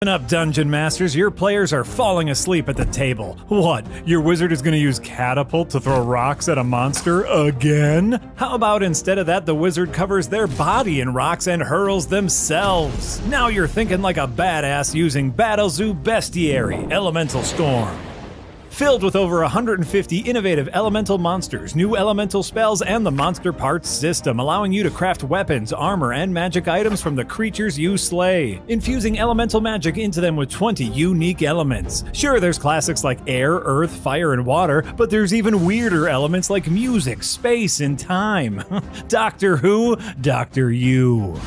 Listen up, Dungeon Masters. Your players are falling asleep at the table. What? Your wizard is going to use catapult to throw rocks at a monster again? How about instead of that, the wizard covers their body in rocks and hurls themselves? Now you're thinking like a badass using Battlezoo Bestiary, Elemental Storm. Filled with over 150 innovative elemental monsters, new elemental spells, and the monster parts system, allowing you to craft weapons, armor, and magic items from the creatures you slay, infusing elemental magic into them with 20 unique elements. Sure, there's classics like air, earth, fire, and water, but there's even weirder elements like music, space, and time. Doctor Who, Doctor You.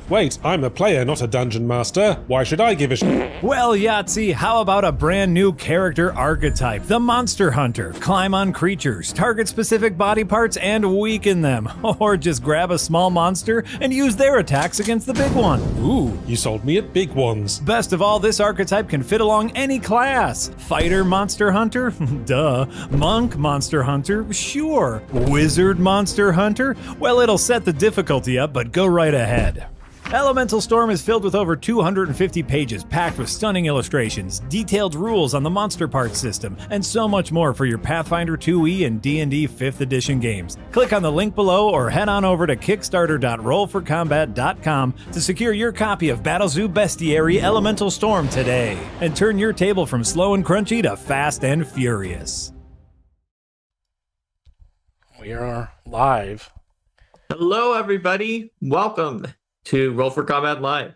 Wait, I'm a player, not a dungeon master. Why should I give a Well, Yahtzee, how about a brand new character archetype, the Monster Hunter? Climb on creatures, target specific body parts, and weaken them. Or just grab a small monster and use their attacks against the big one. Ooh, you sold me at big ones. Best of all, this archetype can fit along any class. Fighter Monster Hunter? Duh. Monk Monster Hunter? Sure. Wizard Monster Hunter? Well, it'll set the difficulty up, but go right ahead. Elemental Storm is filled with over 250 pages packed with stunning illustrations, detailed rules on the monster parts system, and so much more for your Pathfinder 2e and D&D 5th edition games. Click on the link below or head on over to kickstarter.rollforcombat.com to secure your copy of Battlezoo Bestiary Elemental Storm today, and turn your table from slow and crunchy to fast and furious. We are live. Hello, everybody. Welcome to Roll for Combat Live.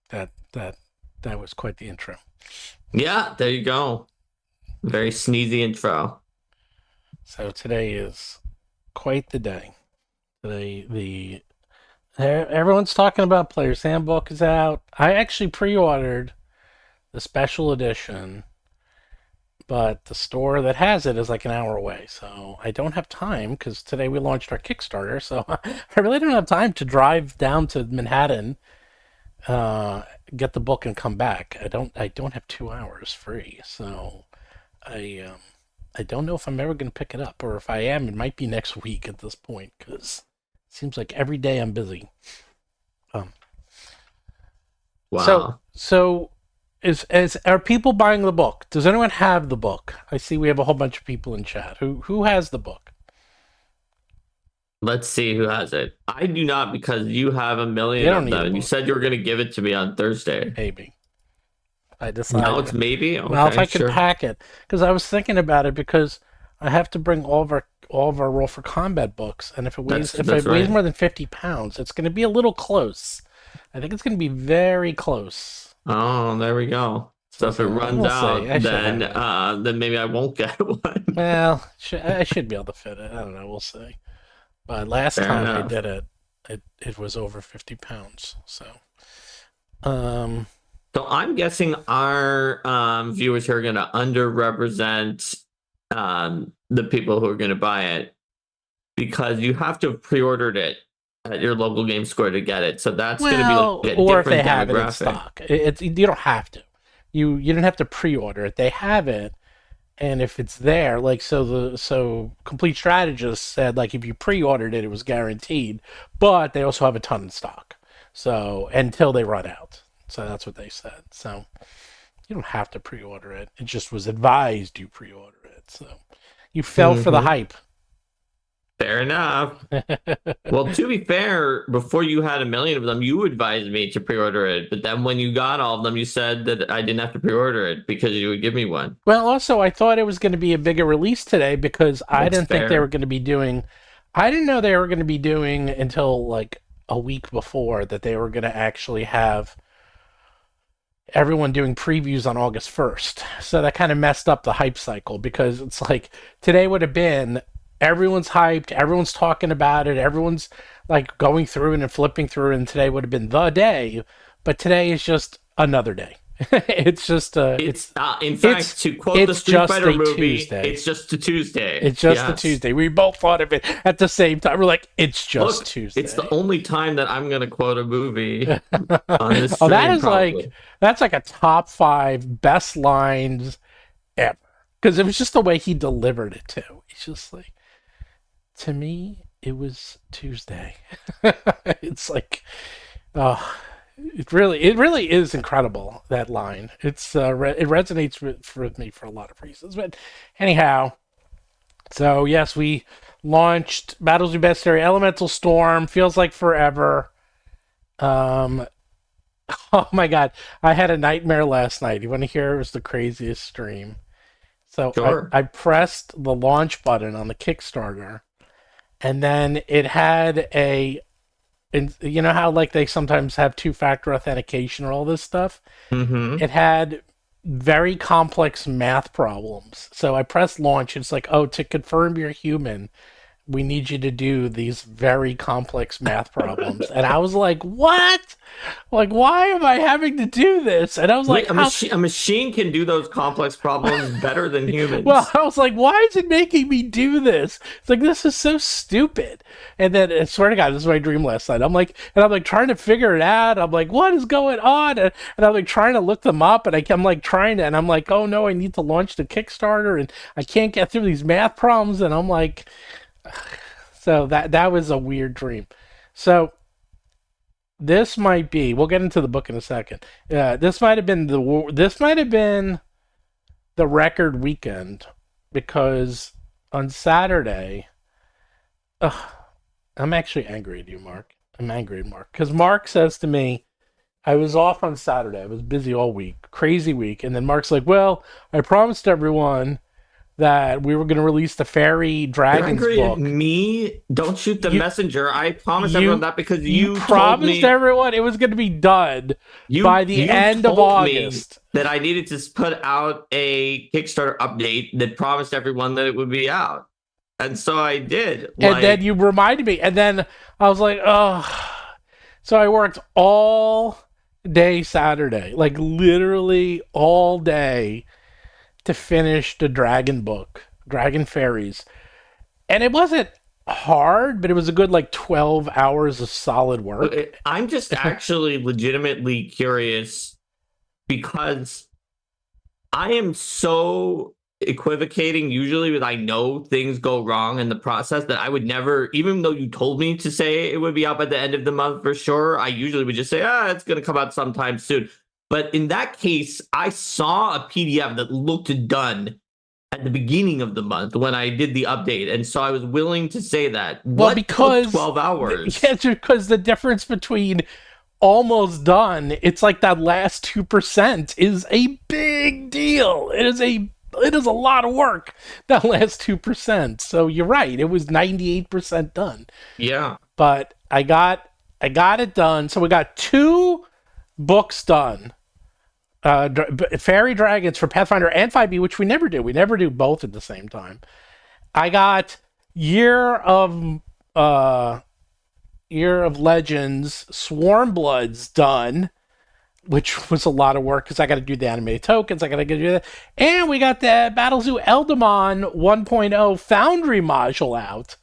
That was quite the intro. Yeah, there you go. Very sneezy intro. So today is quite the day. Today, everyone's talking about Player's Handbook is out. I actually pre-ordered the special edition, but the store that has it is like an hour away, so I don't have time because today we launched our Kickstarter, so I really don't have time to drive down to Manhattan, get the book and come back. I don't have 2 hours free, so I don't know if I'm ever going to pick it up, or if I am, it might be next week at this point because it seems like every day I'm busy. Wow. So. Are people buying the book? Does anyone have the book? I see we have a whole bunch of people in chat. Who has the book? Let's see who has it. I do not, because you have a million of them. You said you were going to give it to me on Thursday. Maybe. I decided. Now it's maybe? Okay, well, if I could pack it. Because I was thinking about it, because I have to bring all of our Roll for Combat books, and if it weighs weighs more than 50 pounds, it's going to be a little close. I think it's going to be very close. Oh, there we go. So if it runs out, then maybe I won't get one. Well, I should be able to fit it. I don't know. We'll see. But last time I did it, it was over 50 pounds. So I'm guessing our viewers here are going to underrepresent the people who are going to buy it, because you have to have pre-ordered it at your local game store to get it, so that's going to be like a or different if they have it in demographic. stock. You don't have to. You don't have to pre-order it. They have it, and if it's there, like so Complete Strategist said, like if you pre-ordered it, it was guaranteed. But they also have a ton in stock, so until they run out. So that's what they said. So you don't have to pre-order it. It just was advised you pre-order it. So you fell for the hype. Fair enough. Well, to be fair, before you had a million of them, you advised me to pre-order it. But then when you got all of them, you said that I didn't have to pre-order it because you would give me one. Well, also, I thought it was going to be a bigger release today because I didn't think they were going to be doing... I didn't know they were going to be doing until like a week before that they were going to actually have everyone doing previews on August 1st. So that kind of messed up the hype cycle, because it's like today would have been... Everyone's hyped. Everyone's talking about it. Everyone's like going through it and flipping through it. And today would have been the day, but today is just another day. It's just in fact, to quote the Street Fighter movie, Tuesday. It's just a Tuesday. It's just a Tuesday. We both thought of it at the same time. We're like, it's just Tuesday. It's the only time that I'm going to quote a movie on this stream. That is that's like a top 5 best lines ever, because it was just the way he delivered it too. It's just like, to me, it was Tuesday. It's like, it really is incredible, that line. It's it resonates with me for a lot of reasons. But anyhow, so yes, we launched Battlezoo Bestiary Elemental Storm. Feels like forever. Oh my god, I had a nightmare last night. You want to hear? It was the craziest stream. So Sure. I pressed the launch button on the Kickstarter, and then it had and you know how like they sometimes have two-factor authentication or all this stuff? Mm-hmm. It had very complex math problems. So I pressed launch. It's like, oh, to confirm you're human, we need you to do these very complex math problems. And I was like, what? Like, why am I having to do this? And I was like, a machine can do those complex problems better than humans. well, I was like, why is it making me do this? It's like, this is so stupid. And then, I swear to God, this is my dream last night. I'm like trying to figure it out. I'm like, what is going on? And I'm like trying to look them up, and I'm like trying to, and I'm like, oh no, I need to launch the Kickstarter, and I can't get through these math problems. And I'm like, so that was a weird dream. So this might be, we'll get into the book in a second. This might have been the record weekend, because on Saturday, I'm actually angry at you, Mark. I'm angry at Mark because Mark says to me, I was off on Saturday. I was busy all week, crazy week. And then Mark's like, well, I promised everyone that we were going to release the Fairy Dragons You're angry book. at me? Don't shoot the messenger. I promised you- everyone that because you promised told me, everyone it was going to be done by the end of told me August. that I needed to put out a Kickstarter update that promised everyone that it would be out. And so I did. And then you reminded me. And then I was like, oh. So I worked all day Saturday, like literally all day, to finish the Dragon book, Dragon Fairies. And it wasn't hard, but it was a good like 12 hours of solid work. I'm just actually legitimately curious because I am so equivocating usually with I know things go wrong in the process that I would never, even though you told me to say it would be out by the end of the month for sure, I usually would just say, it's going to come out sometime soon. But in that case, I saw a PDF that looked done at the beginning of the month when I did the update. And so I was willing to say that. Well, because took 12 hours? Yeah, because the difference between almost done, it's like that last 2% is a big deal. It is a lot of work, that last 2%. So you're right. It was 98% done. Yeah. But I got it done. So we got 2 books done. Fairy Dragons for Pathfinder and 5e, which we never do. We never do both at the same time. I got Year of Legends Swarmbloods done, which was a lot of work because I got to do the animated tokens. I got to do that. And we got the Battlezoo Eldamon 1.0 Foundry module out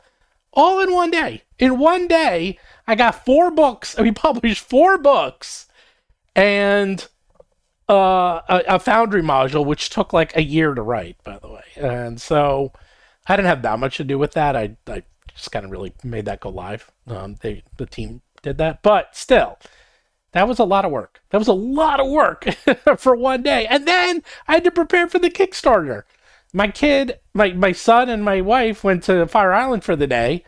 all in one day. In one day, I got 4 books. We published 4 books and a Foundry module, which took like a year to write, by the way. And so I didn't have that much to do with that. I just kind of really made that go live. The team did that. But still, that was a lot of work. That was a lot of work for one day. And then I had to prepare for the Kickstarter. My kid, my son and my wife went to Fire Island for the day,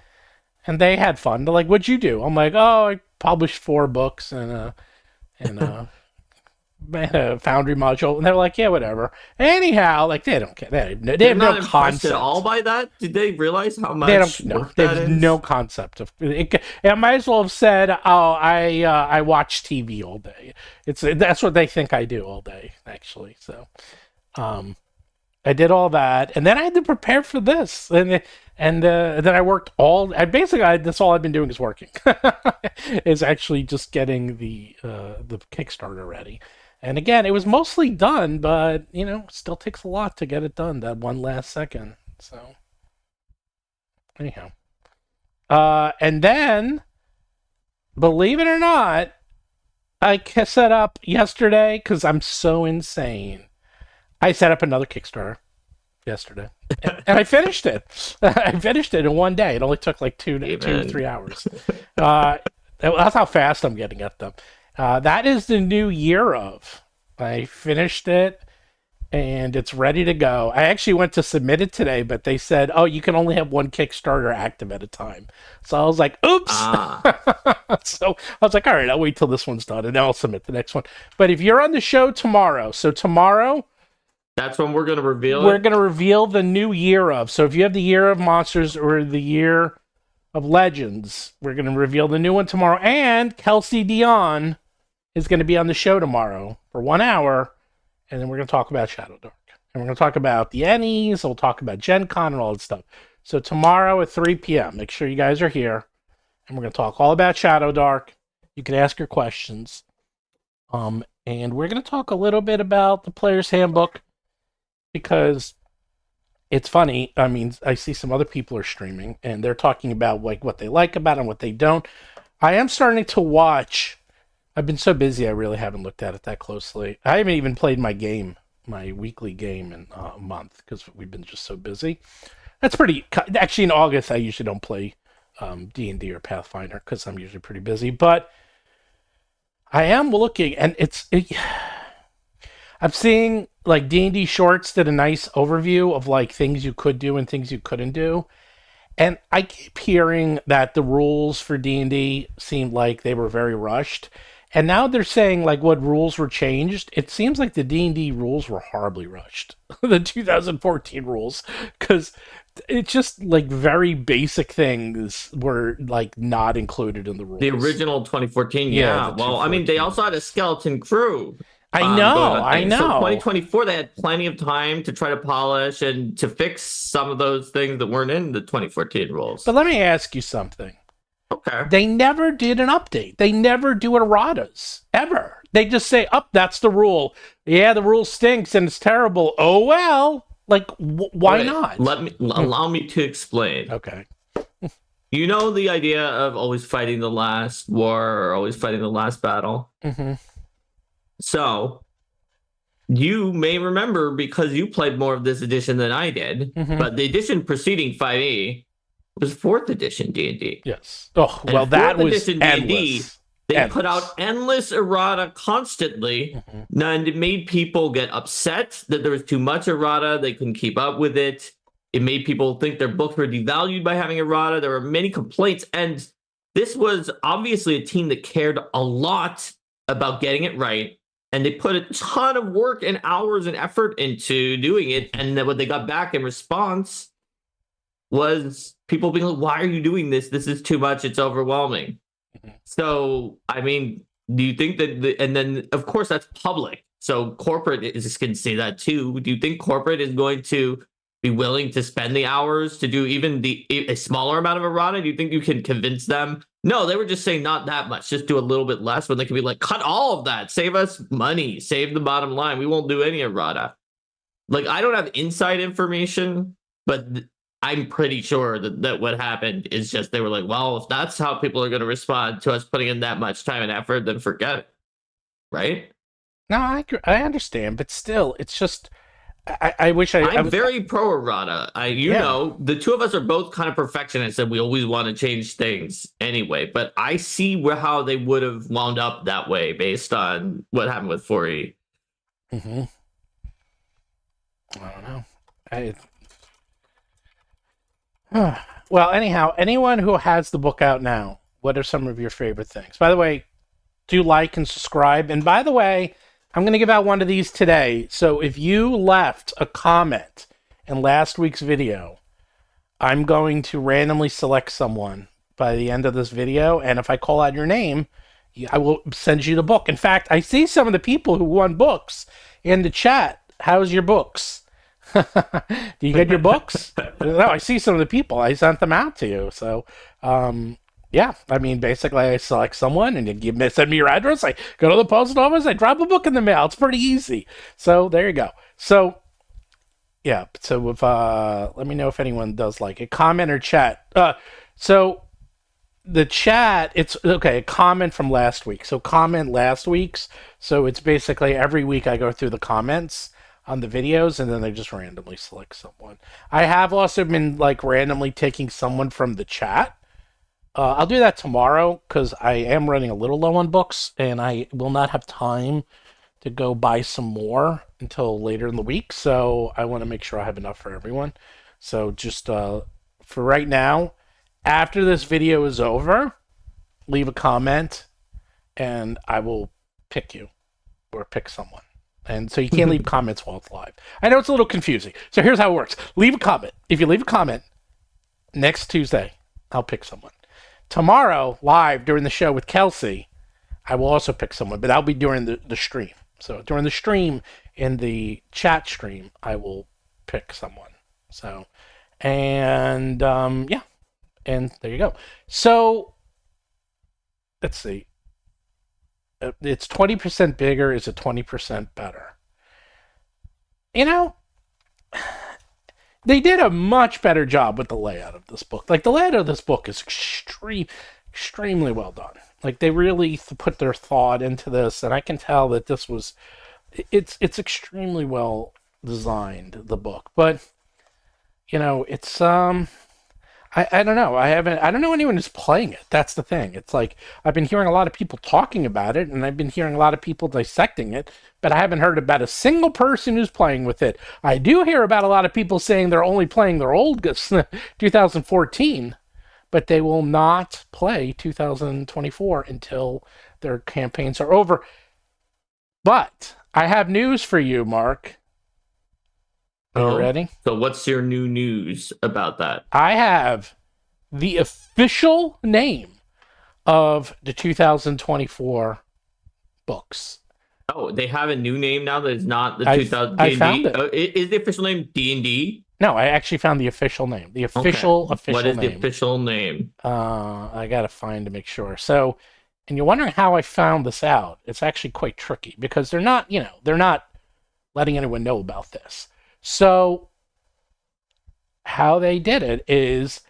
and they had fun. They're like, what'd you do? I'm like, I published 4 books and a Foundry module. And they're like, yeah, whatever. Anyhow, like, they don't care. They have no concept at all by that. Did they realize how much? They don't know. They have no concept of it. I might as well have said, I watch TV all day. That's what they think I do all day, actually. So, I did all that, and then I had to prepare for this, and then I worked that's all I've been doing is working. Is actually just getting the Kickstarter ready. And again, it was mostly done, but still takes a lot to get it done. That one last second. So anyhow, and then, believe it or not, I set up yesterday because I'm so insane. I set up another Kickstarter yesterday, and I finished it. I finished it in one day. It only took like 2 to 3 hours. That's how fast I'm getting at them. That is the new Year of. I finished it and it's ready to go. I actually went to submit it today, but they said, oh, you can only have one Kickstarter active at a time. So I was like, oops. So I was like, all right, I'll wait till this one's done and then I'll submit the next one. But if you're on the show tomorrow, so tomorrow, that's when we're going to reveal we're going to reveal the new Year of. So if you have the Year of Monsters or the Year of Legends, we're going to reveal the new one tomorrow. And Kelsey Dion is going to be on the show tomorrow for 1 hour. And then we're going to talk about Shadowdark. And we're going to talk about the Ennies. We'll talk about Gen Con and all that stuff. So tomorrow at 3 p.m., make sure you guys are here. And we're going to talk all about Shadowdark. You can ask your questions. And we're going to talk a little bit about the Player's Handbook. Because it's funny. I mean, I see some other people are streaming. And they're talking about like what they like about it and what they don't. I am starting to watch... I've been so busy, I really haven't looked at it that closely. I haven't even played my weekly game in a month because we've been just so busy. That's pretty... Actually, in August, I usually don't play D&D or Pathfinder because I'm usually pretty busy. But I am looking, and I'm seeing, like, D&D Shorts did a nice overview of, like, things you could do and things you couldn't do. And I keep hearing that the rules for D&D seemed like they were very rushed. And now they're saying, like, what rules were changed. It seems like the D&D rules were horribly rushed. The 2014 rules. Because it's just, like, very basic things were, like, not included in the rules. the original 2014. Yeah. Well, I mean, they also had a skeleton crew. I know. So 2024, they had plenty of time to try to polish and to fix some of those things that weren't in the 2014 rules. But let me ask you something. Okay. They never did an update. They never do erratas, ever. They just say, that's the rule. Yeah, the rule stinks and it's terrible. Oh, well. Like, why not? Allow me to explain. Okay. You know the idea of always fighting the last war or always fighting the last battle? Mm-hmm. So, you may remember, because you played more of this edition than I did, but the edition preceding 5e was 4th edition D&D. Yes. Oh, well, that was endless. They put out endless errata constantly, and it made people get upset that there was too much errata. They couldn't keep up with it. It made people think their books were devalued by having errata. There were many complaints, and this was obviously a team that cared a lot about getting it right. And they put a ton of work and hours and effort into doing it. And then what they got back in response was people being like, why are you doing this? This is too much. It's overwhelming. So, I mean, do you think that... and then, of course, that's public. So corporate can say that too. Do you think corporate is going to be willing to spend the hours to do even a smaller amount of errata? Do you think you can convince them? No, they were just saying not that much, just do a little bit less, when they could be like, cut all of that, save us money, save the bottom line. We won't do any errata. Like, I don't have inside information, but I'm pretty sure that what happened is just they were like, well, if that's how people are going to respond to us putting in that much time and effort, then forget it. Right? No, I understand, but still, it's just... I wish I'm very pro errata. You know, the two of us are both kind of perfectionists, and we always want to change things anyway. But I see how they would have wound up that way based on what happened with 4E. Mm-hmm. I don't know. Well, anyhow, anyone who has the book out now, what are some of your favorite things? By the way, do like and subscribe. And by the way, I'm going to give out one of these today. So if you left a comment in last week's video, I'm going to randomly select someone by the end of this video. And if I call out your name, I will send you the book. In fact, I see some of the people who won books in the chat. How's your books? Do you get your books? No, I see some of the people. I sent them out to you. So, yeah, I mean, basically, I select someone and you send me your address. I go to the post office. I drop a book in the mail. It's pretty easy. So there you go. So, yeah. So if let me know if anyone does like it. Comment or chat. So the chat, it's okay. A comment from last week. So comment last week's. So it's basically every week I go through the comments on the videos and then I just randomly select someone. I have also been like randomly taking someone from the chat. I'll do that tomorrow because I am running a little low on books, and I will not have time to go buy some more until later in the week. So I want to make sure I have enough for everyone. So just for right now, after this video is over, leave a comment, and I will pick you or pick someone. And so you can't leave comments while it's live. I know it's a little confusing. So here's how it works. Leave a comment. If you leave a comment, next Tuesday, I'll pick someone. Tomorrow, live during the show with Kelsey, I will also pick someone, but that'll be during the stream. So during the stream, in the chat stream, I will pick someone. So, and yeah, and there you go. So, let's see. It's 20% bigger. Is it 20% better? You know, they did a much better job with the layout of this book. Like, the layout of this book is extremely well done. Like, they really put their thought into this, and I can tell that this was, it's extremely well designed, the book. But, you know, it's, I don't know. I don't know anyone who's playing it. That's the thing. It's like, I've been hearing a lot of people talking about it, and I've been hearing a lot of people dissecting it, but I haven't heard about a single person who's playing with it. I do hear about a lot of people saying they're only playing their old 2014, but they will not play 2024 until their campaigns are over. But I have news for you, Mark. Are you ready? So what's your new news about that? I have the official name of the 2024 books. Oh, they have a new name now that is not the 2000. I found it. Is the official name D&D? No, I actually found the official name. The official name. What is the official name? I gotta find to make sure. So, and you're wondering how I found this out. It's actually quite tricky because they're not letting anyone know about this. So, how they did it is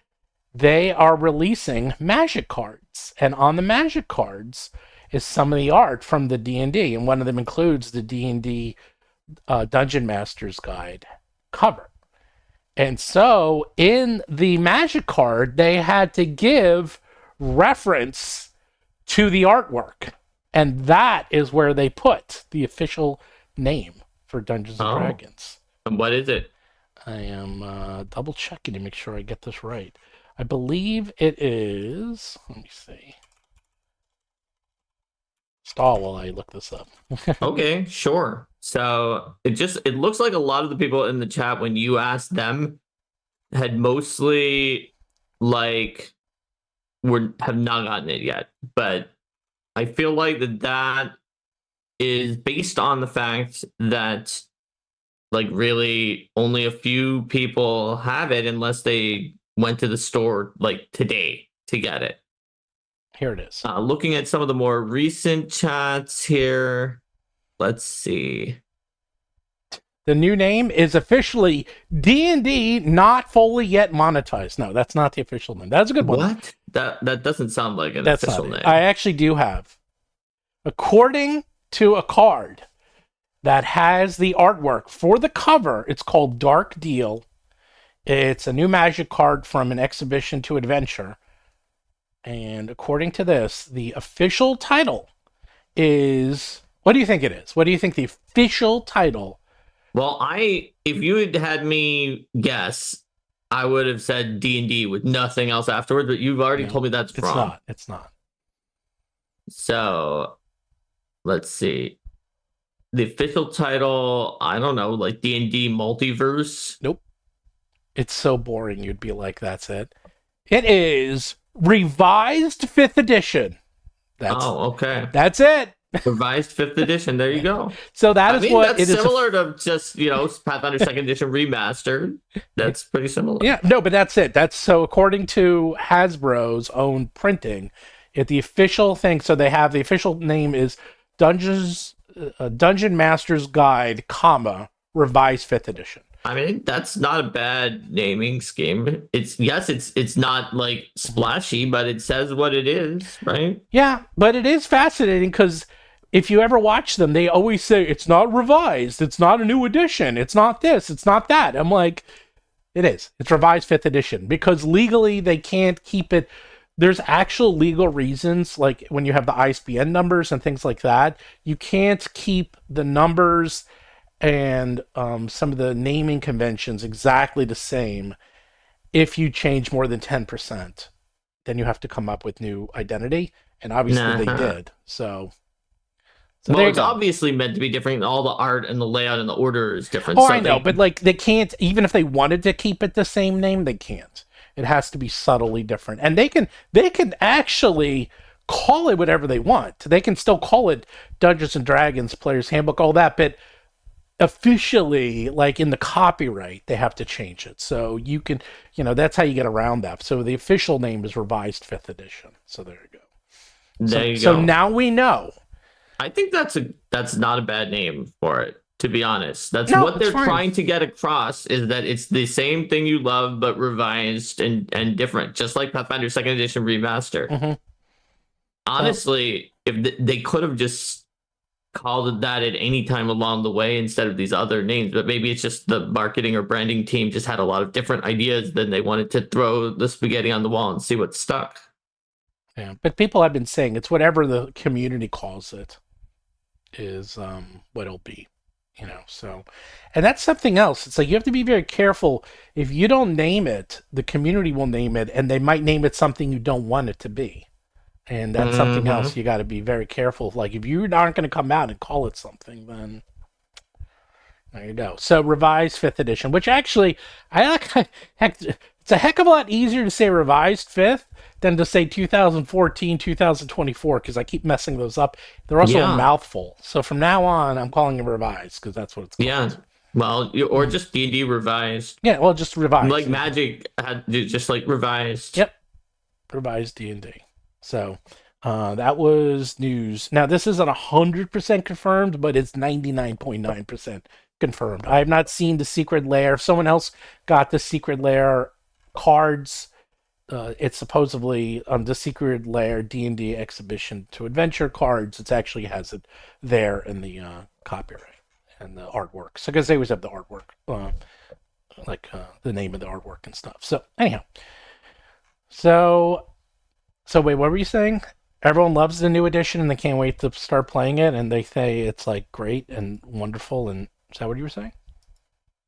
they are releasing magic cards, and on the magic cards is some of the art from the D&D, and one of them includes the D&D Dungeon Master's Guide cover. And so, in the magic card, they had to give reference to the artwork, and that is where they put the official name for Dungeons and Dragons. And what is it? I am double checking to make sure I get this right. I believe it is. Let me see. Stall while I look this up. Okay, sure. So it looks like a lot of the people in the chat, when you asked them, had mostly have not gotten it yet. But I feel like that is based on the fact that, like, really only a few people have it unless they went to the store like today to get it. Here it is. Looking at some of the more recent chats here, let's see. The new name is officially D&D Not Fully Yet Monetized. No, that's not the official name. That's a good one. What? That doesn't sound like an That's official not name. it. I actually do have, according to a card that has the artwork for the cover, it's called Dark Deal. It's a new magic card from an exhibition to adventure. And according to this, the official title is... What do you think it is? What do you think the official title? Well, if you had me guess, I would have said D&D with nothing else afterwards, but you've already told me that's wrong. It's not. So, let's see. The official title, I don't know, like D&D Multiverse? Nope. It's so boring, you'd be like, that's it. It is Revised 5th Edition. Okay. That's it. Revised 5th Edition. There you go. So that's what that's it is. Similar to just, Pathfinder 2nd Edition Remastered. That's pretty similar. Yeah, no, but that's it. That's so according to Hasbro's own printing, the official thing. So they have the official name is Dungeon Master's Guide, Revised 5th Edition. I mean, that's not a bad naming scheme. It's not like splashy, but it says what it is, right? Yeah, but it is fascinating because if you ever watch them, they always say it's not revised, it's not a new edition, it's not this, it's not that. I'm like, it is. It's Revised 5th Edition because legally they can't keep it. there's actual legal reasons, like when you have the ISBN numbers and things like that, you can't keep the numbers and some of the naming conventions exactly the same. If you change more than 10%, then you have to come up with new identity, and obviously they did. So well, it's obviously meant to be different. All the art and the layout and the order is different. Oh, so I know, but like they can't, even if they wanted to keep it the same name, they can't. It has to be subtly different, and they can actually call it whatever they want. They can still call it Dungeons and Dragons Player's Handbook, all that, but officially, like in the copyright, they have to change it. So you can, that's how you get around that. So the official name is Revised 5th Edition. So there you go. So now we know. I think that's not a bad name for it, to be honest. That's what they're trying to get across, is that it's the same thing you love, but revised and different, just like Pathfinder 2nd Edition Remaster. Mm-hmm. Honestly, if they could have just called it that at any time along the way instead of these other names, but maybe it's just the marketing or branding team just had a lot of different ideas, then they wanted to throw the spaghetti on the wall and see what stuck. Yeah, but people have been saying it's whatever the community calls it is what it'll be, so, and that's something else. It's like you have to be very careful. If you don't name it, the community will name it, and they might name it something you don't want it to be. And that's something else you got to be very careful. Like, if you aren't going to come out and call it something, then there you go. So, Revised 5th Edition, which actually, it's a heck of a lot easier to say Revised 5th than to say 2014, 2024, because I keep messing those up. They're also a mouthful. So, from now on, I'm calling it Revised, because that's what it's called. Yeah. Well, or just D&D Revised. Yeah, well, just Revised. Like Magic had just like Revised. Yep. Revised D&D. So that was news. Now, this isn't 100% confirmed, but it's 99.9% confirmed. I have not seen the Secret Lair. If someone else got the Secret Lair cards, it's supposedly the Secret Lair D&D Exhibition to Adventure cards. It actually has it there in the copyright and the artwork. So, because they always have the artwork, like the name of the artwork and stuff. So, anyhow. So wait, what were you saying? Everyone loves the new edition and they can't wait to start playing it, and they say it's like great and wonderful. And is that what you were saying?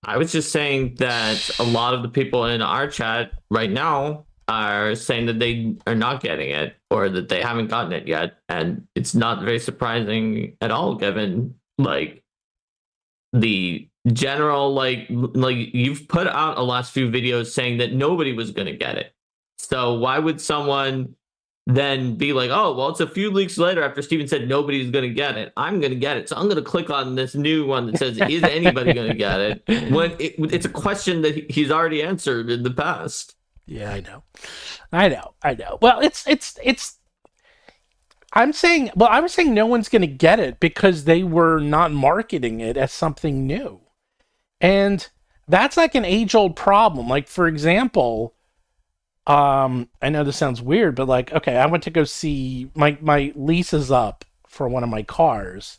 I was just saying that a lot of the people in our chat right now are saying that they are not getting it, or that they haven't gotten it yet, and it's not very surprising at all, given like the general like you've put out a last few videos saying that nobody was going to get it. So why would someone then be like, oh, well, it's a few weeks later after Steven said nobody's going to get it, I'm going to get it. So I'm going to click on this new one that says, is anybody going to get it? When it's a question that he's already answered in the past. Yeah, I know. Well, I was saying no one's going to get it because they were not marketing it as something new. And that's like an age-old problem. Like, for example, I know this sounds weird, but like, okay, I went to go see my lease is up for one of my cars,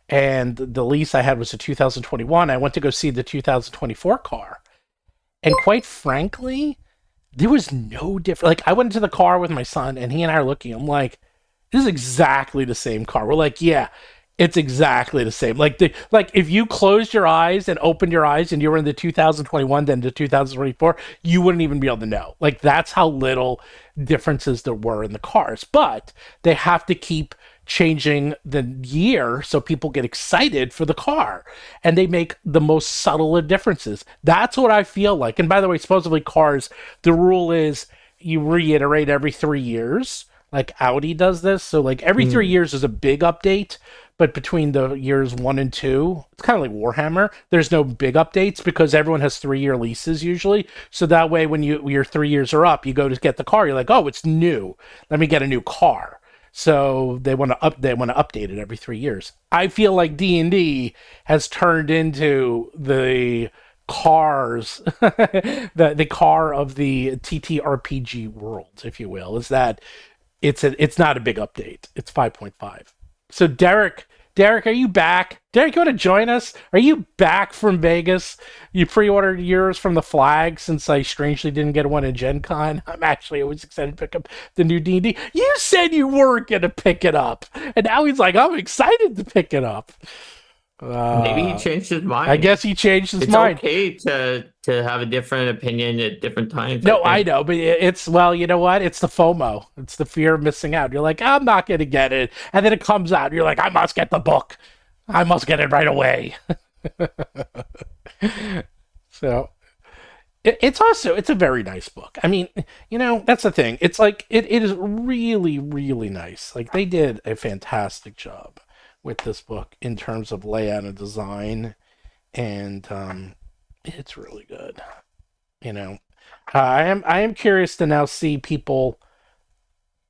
and the lease I had was a 2021. I went to go see the 2024 car, and quite frankly, there was no difference. Like, I went into the car with my son, and he and I are looking. I'm like, this is exactly the same car. We're like, yeah, it's exactly the same. Like if you closed your eyes and opened your eyes and you were in the 2021 then the 2024, you wouldn't even be able to know. Like, that's how little differences there were in the cars. But they have to keep changing the year so people get excited for the car, and they make the most subtle of differences. That's what I feel like. And by the way, supposedly cars, the rule is you reiterate every 3 years. Like Audi does this. So like every 3 years is a big update. But between the years 1 and 2, it's kind of like Warhammer. There's no big updates because everyone has 3-year leases usually. So that way, when your 3 years are up, you go to get the car. You're like, oh, it's new. Let me get a new car. So they want to update it every 3 years. I feel like D&D has turned into the cars, the car of the TTRPG world, if you will. Is that it's not a big update. It's 5.5. So Derek Derek, are you back? Derek, you want to join us? Are you back from Vegas? You pre-ordered yours from the Flag since I strangely didn't get one in Gen Con. I'm actually always excited to pick up the new D&D. You said you weren't going to pick it up. And now he's like, I'm excited to pick it up. Maybe he changed his mind. I guess he changed his mind. It's okay to have a different opinion at different times. No, I know, but it's, well, you know what? It's the FOMO. It's the fear of missing out. You're like, I'm not going to get it. And then it comes out. You're like, I must get the book. I must get it right away. So it's a very nice book. I mean, you know, that's the thing. It's like, it is really, really nice. Like, they did a fantastic job with this book in terms of layout and design, and it's really good. You know, I am curious to now see people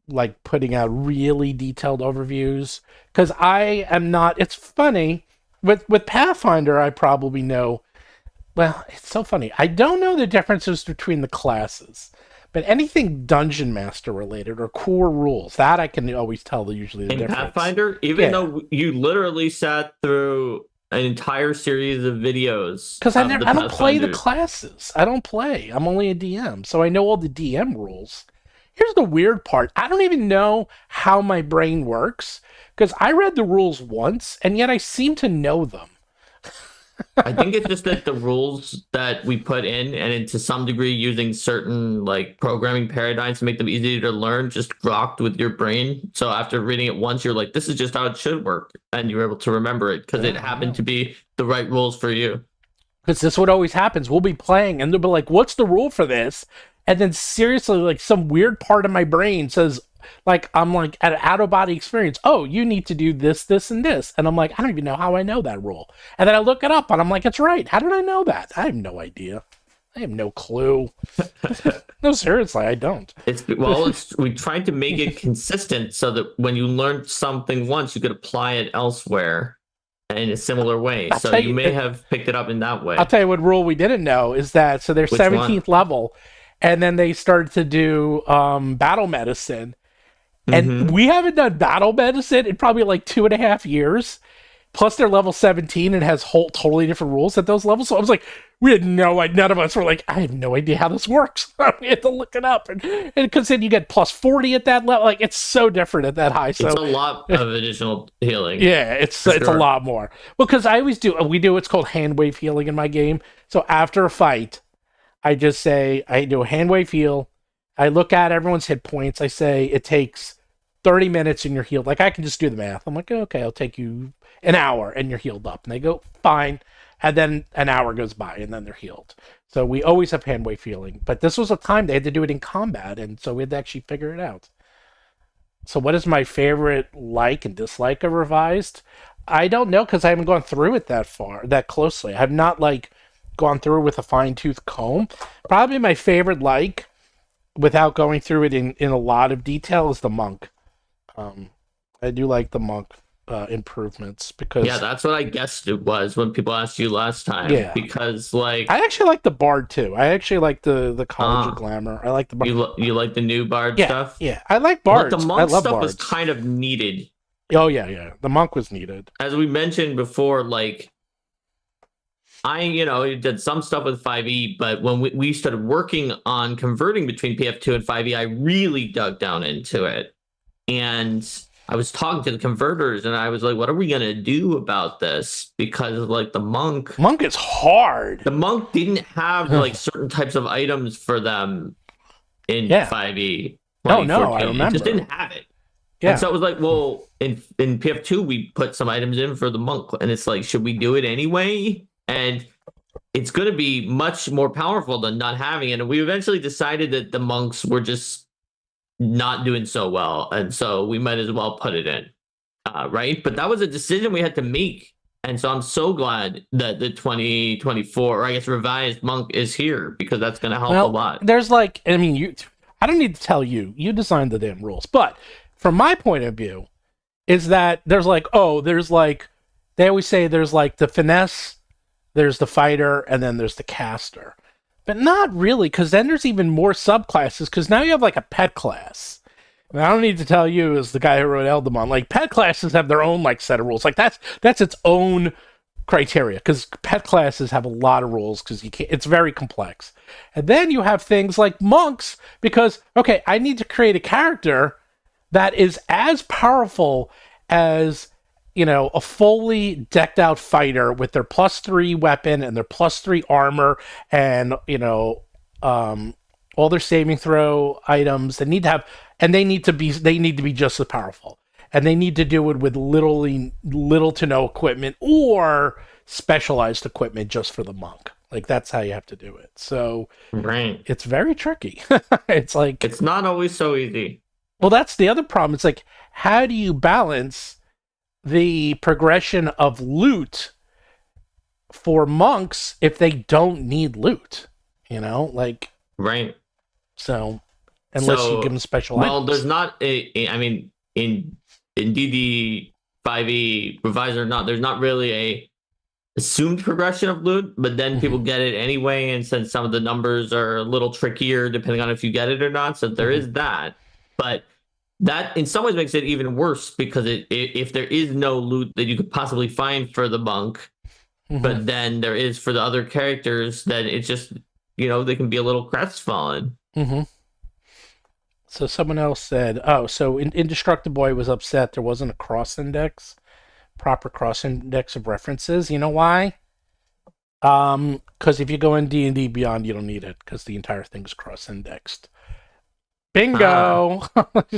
like putting out really detailed overviews, because I am not. It's funny with Pathfinder. I probably know. Well, it's so funny. I don't know the differences between the classes. But anything Dungeon Master related or core rules, that I can always tell usually the difference. In Pathfinder, even though you literally sat through an entire series of videos. Because I don't play the classes. I don't play. I'm only a DM, so I know all the DM rules. Here's the weird part. I don't even know how my brain works, because I read the rules once, and yet I seem to know them. I think it's just that the rules that we put in, and to some degree using certain like programming paradigms to make them easier to learn, just rocked with your brain. So after reading it once, you're like, this is just how it should work. And you're able to remember it because it happened to be the right rules for you. Because this is what always happens. We'll be playing and they'll be like, what's the rule for this? And then seriously, like some weird part of my brain says, like, I'm like at an out-of-body experience. Oh, you need to do this, this, and this. And I'm like, I don't even know how I know that rule. And then I look it up and I'm like, it's right. How did I know that? I have no idea. I have no clue. No, seriously, I don't. We tried to make it consistent so that when you learn something once, you could apply it elsewhere in a similar way. So you may have picked it up in that way. I'll tell you what rule we didn't know is that, so they're 17th level, and then they started to do battle medicine. And we haven't done battle medicine in probably like 2.5 years. Plus they're level 17 and has totally different rules at those levels. So I was like, we had no idea. None of us were like, I have no idea how this works. We had to look it up. And because then you get plus 40 at that level. Like, it's so different at that high. So it's a lot of additional healing. Yeah, it's a lot more. Well, because I always do, we do what's called hand wave healing in my game. So after a fight, I just say, I do a hand wave heal. I look at everyone's hit points. I say it takes 30 minutes and you're healed. Like, I can just do the math. I'm like, okay, it'll take you an hour and you're healed up. And they go, fine. And then an hour goes by and then they're healed. So we always have hand wave healing. But this was a time they had to do it in combat. And so we had to actually figure it out. So what is my favorite like and dislike of Revised? I don't know, because I haven't gone through it that closely. I have not like gone through with a fine-tooth comb. Probably my favorite like, without going through it in a lot of detail, is the monk. I do like the monk improvements, because that's what I guessed it was when people asked you last time. Yeah, because like I actually like the bard too. I actually like the College of Glamour. I like the bard. You like the new bard stuff? Yeah, I like bards. But the monk stuff bards. Was kind of needed. Oh yeah, the monk was needed. As we mentioned before, like I did some stuff with 5e, but when we started working on converting between PF2 and 5e, I really dug down into it. And I was talking to the converters and I was like, what are we going to do about this? Because like the monk is hard. The monk didn't have like certain types of items for them in 5e. No, I remember. It just didn't have it. Yeah. And so it was like, well, in PF2, we put some items in for the monk. And it's like, should we do it anyway? And it's going to be much more powerful than not having it. And we eventually decided that the monks were just not doing so well, and so we might as well put it in, right? But that was a decision we had to make, and so I'm so glad that the 2024, or I guess revised monk, is here, because that's going to help a lot. There's like, I mean, I don't need to tell you designed the damn rules, but from my point of view, is that there's like, they always say there's like the finesse, there's the fighter, and then there's the caster. But not really, because then there's even more subclasses, because now you have like a pet class. I don't need to tell you, as the guy who wrote Eldamon, like pet classes have their own like set of rules. Like that's its own criteria, because pet classes have a lot of rules because you can't. It's very complex. And then you have things like monks, because okay, I need to create a character that is as powerful as, you know, a fully decked out fighter with their +3 weapon and their +3 armor, and you know, all their saving throw items. They need to have, and they need to be just as powerful, and they need to do it with literally little to no equipment or specialized equipment just for the monk. Like that's how you have to do it. So Right. it's very tricky. It's like, It's not always so easy. well, that's the other problem. It's like, how do you balance the progression of loot for monks if they don't need loot? You know, like, Right. so unless you So, give them special well, items. there's not I mean, in DD 5e revised or not, there's not really a assumed progression of loot, but then people get it anyway, and since some of the numbers are a little trickier depending on if you get it or not, so there is that. But that in some ways makes it even worse, because if there is no loot that you could possibly find for the monk, but then there is for the other characters, then it's just, you know, they can be a little crestfallen. So someone else said, oh, so Indestructible Boy was upset there wasn't a proper cross index of references. You know why? Because if you go in D&D Beyond, you don't need it, because the entire thing's cross indexed. Bingo.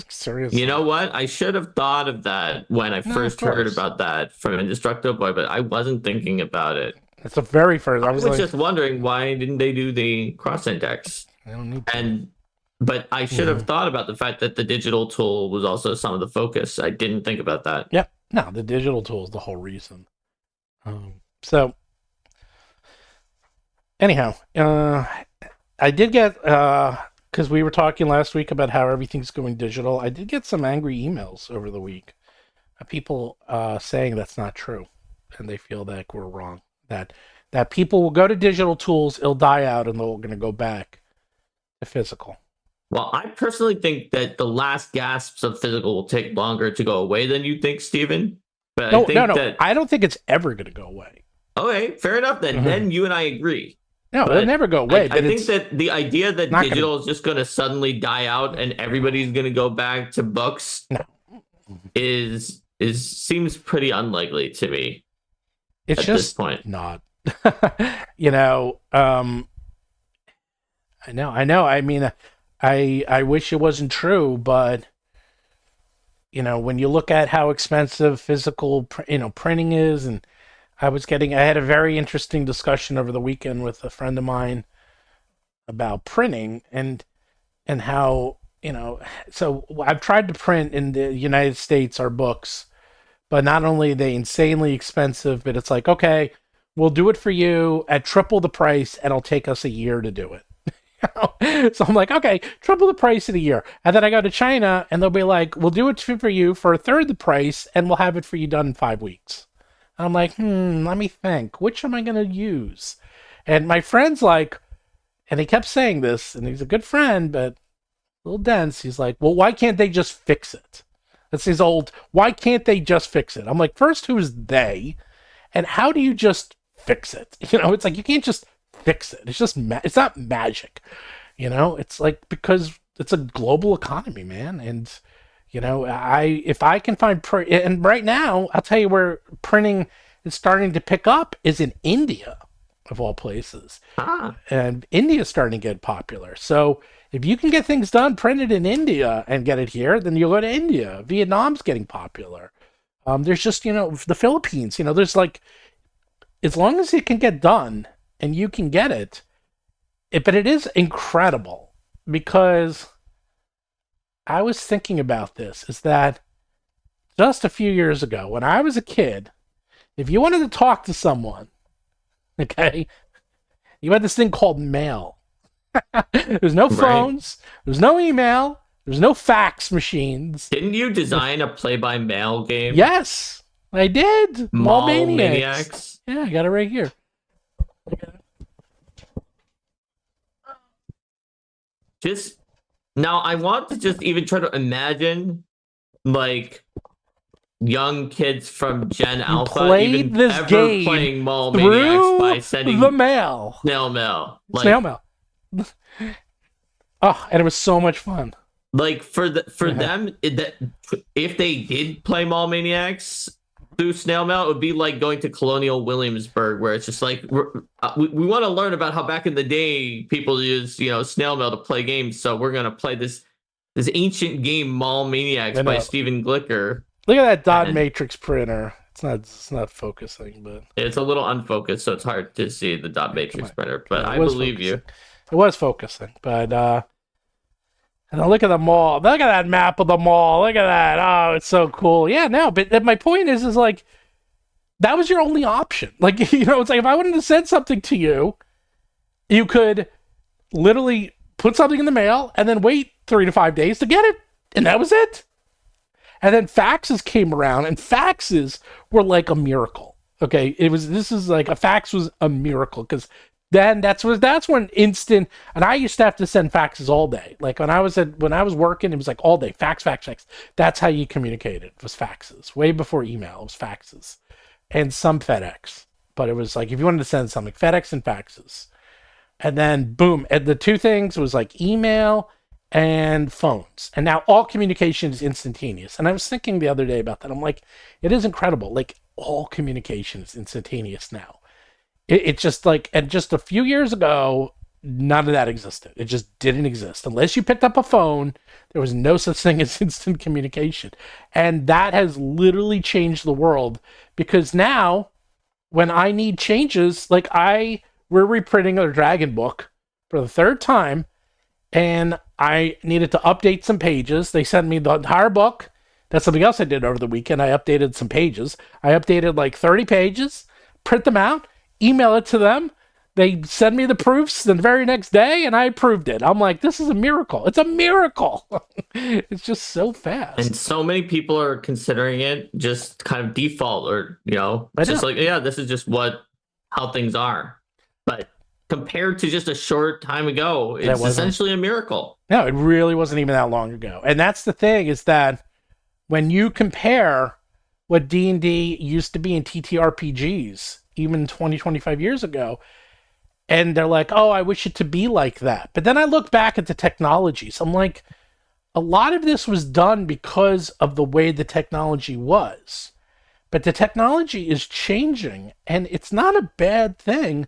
Seriously. You know what? I should have thought of that when I first heard about that from Indestructible Boy, but I wasn't thinking about it. It's the very first. I was like, just wondering, why didn't they do the cross index? I don't need to. But I should have thought about the fact that the digital tool was also some of the focus. I didn't think about that. Yep. No, the digital tool is the whole reason. So, anyhow, I did get, because we were talking last week about how everything's going digital, I did get some angry emails over the week. People saying that's not true, and they feel that we're wrong. That people will go to digital tools, it'll die out, and they're going to go back to physical. Well, I personally think that the last gasps of physical will take longer to go away than you think, Stephen. But No, I think no. I don't think it's ever going to go away. Okay, fair enough then. Then you and I agree. No, it'll never go away. I think that the idea that digital is just going to suddenly die out and everybody's going to go back to books is seems pretty unlikely to me. It's at just this point. Not. You know, I know. I mean, I wish it wasn't true, but you know, when you look at how expensive physical, printing is, and I had a very interesting discussion over the weekend with a friend of mine about printing and how, so I've tried to print in the United States our books, but not only are they insanely expensive, but it's like, okay, we'll do it for you at triple the price, and it'll take us a year to do it. So I'm like, okay, triple the price in a year. And then I go to China, and they'll be like, we'll do it for you for a third the price, and we'll have it for you done in 5 weeks. And I'm like, let me think. Which am I going to use? And my friend's like, and he kept saying this, and he's a good friend, but a little dense. He's like, well, why can't they just fix it? That's his old, why can't they just fix it? I'm like, first, who's they? And how do you just fix it? It's like, you can't just fix it. It's just, it's not magic. It's like, because it's a global economy, man. And, if I can find, and right now, I'll tell you where printing is starting to pick up is in India, of all places. And India's starting to get popular. So if you can get things done, printed in India and get it here, then you'll go to India. Vietnam's getting popular. There's just, the Philippines, there's like, as long as it can get done and you can get it, but it is incredible, because I was thinking about this, is that just a few years ago, when I was a kid, if you wanted to talk to someone, okay, you had this thing called mail. There's no phones, there's no email, there's no fax machines. Didn't you design a play-by-mail game? Yes, I did. Mall Maniacs. Yeah, I got it right here. Just Now, I want to just even try to imagine, like, young kids from Gen Alpha played even this ever game playing Mall Maniacs by through sending the mail. snail mail. Snail mail. Oh, and it was so much fun. Like for them, if they did play Mall Maniacs through snail mail, it would be like going to Colonial Williamsburg, where it's just like we want to learn about how back in the day people used snail mail to play games. So we're gonna play this ancient game, Mall Maniacs by Stephen Glicker. Look at that dot matrix printer. It's not focusing, but it's a little unfocused, so it's hard to see the dot matrix printer. But I believe you. It was focusing, but and then look at the mall. Look at that map of the mall. Look at that. Oh, it's so cool. Yeah, no, but my point is like, that was your only option. Like, it's like if I wanted to send something to you, you could literally put something in the mail and then wait 3 to 5 days to get it. And that was it. And then faxes came around, and faxes were like a miracle. Okay, this is like a fax was a miracle, because then that's when instant. And I used to have to send faxes all day. Like when I was working, it was like all day fax. That's how you communicated, was faxes. Way before email, it was faxes, and some FedEx. But it was like if you wanted to send something, FedEx and faxes, and then boom, and the two things was like email and phones. And now all communication is instantaneous. And I was thinking the other day about that. I'm like, it is incredible. Like all communication is instantaneous now. It's just like, and just a few years ago, none of that existed. It just didn't exist. Unless you picked up a phone, there was no such thing as instant communication. And that has literally changed the world, because now when I need changes, like we're reprinting our Dragon book for the 3rd time, and I needed to update some pages. They sent me the entire book. That's something else I did over the weekend. I updated some pages. I updated like 30 pages, print them out, email it to them. They send me the proofs the very next day, and I approved it. I'm like, this is a miracle. It's a miracle. It's just so fast. And so many people are considering it just kind of default, or, it's just like, yeah, this is just how things are. But compared to just a short time ago, it's essentially a miracle. No, it really wasn't even that long ago. And that's the thing, is that when you compare what D&D used to be in TTRPGs, even 20, 25 years ago, and they're like, oh, I wish it to be like that. But then I look back at the technologies. I'm like, a lot of this was done because of the way the technology was. But the technology is changing, and it's not a bad thing,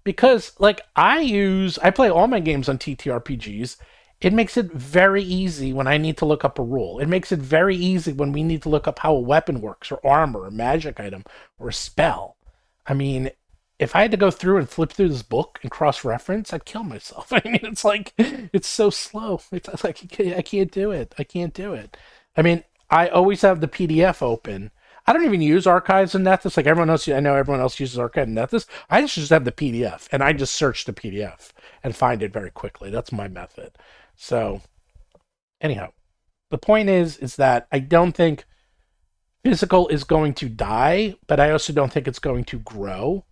because like I play all my games on TTRPGs. It makes it very easy when I need to look up a rule. It makes it very easy when we need to look up how a weapon works, or armor, or magic item, or a spell. I mean, if I had to go through and flip through this book and cross-reference, I'd kill myself. I mean, it's like, it's so slow. It's like, I can't do it. I mean, I always have the PDF open. I don't even use archives in Nethys. Like everyone else, I know everyone else uses archive in Nethys. I just have the PDF, and I just search the PDF and find it very quickly. That's my method. So, anyhow, the point is that I don't think physical is going to die, but I also don't think it's going to grow.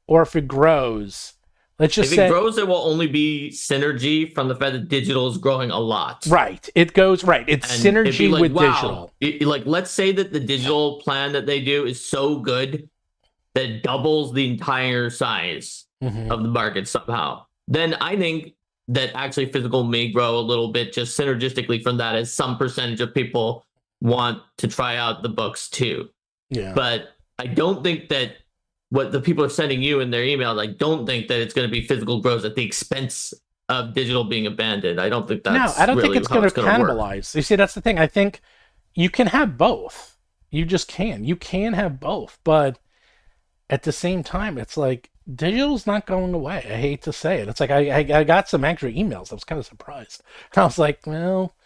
Or if it grows, let's just say... If it grows, it will only be synergy from the fact that digital is growing a lot. Right. It goes, right. It's synergy like, with digital. Let's say that the digital plan that they do is so good that it doubles the entire size of the market somehow. Then I think that actually physical may grow a little bit just synergistically from that, as some percentage of people want to try out the books too. Yeah. But I don't think that what the people are sending you in their emails, I don't think that it's going to be physical growth at the expense of digital being abandoned. I don't think that's No, I don't think it's going to cannibalize. You see, that's the thing. I think you can have both. You just can. You can have both. But at the same time, it's like, digital's not going away. I hate to say it. It's like I got some extra emails. I was kind of surprised. And I was like, well,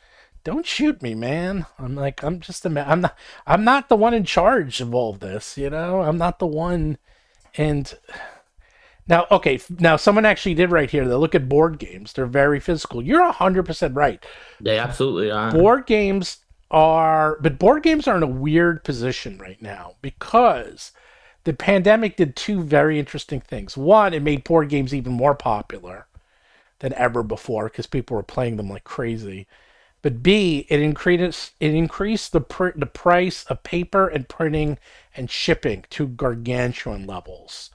don't shoot me, man. I'm like, I'm not the one in charge of all this, I'm not the one. And now, okay, now someone actually did right here. They look at board games. They're very physical. You're 100% right. They absolutely are. Board games are in a weird position right now, because the pandemic did two very interesting things. One, it made board games even more popular. than ever before because people were playing them like crazy. But B, it increased the price of paper and printing and shipping to gargantuan levels.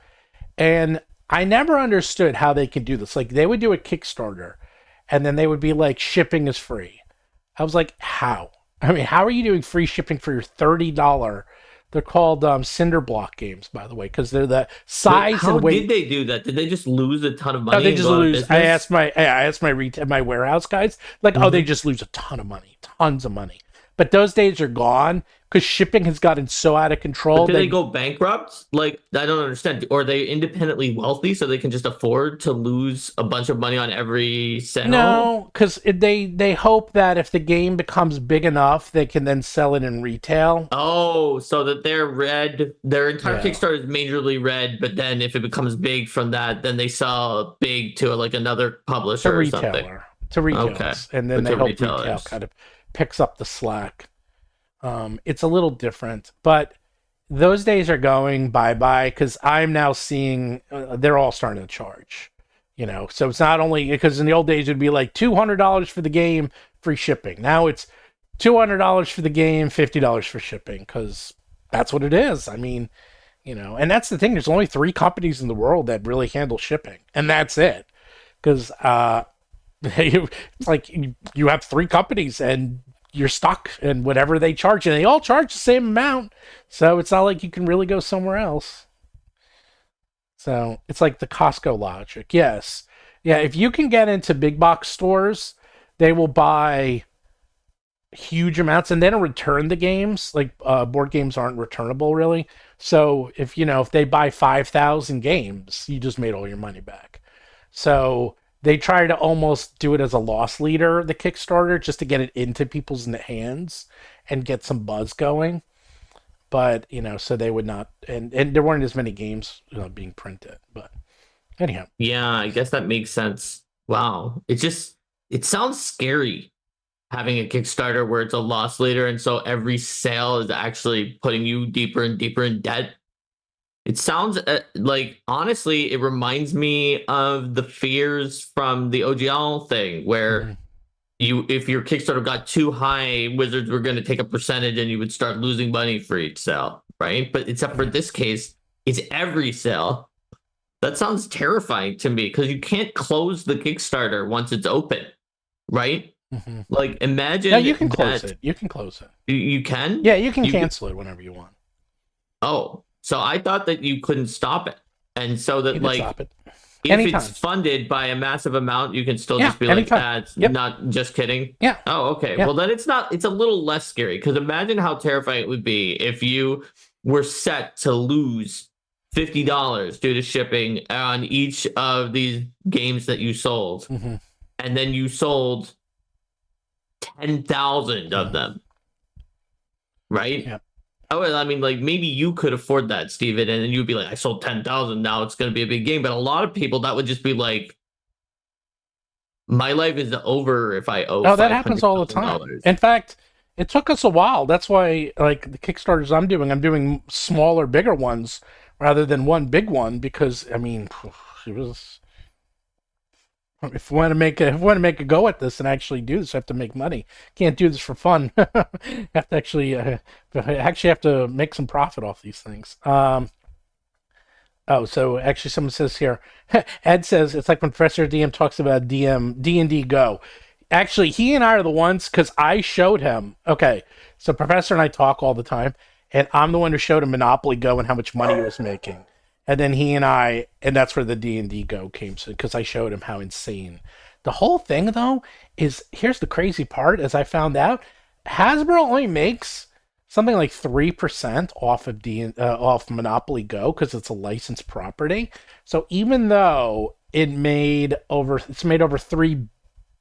And I never understood how they could do this. Like they would do a Kickstarter and then they would be like, shipping is free. I was like, how? I mean, how are you doing free shipping for your $30? They're called cinder block games, by the way, because they're the size How and weight. did they do that? Did they just lose a ton of money? No, they and just go out of lose. I business? asked my warehouse guys, like, oh, they just lose a ton of money, tons of money. But those days are gone because shipping has gotten so out of control. But do they go bankrupt? Like, I don't understand. Or are they independently wealthy so they can just afford to lose a bunch of money on every sale? No, because they hope that if the game becomes big enough, they can then sell it in retail. Oh, so that their entire Yeah. Kickstarter is majorly red, but then if it becomes big from that, then they sell big to like another publisher To or something. retailer, to retailers, Okay. and then But they to hope retail retailers. kind of picks up the slack. It's a little different, but those days are going bye-bye because I'm now seeing they're all starting to charge. So it's not only because in the old days it'd be like $200 for the game, free shipping. Now it's $200 for the game, $50 for shipping because that's what it is. I mean, and that's the thing. There's only 3 companies in the world that really handle shipping, and that's it. Because it's like you have 3 companies and you're stuck in whatever they charge, and they all charge the same amount. So it's not like you can really go somewhere else. So it's like the Costco logic. Yes. Yeah, if you can get into big box stores, they will buy huge amounts and they don't return the games. Like board games aren't returnable really. So if they buy 5,000 games, you just made all your money back. So they try to almost do it as a loss leader, the Kickstarter, just to get it into people's hands and get some buzz going. But, so they would not, and there weren't as many games being printed. But anyhow. Yeah, I guess that makes sense. Wow. It sounds scary having a Kickstarter where it's a loss leader. And so every sale is actually putting you deeper and deeper in debt. It sounds like, honestly, it reminds me of the fears from the OGL thing where if your Kickstarter got too high, Wizards were going to take a percentage and you would start losing money for each sale, right? But except for this case, it's every sale. That sounds terrifying to me because you can't close the Kickstarter once it's open, right? Mm-hmm. Like, imagine. Yeah, you can close it. You can close it. You can? Yeah, you can cancel it whenever you want. Oh, so I thought that you couldn't stop it. And so that, You can like, stop it. if Anytime. it's funded by a massive amount, you can still Yeah, just be anytime. like, it's Yep. not just kidding. Yeah. Oh, okay. Yeah. Well, then it's a little less scary because imagine how terrifying it would be if you were set to lose $50 due to shipping on each of these games that you sold. Mm-hmm. And then you sold 10,000 of them. Right? Yep. Oh, well, I mean, like, maybe you could afford that, Steven, and then you'd be like, I sold 10,000, now it's going to be a big game. But a lot of people, that would just be like, my life is over if I owe Oh, that happens all the time. $500,000. In fact, it took us a while. That's why, like, the Kickstarters I'm doing smaller, bigger ones rather than one big one because, I mean, it was... If we want to make a go at this and actually do this, I have to make money. Can't do this for fun. Have to actually have to make some profit off these things. So actually, someone says here, Ed says it's like when Professor DM talks about D&D Go. Actually, he and I are the ones because I showed him. Okay, so Professor and I talk all the time, and I'm the one who showed him Monopoly Go and how much money he was making. And then and that's where the D&D Go came to, because I showed him how insane. The whole thing, though, here's the crazy part, as I found out, Hasbro only makes something like 3% off of off Monopoly Go, because it's a licensed property. So even though it's made over $3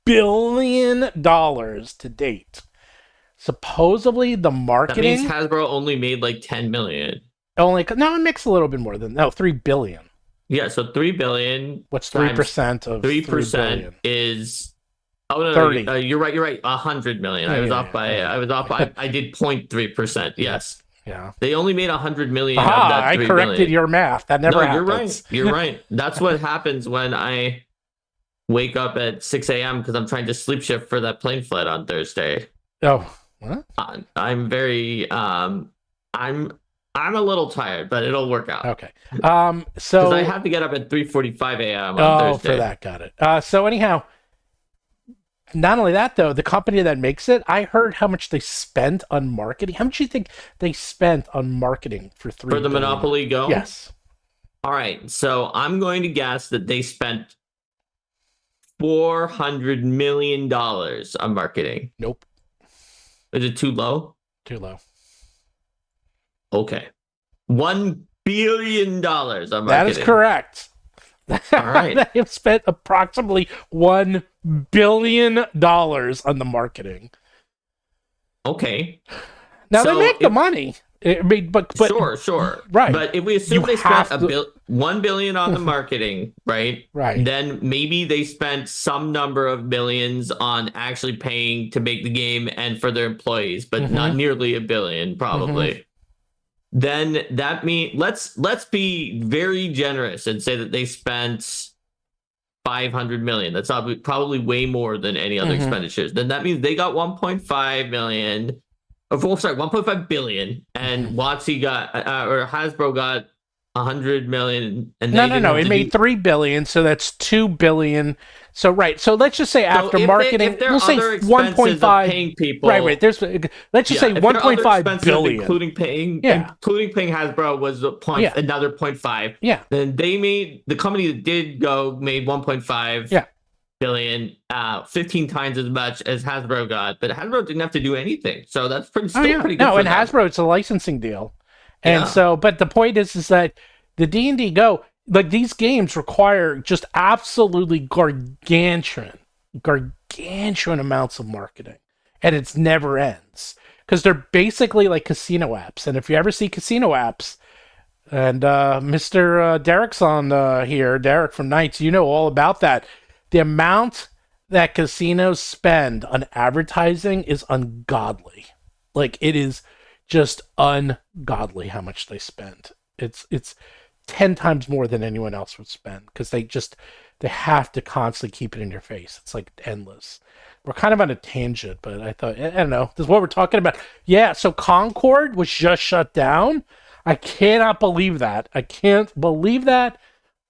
billion to date, supposedly the marketing... That means Hasbro only made like 10 million. It makes a little bit more than 3 billion. Yeah, so 3 billion. What's 3% of 3% is... Oh, no, 30. You're right. 100 million. I was off by... I did 0.3%. Yes. Yeah. They only made 100 million of Aha, that 3 I corrected billion. your math. That never happens. You're right. That's what happens when I wake up at 6 a.m. because I'm trying to sleep shift for that plane flight on Thursday. Oh, what? I'm very I'm a little tired, but it'll work out. Okay. Because So I have to get up at 3:45 a.m. on Thursday. for that, got it. So anyhow, not only that though, the company that makes it, I heard how much they spent on marketing. How much do you think they spent on marketing for For the billion? Monopoly Go? Yes. All right. So I'm going to guess that they spent $400 million on marketing. Nope. Is it too low? Too low. Okay. $1 billion on marketing. That is correct. All right. They have spent approximately $1 billion on the marketing. Okay. Now So they make the money. I mean, but sure. Right. But if we assume You they spent have to- $1 billion on the marketing, right? Right. Then maybe they spent some number of millions on actually paying to make the game and for their employees, but not nearly $1 billion, probably. Then that means let's be very generous and say that they spent 500 million. That's probably way more than any other expenditures. Then that means they got 1.5 million. Oh, sorry, 1.5 billion, and WoTC got or Hasbro got 100 million. And no. It made 3 billion, so that's 2 billion. So right. So let's just say after marketing, we'll say 1.5. Paying people, right. Let's just say 1.5 billion, including paying Hasbro was another 0.5. Yeah. Then they made the company that did go made 1.5. Billion, 15 times as much as Hasbro got, but Hasbro didn't have to do anything, so that's pretty good. No, and Hasbro, it's a licensing deal, and so. But the point is that the D&D Go, like these games, require just absolutely gargantuan amounts of marketing, and it never ends because they're basically like casino apps. And if you ever see casino apps, and Mr. Derek's on here, Derek from Knights, you know all about that. The amount that casinos spend on advertising is ungodly. Like, it is just ungodly how much they spend. It's 10 times more than anyone else would spend because they have to constantly keep it in your face. It's like endless. We're kind of on a tangent, but I thought, I don't know, this is what we're talking about. Yeah, so Concord was just shut down. I cannot believe that. I can't believe that.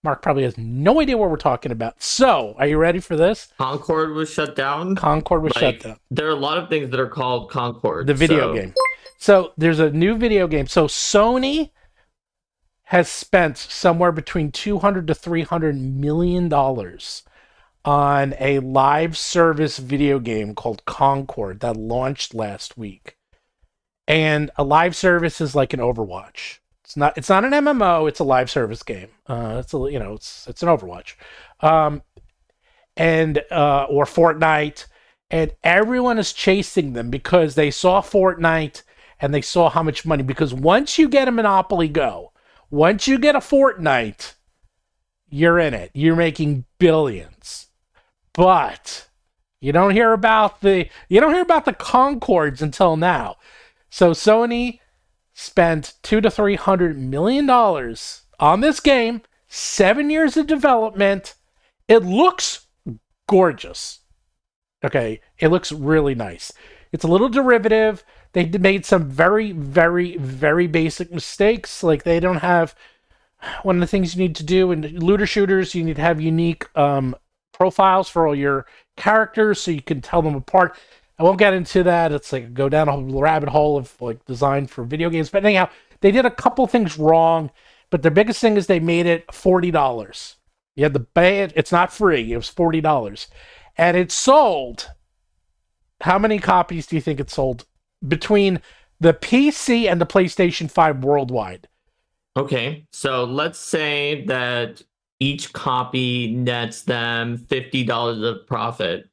Mark probably has no idea what we're talking about. So, are you ready for this? Concord was shut down? Concord was shut down. There are a lot of things that are called Concord. The video game. So, there's a new video game. So, Sony has spent somewhere between $200 to $300 million on a live service video game called Concord that launched last week. And a live service is like an Overwatch. It's not an MMO. It's a live service game. It's an Overwatch, or Fortnite, and everyone is chasing them because they saw Fortnite and they saw how much money. Because once you get a Monopoly Go, once you get a Fortnite, you're in it. You're making billions, but you don't hear about the Concords until now. So Sony spent $200 to $300 million on this game, 7 years of development. It looks gorgeous. Okay, it looks really nice. It's a little derivative. They made some very, very, very basic mistakes. Like they don't have one of the things you need to do in looter shooters. You need to have unique profiles for all your characters so you can tell them apart. I won't get into that. It's like go down a rabbit hole of like design for video games. But anyhow, they did a couple things wrong. But the biggest thing is they made it $40. You had to pay it. It's not free. It was $40. And it sold. How many copies do you think it sold between the PC and the PlayStation 5 worldwide? Okay, so let's say that each copy nets them $50 of profit.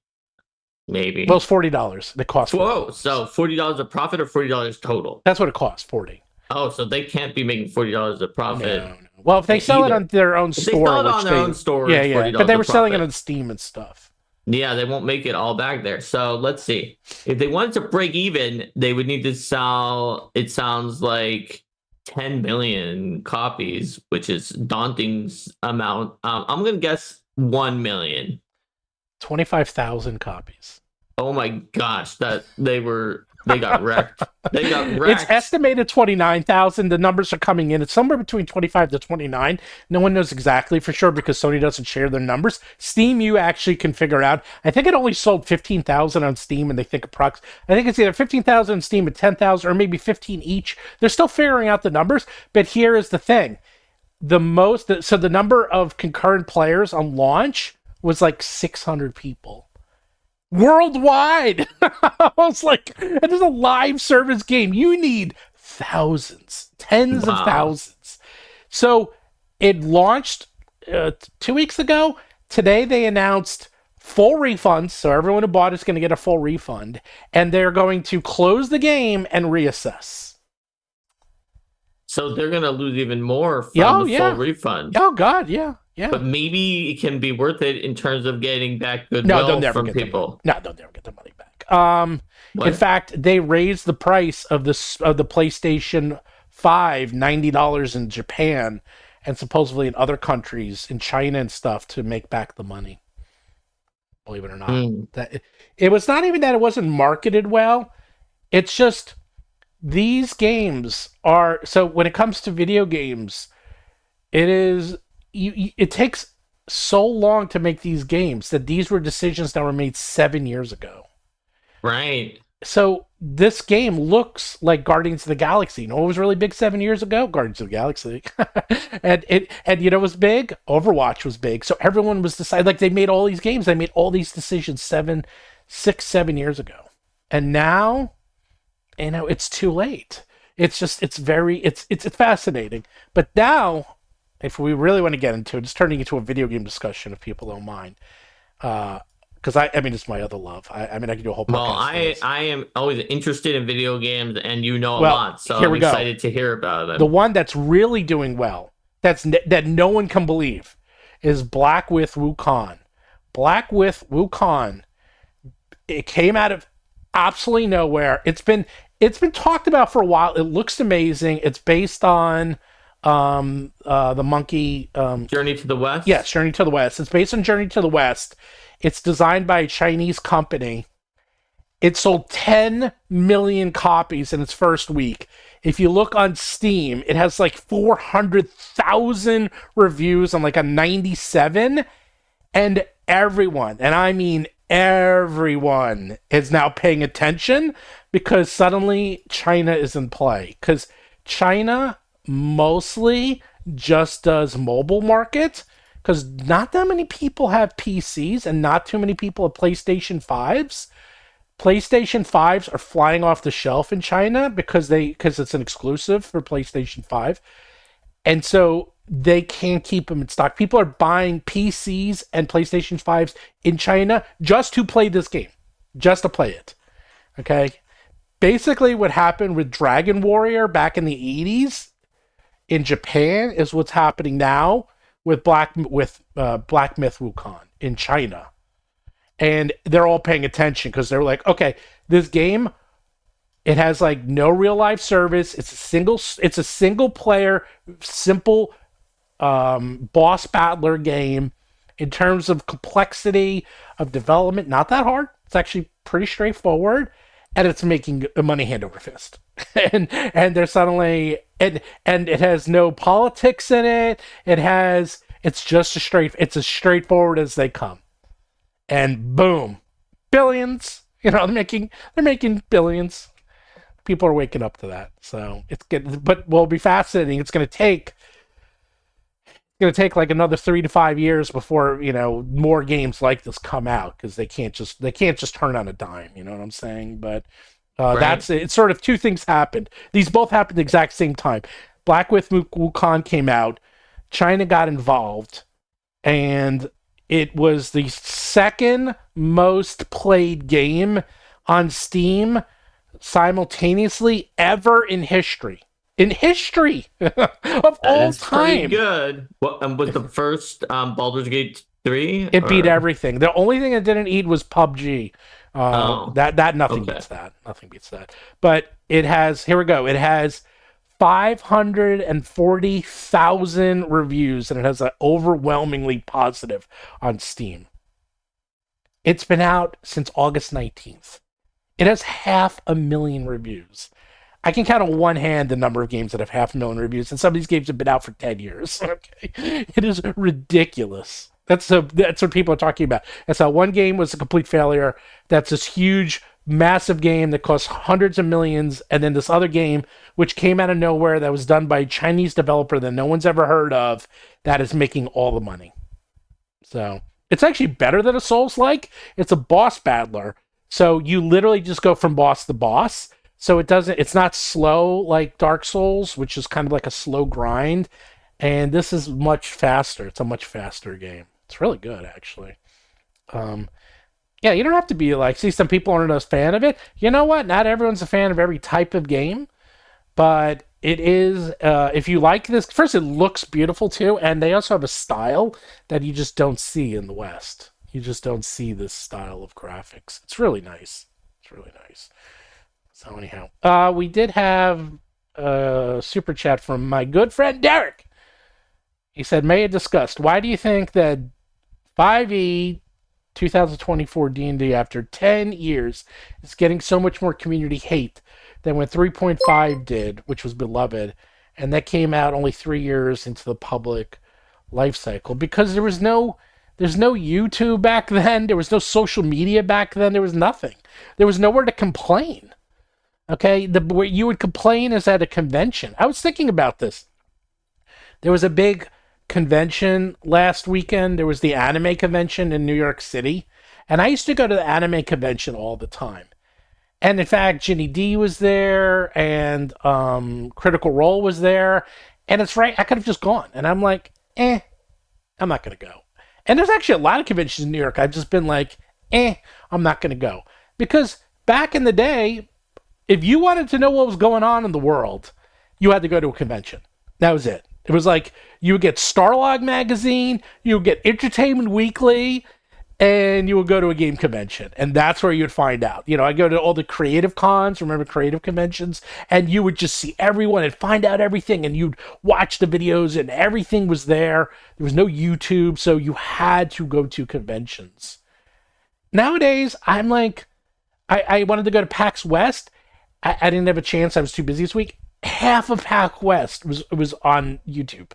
Maybe. Well, it's $40. It costs. Whoa! So $40 of profit or $40 total? That's what it costs. $40. Oh, so they can't be making $40 of profit. No. Well, if they sell it on their own store, they sell it on their own store. Yeah. But they were selling it on Steam and stuff. Yeah, they won't make it all back there. So let's see. If they wanted to break even, they would need to sell. It sounds like 10 million copies, which is daunting amount. I'm gonna guess 1 million. 25,000 copies. Oh my gosh, they got wrecked. They got wrecked. It's estimated 29,000. The numbers are coming in. It's somewhere between 25 to 29. No one knows exactly for sure because Sony doesn't share their numbers. Steam, you actually can figure out. I think it only sold 15,000 on Steam, and they think I think it's either 15,000 on Steam and 10,000, or maybe 15 each. They're still figuring out the numbers, but here is the thing: so the number of concurrent players on launch was like 600 people. Worldwide. I was like, it is a live service game. You need thousands, tens of thousands. So it launched 2 weeks ago. Today they announced full refunds. So everyone who bought is going to get a full refund. And they're going to close the game and reassess. So they're going to lose even more from the full refund. Oh, God, yeah. Yeah. But maybe it can be worth it in terms of getting back goodwill from people. No, they'll never get their money back. In fact, they raised the price of the PlayStation 5 $90 in Japan, and supposedly in other countries, in China and stuff, to make back the money. Believe it or not, that it was not even that it wasn't marketed well. It's just these games are so. When it comes to video games, it is. It takes so long to make these games that these were decisions that were made 7 years ago. Right. So this game looks like Guardians of the Galaxy. You know what was really big 7 years ago? Guardians of the Galaxy. and you know what was big? Overwatch was big. So everyone was deciding, like, they made all these games. They made all these decisions 7 years ago. And now, you know, it's too late. It's just, it's fascinating. But now, if we really want to get into it, it's turning into a video game discussion if people don't mind. Because I mean, it's my other love. I mean, I can do a whole podcast. Well, I am always interested in video games, and you know a lot, so I'm excited to hear about them. The one that's really doing well, that no one can believe, is Black with Wukong. Black with Wukong. It came out of absolutely nowhere. It's been talked about for a while. It looks amazing. It's based on the monkey Journey to the West. Yes, Journey to the West. It's based on Journey to the West. It's designed by a Chinese company. It sold 10 million copies in its first week. If you look on Steam, it has like 400,000 reviews on like a 97, and everyone, and I mean everyone, is now paying attention because suddenly China is in play. Because China mostly just does mobile market, because not that many people have PCs and not too many people have PlayStation 5s. PlayStation 5s are flying off the shelf in China because it's an exclusive for PlayStation 5. And so they can't keep them in stock. People are buying PCs and PlayStation 5s in China just to play this game, just to play it. Okay? Basically what happened with Dragon Warrior back in the 80s in Japan is what's happening now with Black Myth Wukong in China. And they're all paying attention because they're like, okay, this game, it has like no real life service. It's a single player, simple boss battler game. In terms of complexity of development, not that hard. It's actually pretty straightforward. And it's making money hand over fist. and they're suddenly, and it has no politics in it. It's just it's as straightforward as they come. And boom, billions. You know, they're making billions. People are waking up to that. So it's good, but will be fascinating. It's going to take like another 3 to 5 years before, you know, more games like this come out, because they can't just turn on a dime. You know what I'm saying? But right. That's it. It's sort of two things happened. These both happened at the exact same time. Black with Wukong came out. China got involved, and it was the second most played game on Steam simultaneously ever in history. In history of all time. Pretty good. Well, was the first Baldur's Gate 3? It beat everything. The only thing it didn't eat was PUBG. Nothing beats that. Nothing beats that. But it has, here we go. It has 540,000 reviews, and it has an overwhelmingly positive on Steam. It's been out since August 19th. It has 500,000 reviews. I can count on one hand the number of games that have 500,000 reviews, and some of these games have been out for 10 years. Okay, it is ridiculous. That's what people are talking about. That's how one game was a complete failure. That's this huge, massive game that costs hundreds of millions, and then this other game, which came out of nowhere, that was done by a Chinese developer that no one's ever heard of, that is making all the money. So it's actually better than a Souls-like. It's a boss battler. So you literally just go from boss to boss. So it's not slow like Dark Souls, which is kind of like a slow grind. And this is much faster. It's a much faster game. It's really good, actually. Yeah, you don't have to be like, see, some people aren't a fan of it. You know what? Not everyone's a fan of every type of game. But it is, if you like this, first, it looks beautiful too. And they also have a style that you just don't see in the West. You just don't see this style of graphics. It's really nice. It's really nice. So anyhow, we did have a super chat from my good friend Derek. He said, Maya discussed, why do you think that 5e 2024 D&D after 10 years is getting so much more community hate than when 3.5 did, which was beloved, and that came out only 3 years into the public life cycle? Because there's no YouTube back then. There was no social media back then. There was nothing. There was nowhere to complain. Okay, where you would complain is at a convention. I was thinking about this. There was a big convention last weekend. There was the anime convention in New York City. And I used to go to the anime convention all the time. And in fact, Ginny D was there, and Critical Role was there. And it's right, I could have just gone. And I'm like, I'm not going to go. And there's actually a lot of conventions in New York. I've just been like, I'm not going to go. Because back in the day, if you wanted to know what was going on in the world, you had to go to a convention. That was it. It was like you would get Starlog magazine, you would get Entertainment Weekly, and you would go to a game convention. And that's where you would find out. You know, I go to all the creative cons, remember creative conventions? And you would just see everyone and find out everything. And you'd watch the videos and everything was there. There was no YouTube, so you had to go to conventions. Nowadays, I'm like, I wanted to go to PAX West. I didn't have a chance. I was too busy this week. Half of PAX West was on YouTube.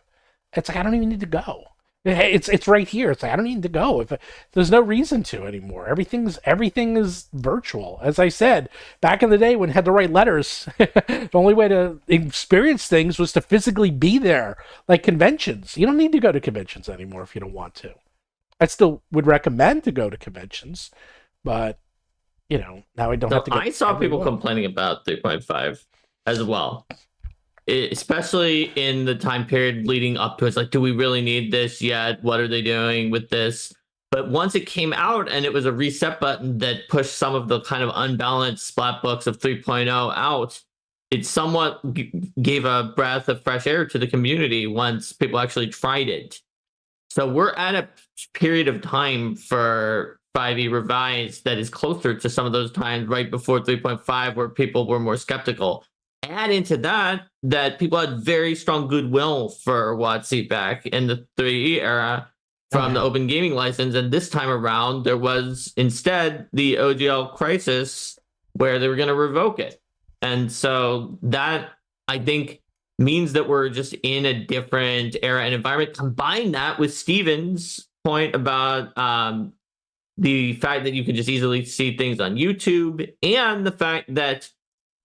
It's like, I don't even need to go. It's right here. It's like, I don't need to go. There's no reason to anymore. Everything is virtual. As I said, back in the day when I had to write letters, the only way to experience things was to physically be there, like conventions. You don't need to go to conventions anymore if you don't want to. I still would recommend to go to conventions, but you know, now I don't have to go. I saw people complaining about 3.5 as well, especially in the time period leading up to it. It's like, do we really need this yet? What are they doing with this? But once it came out and it was a reset button that pushed some of the kind of unbalanced splat books of 3.0 out, it somewhat gave a breath of fresh air to the community once people actually tried it. So we're at a period of time for 5e revised that is closer to some of those times right before 3.5 where people were more skeptical. Add into that people had very strong goodwill for WoTC back in the 3E era from the open gaming license, and this time around there was instead the OGL crisis where they were going to revoke it. And so that, I think, means that we're just in a different era and environment. Combine that with Steven's point about the fact that you can just easily see things on YouTube, and the fact that,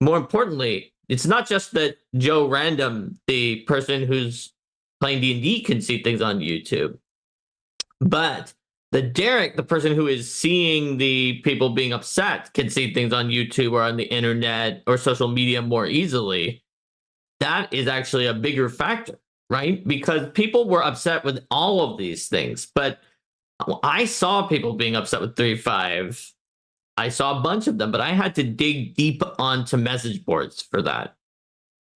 more importantly, it's not just that Joe Random, the person who's playing D&D, can see things on YouTube, but that Derek, the person who is seeing the people being upset, can see things on YouTube or on the internet or social media more easily. That is actually a bigger factor, right? Because people were upset with all of these things, but I saw people being upset with 3.5. I saw a bunch of them, but I had to dig deep onto message boards for that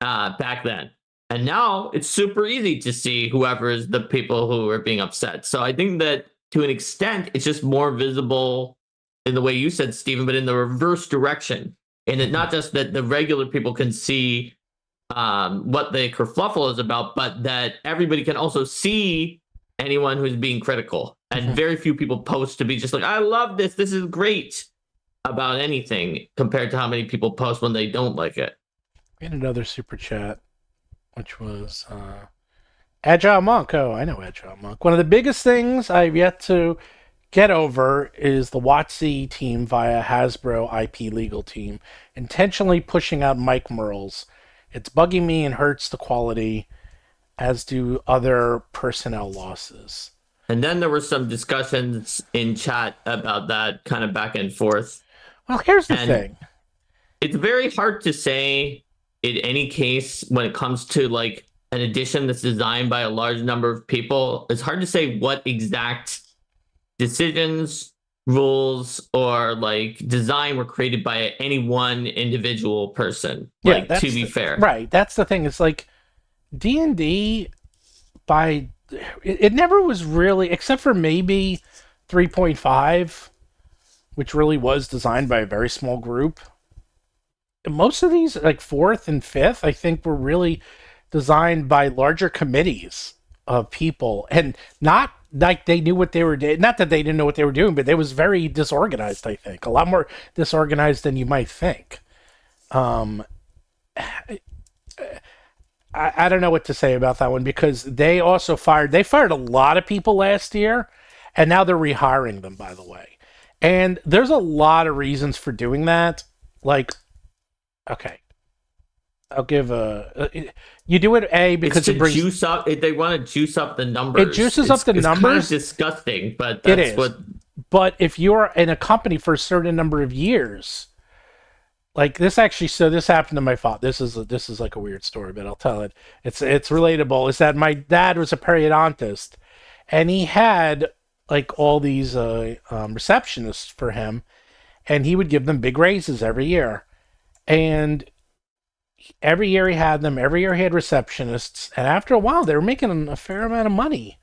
back then. And now it's super easy to see whoever is the people who are being upset. So I think that to an extent, it's just more visible in the way you said, Stephen, but in the reverse direction. And it not just that the regular people can see what the kerfluffle is about, but that everybody can also see anyone who's being critical. And very few people post to be just like, I love this. This is great about anything, compared to how many people post when they don't like it. We had another super chat, which was Agile Monk. Oh, I know Agile Monk. One of the biggest things I've yet to get over is the WoTC team via Hasbro IP legal team intentionally pushing out Mike Merles. It's bugging me and hurts the quality, as do other personnel losses. And then there were some discussions in chat about that, kind of back and forth. Well, here's the thing. It's very hard to say in any case when it comes to like an edition that's designed by a large number of people. It's hard to say what exact decisions, rules, or like design were created by any one individual person. Like, to be fair. Right. That's the thing. It's like D&D it never was really, except for maybe 3.5, which really was designed by a very small group. Most of these, like 4th and 5th, I think were really designed by larger committees of people, and not like they knew what they were doing. Not that they didn't know what they were doing, but it was very disorganized, I think. A lot more disorganized than you might think. I don't know what to say about that one, because they fired a lot of people last year, and now they're rehiring them, by the way. And there's a lot of reasons for doing that. Like, okay, I'll give you do it because it brings juice up. They want to juice up the numbers. It juices up the numbers. Kind of disgusting, but that's it is. what. But if you're in a company for a certain number of years, like this actually, so this happened to my father. This is like a weird story, but I'll tell it. It's relatable. Is that my dad was a periodontist, and he had like all these receptionists for him, and he would give them big raises every year, and every year he had them. Every year he had receptionists, and after a while, they were making a fair amount of money.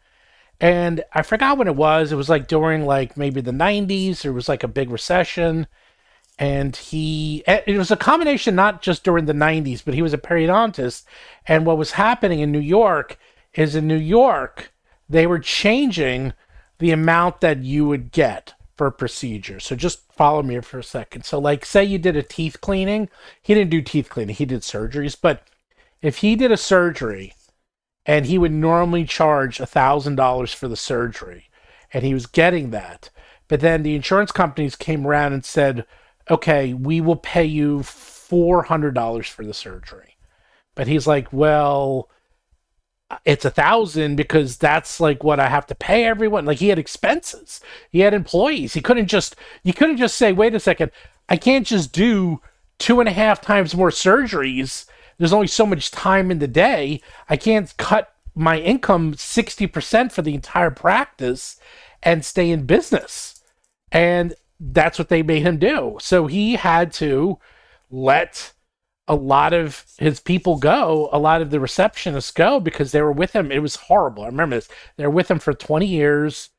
And I forgot when it was. It was like during like maybe the 90s. There was like a big recession. And it was a combination, not just during the 90s, but he was a periodontist. And what was happening in New York is they were changing the amount that you would get for a procedure. So just follow me for a second. So like, say you did a teeth cleaning. He didn't do teeth cleaning. He did surgeries. But if he did a surgery and he would normally charge $1,000 for the surgery, and he was getting that, but then the insurance companies came around and said, okay, we will pay you $400 for the surgery. But he's like, well, it's $1,000 because that's like what I have to pay everyone. Like, he had expenses. He had employees. You couldn't just say, wait a second, I can't just do 2.5 times more surgeries. There's only so much time in the day. I can't cut my income 60% for the entire practice and stay in business. And that's what they made him do. So he had to let a lot of his people go, a lot of the receptionists go, because they were with him. It was horrible. I remember this. They were with him for 20 years.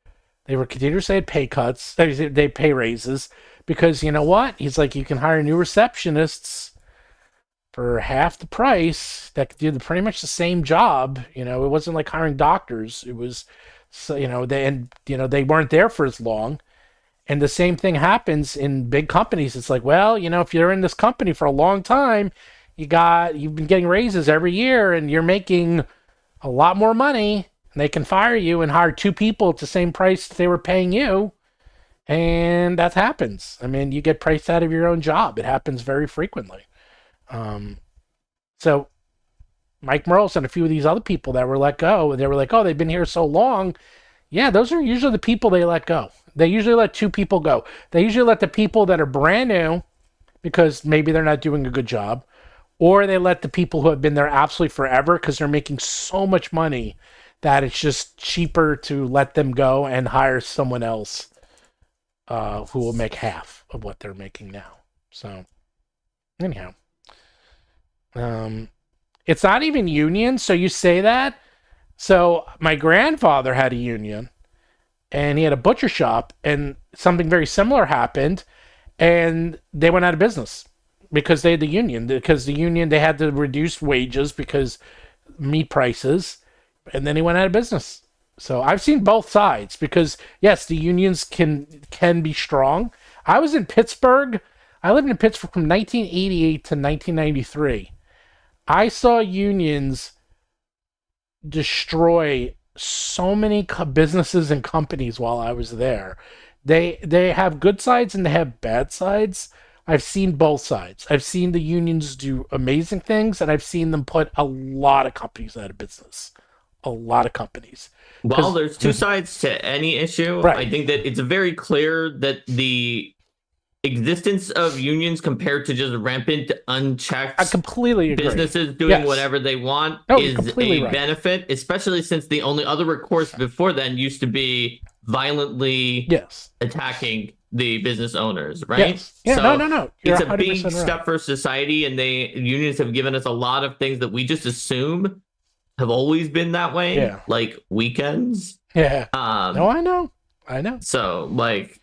They were continuously had pay cuts. They pay raises, because you know what? He's like, you can hire new receptionists for half the price that could do pretty much the same job. You know, it wasn't like hiring doctors. It was, so, they weren't there for as long. And the same thing happens in big companies. It's like, well, if you're in this company for a long time, you've been getting raises every year, and you're making a lot more money, and they can fire you and hire 2 people at the same price they were paying you. And that happens. I mean, you get priced out of your own job. It happens very frequently. So Mike Merles and a few of these other people that were let go, they were like, oh, they've been here so long. Yeah, those are usually the people they let go. They usually let 2 people go. They usually let the people that are brand new because maybe they're not doing a good job, or they let the people who have been there absolutely forever because they're making so much money that it's just cheaper to let them go and hire someone else who will make half of what they're making now. So anyhow, it's not even union. So you say that. So my grandfather had a union, and he had a butcher shop, and something very similar happened, and they went out of business because they had the union. Because the union, they had to reduce wages because meat prices, and then he went out of business. So I've seen both sides because yes, the unions can be strong. I was in Pittsburgh. I lived in Pittsburgh from 1988 to 1993. I saw unions destroy so many businesses and companies while I was there. They have good sides and they have bad sides. I've seen both sides. I've seen the unions do amazing things, and I've seen them put a lot of companies out of business. A lot of companies. Well, there's two sides to any issue. Right. I think that it's very clear that the existence of unions compared to just rampant, unchecked I completely agree. businesses doing whatever they want is a benefit, especially since the only other recourse before then used to be violently attacking the business owners, right? Yes. Yeah, so no. It's a big step for society, and unions have given us a lot of things that we just assume have always been that way, like weekends. Yeah. No, I know. So, like,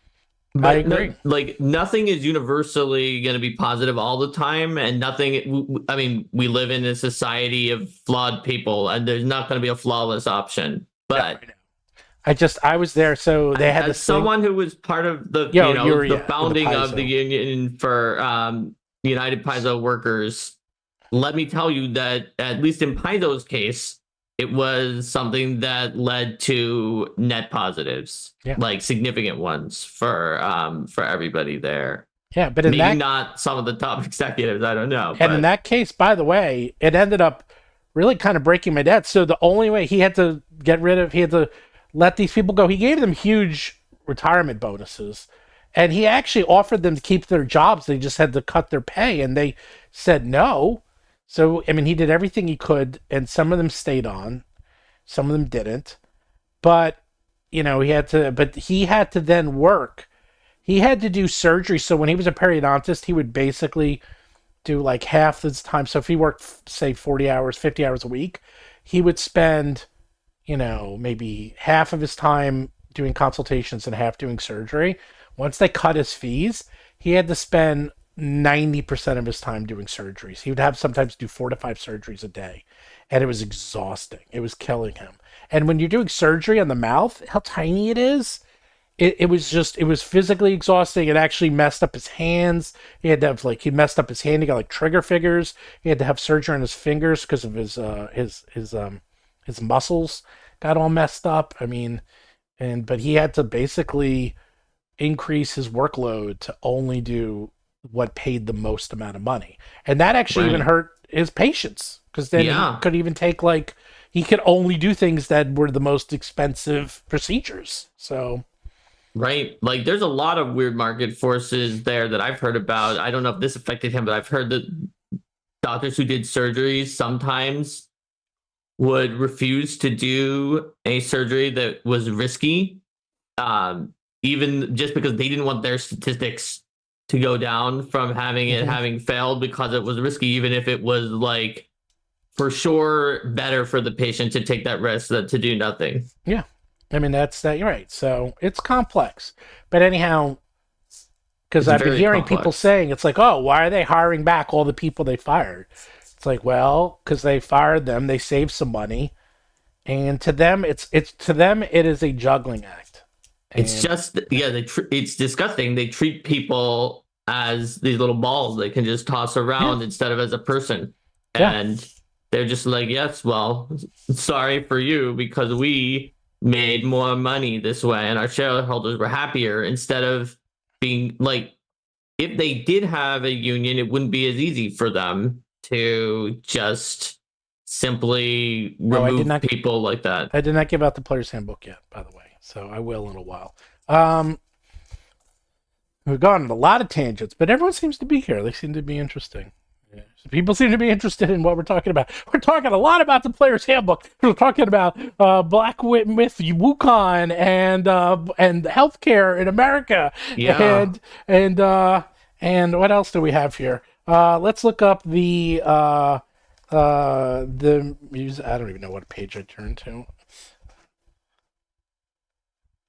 I agree. Nothing is universally going to be positive all the time, and nothing. I mean, we live in a society of flawed people, and there's not going to be a flawless option. But I was there, so they had someone who was part of the the founding of the union for United Paizo workers. Let me tell you that at least in Paizo's case, it was something that led to net positives, like significant ones for everybody there. Yeah, but maybe not some of the top executives. I don't know. And in that case, by the way, it ended up really kind of breaking my dad. So the only way he had to let these people go. He gave them huge retirement bonuses, and he actually offered them to keep their jobs. They just had to cut their pay, and they said no. So, I mean, he did everything he could, and some of them stayed on, some of them didn't. But, he had to then work. He had to do surgery. So when he was a periodontist, he would basically do like half his time. So if he worked, say, 40 hours, 50 hours a week, he would spend, maybe half of his time doing consultations and half doing surgery. Once they cut his fees, he had to spend 90% of his time doing surgeries. He would sometimes do 4 to 5 surgeries a day, and it was exhausting. It was killing him. And when you're doing surgery on the mouth, how tiny it is, it was physically exhausting. It actually messed up his hands. He had to have he messed up his hand. He got like trigger fingers. He had to have surgery on his fingers because of his muscles got all messed up. I mean, but he had to basically increase his workload to only do what paid the most amount of money, and that actually even hurt his patients, because then he could even take he could only do things that were the most expensive procedures. So there's a lot of weird market forces there that I've heard about. I don't know if this affected him, but I've heard that doctors who did surgeries sometimes would refuse to do a surgery that was risky, even just because they didn't want their statistics to go down from having failed because it was risky, even if it was for sure better for the patient to take that risk than to do nothing. Yeah. I mean, you're right. So it's complex. But anyhow, because I've been hearing people saying, it's why are they hiring back all the people they fired? It's because they fired them, they saved some money. And to them, it is a juggling act. It's just, it's disgusting. They treat people as these little balls they can just toss around instead of as a person. And they're just yes, well, sorry for you, because we made more money this way and our shareholders were happier, instead of being if they did have a union, it wouldn't be as easy for them to just simply remove people like that. I did not give out the player's handbook yet, by the way. So I will in a while. We've gone on a lot of tangents, but everyone seems to be here. They seem to be interesting. Yeah. So people seem to be interested in what we're talking about. We're talking a lot about the player's handbook. We're talking about Black Myth, Wukong, and healthcare in America. Yeah. And what else do we have here? Let's look up the I don't even know what page I turned to.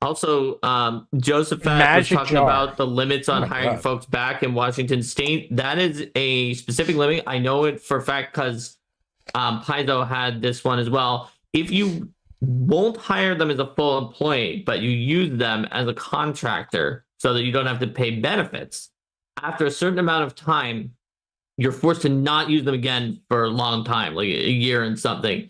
Also, Joseph was talking about the limits on hiring folks back in Washington State. That is a specific limit. I know it for a fact because Paizo had this one as well. If you won't hire them as a full employee, but you use them as a contractor so that you don't have to pay benefits. After a certain amount of time, you're forced to not use them again for a long time, like a year and something,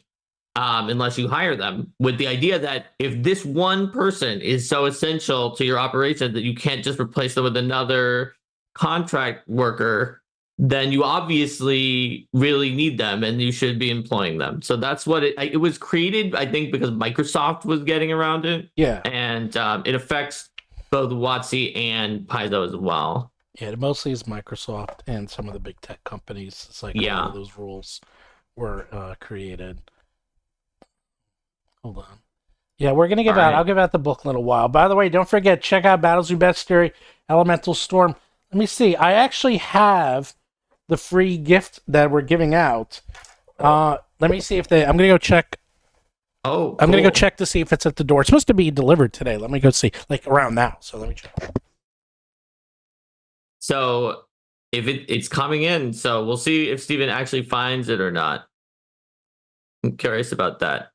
unless you hire them, with the idea that if this one person is so essential to your operation that you can't just replace them with another contract worker, then you obviously really need them and you should be employing them. So that's what it was created, I think, because Microsoft was getting around it. Yeah. And it affects both WoTC and Paizo as well. Yeah, it mostly is Microsoft and some of the big tech companies. It's like a lot of those rules were created. Hold on. Yeah, we're gonna give out. I'll give out the book in a little while. By the way, don't forget, check out Battlezoo Bestiary, Elemental Storm. Let me see. I actually have the free gift that we're giving out. Let me see if they. I'm gonna go check. Oh, cool. I'm gonna go check to see if it's at the door. It's supposed to be delivered today. Let me go see, like around now. So let me check. So if it's coming in, so we'll see if Steven actually finds it or not. I'm curious about that.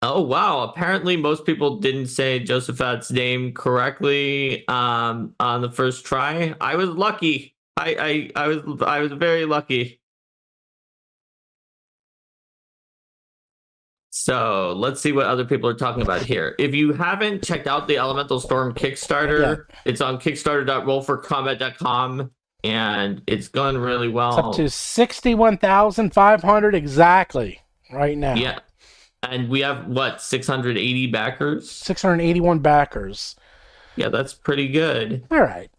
Oh wow! Apparently, most people didn't say Josephat's name correctly on the first try. I was lucky. I was very lucky. So let's see what other people are talking about here. If you haven't checked out the Elemental Storm Kickstarter, it's on kickstarter.rollforcombat.com, and it's going really well. It's up to 61,500 exactly right now. Yeah. And we have, what, 680 backers? 681 backers. Yeah, that's pretty good. All right.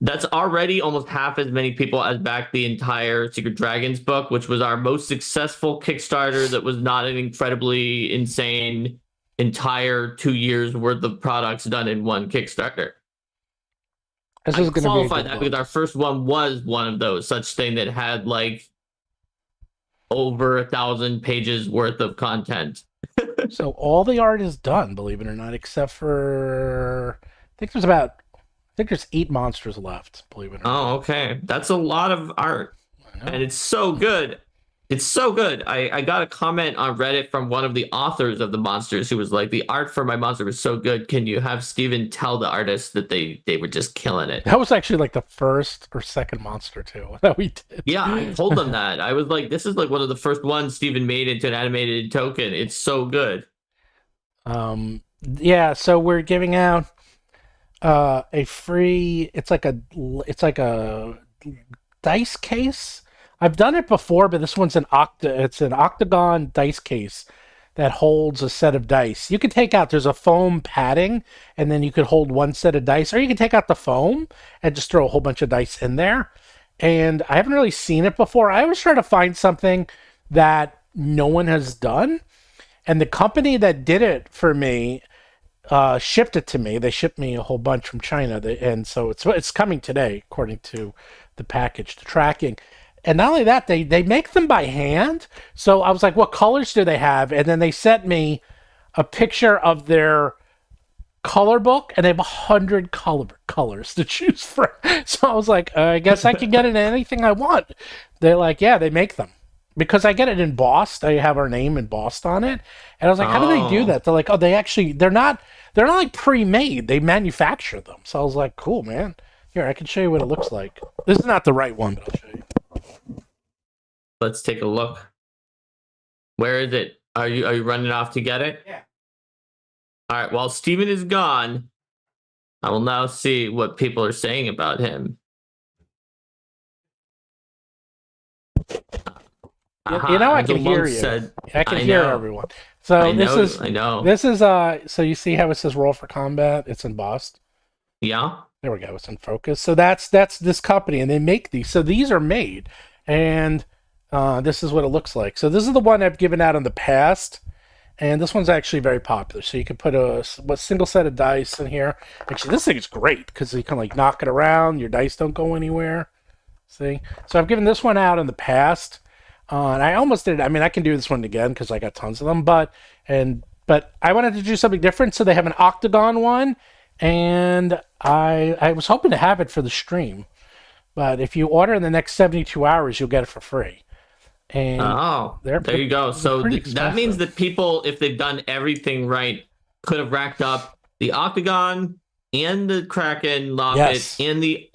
That's already almost half as many people as backed the entire Secret Dragons book, which was our most successful Kickstarter that was not an incredibly insane entire 2 years worth of products done in one Kickstarter. This is going to qualify that because our first one was one of those such thing that had like over 1,000 pages worth of content. So all the art is done, believe it or not, except for I think there's 8 monsters left, believe it or not. Oh, okay. That's a lot of art. And it's so good. It's so good. I got a comment on Reddit from one of the authors of the monsters who was like, the art for my monster was so good. Can you have Steven tell the artists that they were just killing it? That was actually like the first or second monster too that we did. Yeah, I told them that. I was like, this is like one of the first ones Steven made into an animated token. It's so good. Yeah, so we're giving out a free, it's like a dice case. I've done it before, but this one's it's an octagon dice case that holds a set of dice. You can take out, there's a foam padding, and then you could hold one set of dice, or you can take out the foam and just throw a whole bunch of dice in there. And I haven't really seen it before. I always try to find something that no one has done. And the company that did it for me shipped it to me. They shipped me a whole bunch from China, and so it's coming today, according to the package, the tracking. And not only that, they make them by hand. So I was like, what colors do they have? And then they sent me a picture of their color book, and they have 100 colors to choose from. So I was like, I guess I can get it in anything I want. They're like, yeah, they make them. Because I get it embossed. They have our name embossed on it. And I was like, how do they do that? They're like, oh, they're not like pre-made. They manufacture them. So I was like, cool, man. Here, I can show you what it looks like. This is not the right one, but I'll show you. Let's take a look. Where is it? Are you running off to get it? Yeah. All right. While Steven is gone, I will now see what people are saying about him. You know, I can hear you. I can hear everyone. So this is so you see how it says roll for combat? It's embossed. Yeah. There we go. It's in focus. So that's this company, and they make these. So these are made, and this is what it looks like. So this is the one I've given out in the past, and this one's actually very popular. So you can put a single set of dice in here. Actually, this thing is great because you can like knock it around. Your dice don't go anywhere. See? So I've given this one out in the past. And I almost did. I mean, I can do this one again because I got tons of them. But I wanted to do something different, so they have an octagon one, and I was hoping to have it for the stream. But if you order in the next 72 hours, you'll get it for free. And there you go. So that expensive. means that people, if they've done everything right, could have racked up the Octagon and the Kraken Locket and the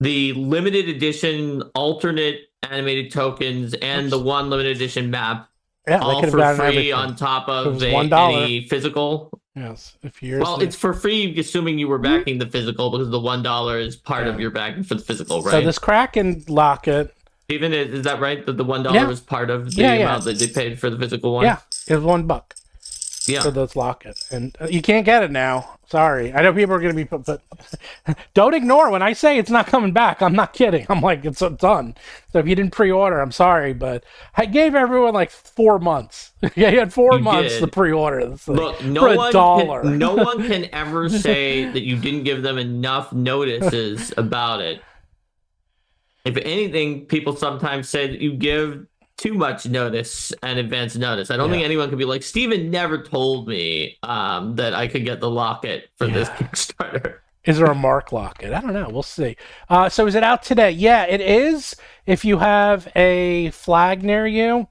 the limited edition alternate animated tokens and the one limited edition map, all for free on top of any physical. Yes, it's for free, assuming you were backing the physical, because the $1 is part of your backing for the physical, right? So this Kraken Locket, even is that right? That the $1 is part of the amount that they paid for the physical one? Yeah, it was $1. Yeah, for those Locket, and you can't get it now. Sorry, I know people are going to be, but don't ignore when I say it's not coming back. I'm not kidding. I'm like, it's done. So if you didn't pre-order, I'm sorry, but I gave everyone like 4 months. Yeah, you had 4 months to pre-order this thing. Look, for $1. No one can ever say that you didn't give them enough notices about it. If anything, people sometimes say that you give too much notice and advance notice. I don't think anyone could be like, Steven never told me that I could get the Locket for this Kickstarter. Is there a Mark Locket? I don't know. We'll see. So is it out today? Yeah, it is. If you have a flag near you,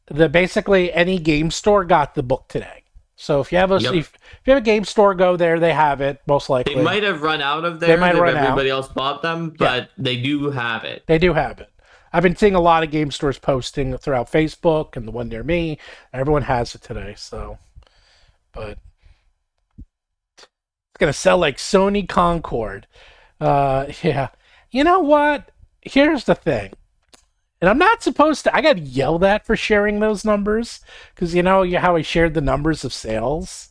basically any game store got the book today. So if you have if you have a game store, go there. They have it, most likely. They might have run out of there. They might run out. Everybody else bought them, but they do have it. They do have it. I've been seeing a lot of game stores posting throughout Facebook and the one near me. Everyone has it today, so. But it's going to sell like Sony Concord. Yeah. You know what? Here's the thing. And I'm not supposed to, I got yelled at for sharing those numbers, because you know how I shared the numbers of sales.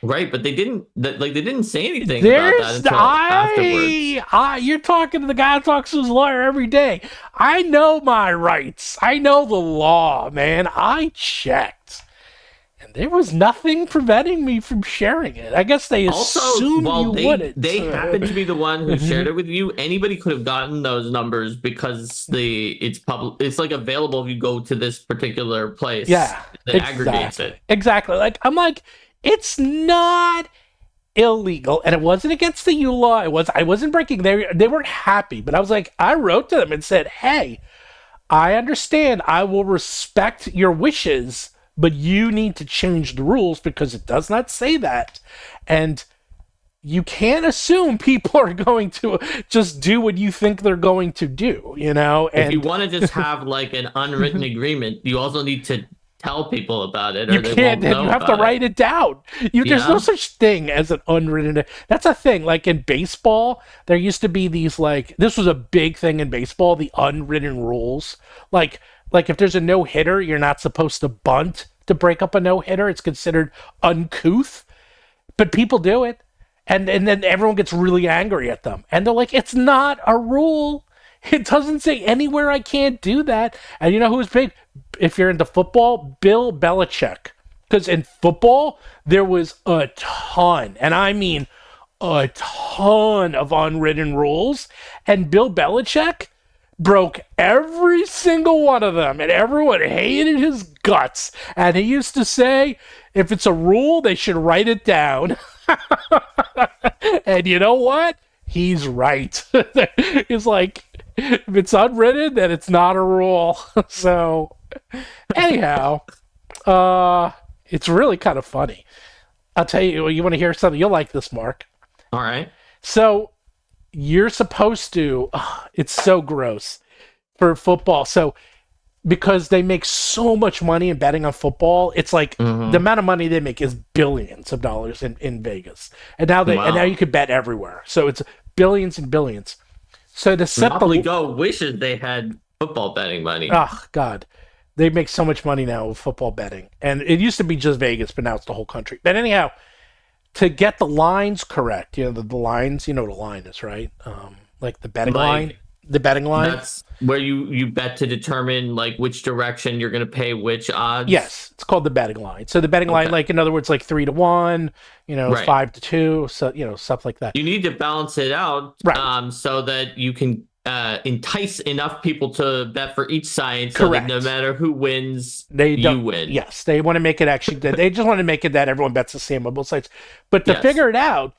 Right, but they didn't say anything about that until afterwards. You're talking to the guy who talks to his lawyer every day. I know my rights. I know the law, man. I checked. And there was nothing preventing me from sharing it. I guess they assumed you wouldn't. They happened to be the one who shared it with you. Anybody could have gotten those numbers because it's public. It's like available if you go to this particular place. Yeah, that aggregates it. Exactly. Like I'm like, it's not illegal, and it wasn't against the U law. I wasn't breaking. They weren't happy, but I was like, I wrote to them and said, hey, I understand. I will respect your wishes, but you need to change the rules because it does not say that. And you can't assume people are going to just do what you think they're going to do, you know? And if you want to just have like an unwritten agreement, you also need to tell people about it. Or you can't, and you have to write it down. There's no such thing as an unwritten. That's a thing. Like in baseball, there used to be these this was a big thing in baseball, the unwritten rules. Like if there's a no-hitter, you're not supposed to bunt to break up a no-hitter. It's considered uncouth, but people do it. And then everyone gets really angry at them. And they're like, it's not a rule. It doesn't say anywhere I can't do that. And you know who's big? If you're into football, Bill Belichick. Because in football, there was a ton, and I mean a ton of unwritten rules. And Bill Belichick broke every single one of them, and everyone hated his guts. And he used to say, if it's a rule, they should write it down. And you know what? He's right. It's like, if it's unwritten, then it's not a rule. So, anyhow, it's really kind of funny. I'll tell you, you want to hear something? You'll like this, Mark. All right. So, you're supposed to, it's so gross for football. So, because they make so much money in betting on football, it's like the amount of money they make is billions of dollars in Vegas. And now and now you can bet everywhere. So it's billions and billions. So to set Monopoly Go wishes they had football betting money. Oh God, they make so much money now with football betting, and it used to be just Vegas, but now it's the whole country. But anyhow, to get the lines correct, the lines, what a line is, right? Like the betting line. The betting line. That's where you bet to determine which direction you're going to pay which odds. Yes, it's called the betting line. So the betting line, in other words, 3-1, 5-2, so stuff like that. You need to balance it out, right? So that you can entice enough people to bet for each side. So that no matter who wins, you win. Yes, they want to make it actually. They just want to make it that everyone bets the same on both sides. But to figure it out,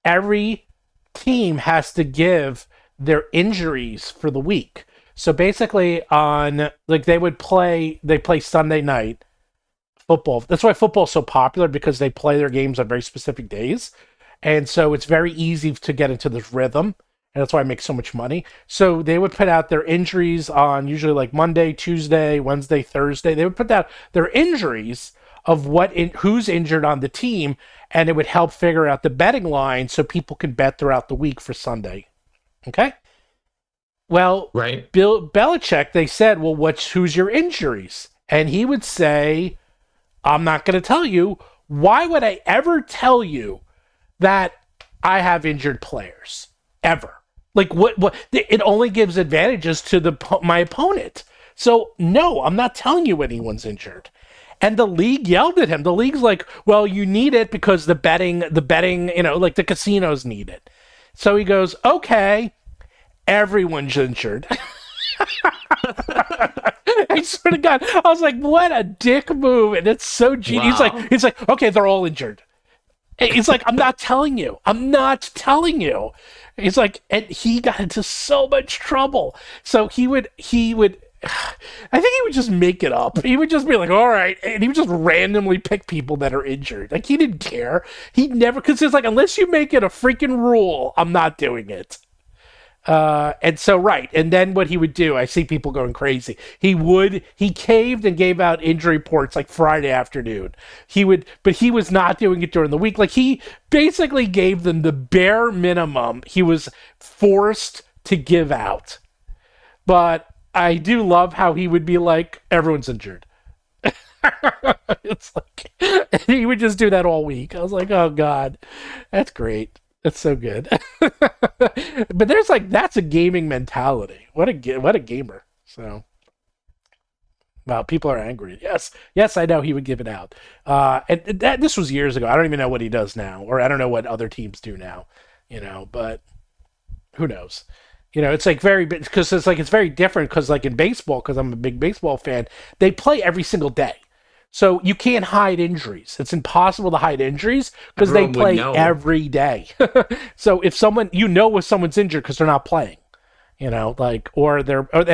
every team has to give their injuries for the week. So basically, they play Sunday night football. That's why football's so popular, because they play their games on very specific days. And so it's very easy to get into this rhythm. And that's why I make so much money. So they would put out their injuries on usually like Monday, Tuesday, Wednesday, Thursday. They would put out their injuries of who's injured on the team, and it would help figure out the betting line so people can bet throughout the week for Sunday. Okay? Well, Right. Bill Belichick, they said, well, who's your injuries? And he would say, I'm not going to tell you. Why would I ever tell you that I have injured players? Ever. Like, what? It only gives advantages to my opponent. So, no, I'm not telling you anyone's injured. And the league yelled at him. The league's like, well, you need it because the betting, like the casinos need it. So he goes, okay, everyone's injured. I swear to God, I was like, what a dick move. And it's so genius. Wow. He's like, okay, they're all injured. He's like, I'm not telling you. I'm not telling you. He's like, and he got into so much trouble. So he would, I think he would just make it up. He would just be like, all right. And he would just randomly pick people that are injured. Like, he didn't care. He never, because it's like, unless you make it a freaking rule, I'm not doing it. And so, right. And then what he would do, I see people going crazy. He caved and gave out injury reports like Friday afternoon. But he was not doing it during the week. Like, he basically gave them the bare minimum he was forced to give out. But I do love how he would be like, everyone's injured. It's like, he would just do that all week. I was like, oh God, that's great. That's so good. But there's that's a gaming mentality. What a gamer. So, well, people are angry. Yes, I know he would give it out. And this was years ago. I don't even know what he does now, or I don't know what other teams do now. But who knows? It's like because it's very different. Because like in baseball, because I'm a big baseball fan, they play every single day. So you can't hide injuries. It's impossible to hide injuries because they play every day. So if someone's injured because they're not playing, and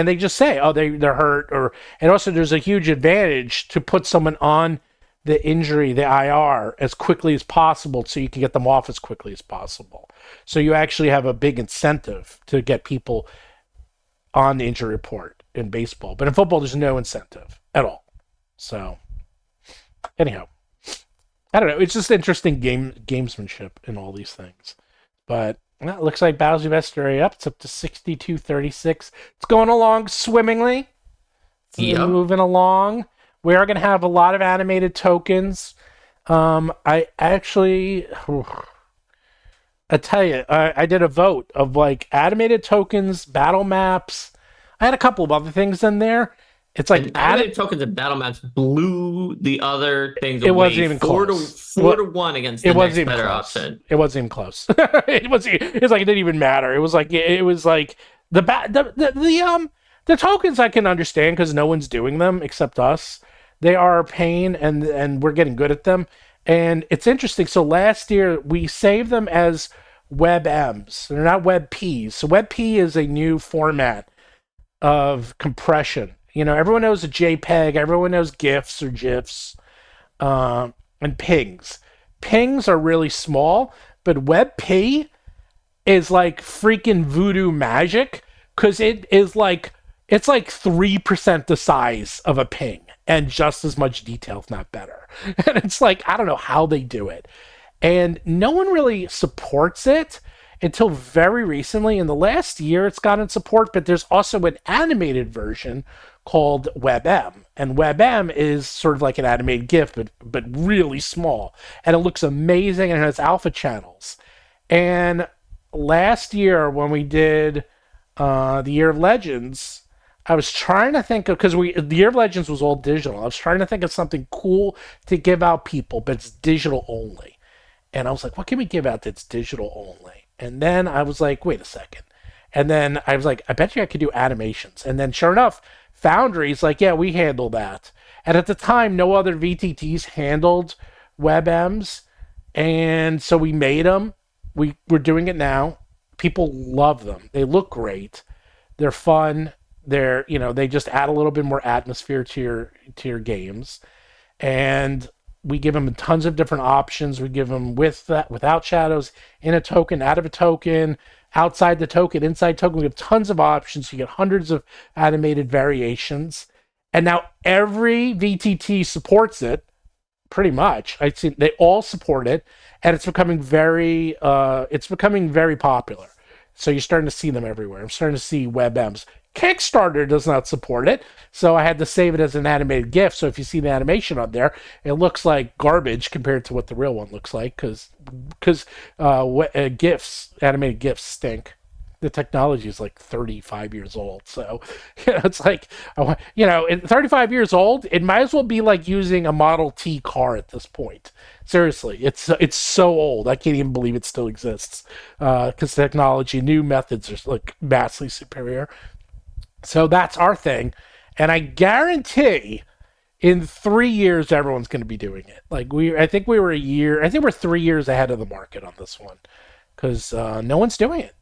they just say, oh, they're hurt, and also there's a huge advantage to put someone on the injury, the IR, as quickly as possible so you can get them off as quickly as possible. So you actually have a big incentive to get people on the injury report in baseball. But in football, there's no incentive at all. So anyhow, I don't know. It's just interesting gamesmanship in all these things. But it looks like Battlezoo Bestiary up. It's up to 62.36. It's going along swimmingly. It's moving along. We are going to have a lot of animated tokens. I tell you, I did a vote of animated tokens, battle maps. I had a couple of other things in there. It's like animated tokens and battle maps blew the other things away. It wasn't even close. 4-1 against the next better option. It wasn't even close. It was like it didn't even matter. It was like the tokens I can understand because no one's doing them except us. They are a pain, and we're getting good at them. And it's interesting. So last year we saved them as WebMs. They're not WebPs. So WebP is a new format of compression. Everyone knows a JPEG. Everyone knows GIFs or GIFs, and PNGs. PNGs are really small, but WebP is like freaking voodoo magic because it's like 3% the size of a PNG and just as much detail, if not better. And it's like, I don't know how they do it. And no one really supports it until very recently. In the last year, it's gotten support, but there's also an animated version called WebM. And WebM is sort of like an animated GIF, but really small. And it looks amazing, and it has alpha channels. And last year, when we did the Year of Legends, I was trying to think of, because the Year of Legends was all digital. I was trying to think of something cool to give out people, but it's digital only. And I was like, what can we give out that's digital only? And then I was like, wait a second. And then I was like, I bet you I could do animations. And then sure enough, Foundry's like, yeah, we handle that. And at the time, no other VTTs handled WebMs. And so we made them. We're doing it now. People love them. They look great. They're fun. they just add a little bit more atmosphere to your games, and we give them tons of different options. We give them without shadows, in a token, out of a token, outside the token, inside token. We have tons of options. You get hundreds of animated variations, and now every VTT supports it. Pretty much, I'd say they all support it, and it's becoming very popular. So you're starting to see them everywhere. I'm starting to see WebMs. Kickstarter does not support it, so I had to save it as an animated GIF. So if you see the animation on there, it looks like garbage compared to what the real one looks like, because animated GIFs stink. The technology is like 35 years old, so it's like, 35 years old, it might as well be like using a Model T car at this point. Seriously, it's so old. I can't even believe it still exists, because technology, new methods are like vastly superior. So that's our thing, and I guarantee in 3 years everyone's going to be doing it. I think we're 3 years ahead of the market on this one, because no one's doing it.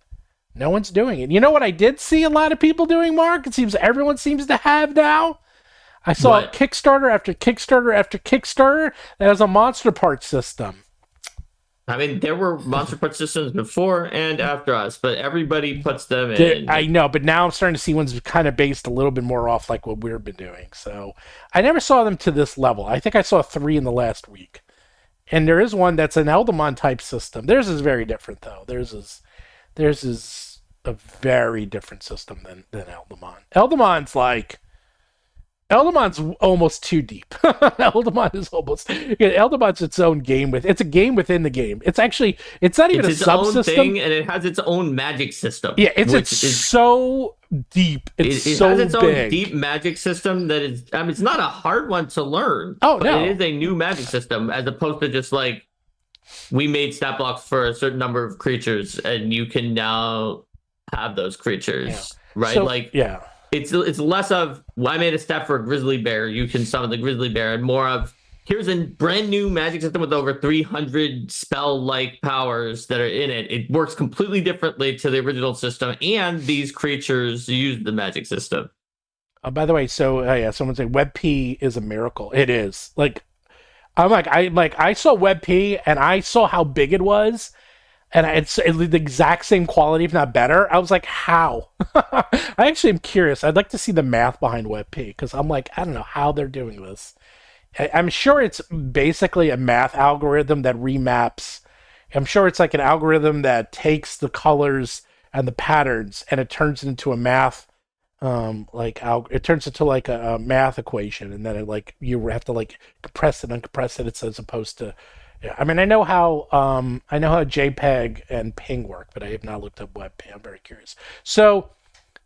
No one's doing it. You know what I did see a lot of people doing, Mark? It seems everyone seems to have now. I saw Kickstarter after Kickstarter after Kickstarter that has a monster part system. I mean, there were monster part systems before and after us, but everybody puts them in. I know, but now I'm starting to see ones kind of based a little bit more off like what we've been doing. So I never saw them to this level. I think I saw 3 in the last week. And there is one that's an Eldamon type system. Theirs is very different, though. Theirs is a very different system than Eldamon. Eldamon's almost too deep. Eldamon's its own game it's a game within the game. It's not even it's a its subsystem. Own thing, and it has its own magic system. Yeah, it's so deep. It has its big. own deep magic system that is. I mean, it's not a hard one to learn. Oh no, it is a new magic system as opposed to just like we made stat blocks for a certain number of creatures, and you can now have those creatures, right? So, it's less of, well, I made a stat for a grizzly bear, you can summon the grizzly bear, and more of, here's a brand new magic system with over 300 spell-like powers that are in it. It works completely differently to the original system, and these creatures use the magic system. By the way, someone saying WebP is a miracle. It is. I saw WebP and I saw how big it was. And it's the exact same quality, if not better. I was like, how? I actually am curious. I'd like to see the math behind WebP, because I'm like, I don't know how they're doing this. I'm sure it's basically a math algorithm that remaps. I'm sure it's like an algorithm that takes the colors and the patterns and it turns it into a math, it turns into like a math equation, and then you have to compress it, uncompress it, as opposed to. Yeah, I mean, I know how JPEG and Ping work, but I have not looked up WebP. I'm very curious. So,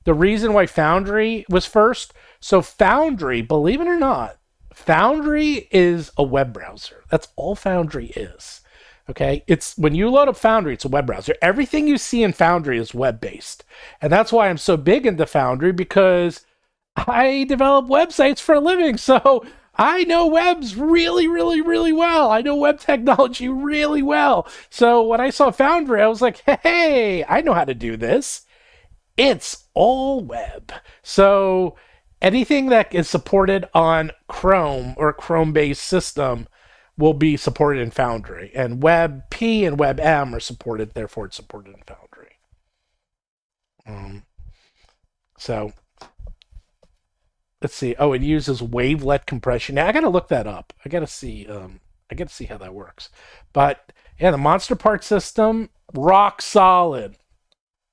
the reason why Foundry was first. So, Foundry, believe it or not, Foundry is a web browser. That's all Foundry is. Okay, it's when you load up Foundry, it's a web browser. Everything you see in Foundry is web-based, and that's why I'm so big into Foundry, because I develop websites for a living. So. I know webs really, really, really well. I know web technology really well. So when I saw Foundry, I was like, hey, I know how to do this. It's all web. So anything that is supported on Chrome or Chrome-based system will be supported in Foundry. And WebP and WebM are supported, therefore it's supported in Foundry. Let's see. Oh, it uses wavelet compression. Now I gotta look that up. I gotta see how that works. But yeah, the monster part system, rock solid.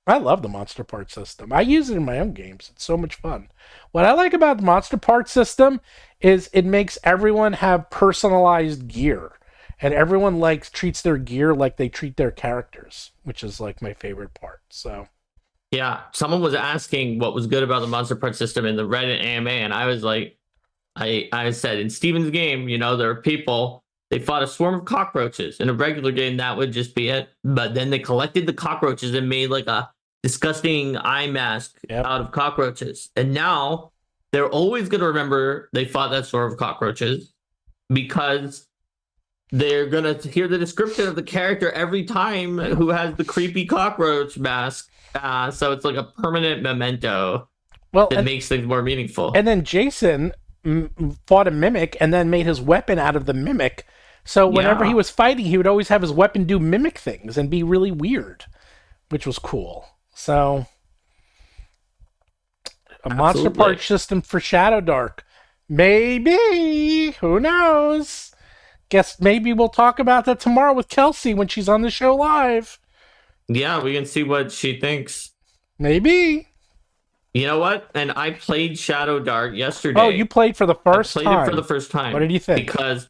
I love the monster part system. I use it in my own games. It's so much fun. What I like about the monster part system is it makes everyone have personalized gear. And everyone treats their gear like they treat their characters, which is like my favorite part. So yeah, someone was asking what was good about the monster part system in the Reddit AMA, and I was like, I said, in Steven's game, there are people, they fought a swarm of cockroaches. In a regular game, that would just be it. But then they collected the cockroaches and made like a disgusting eye mask out of cockroaches. And now they're always going to remember they fought that swarm of cockroaches, because they're going to hear the description of the character every time who has the creepy cockroach mask. So it's like a permanent memento Well, that makes things more meaningful. and then Jason fought a mimic and then made his weapon out of the mimic. So whenever he was fighting, he would always have his weapon do mimic things and be really weird, which was cool. So a monster part system for Shadowdark. Maybe. Who knows? Guess maybe we'll talk about that tomorrow with Kelsey when she's on the show live. Yeah, we can see what she thinks. Maybe. You know what? And I played Shadowdark yesterday. Oh, you played for the first time? I played it for the first time. What did you think? Because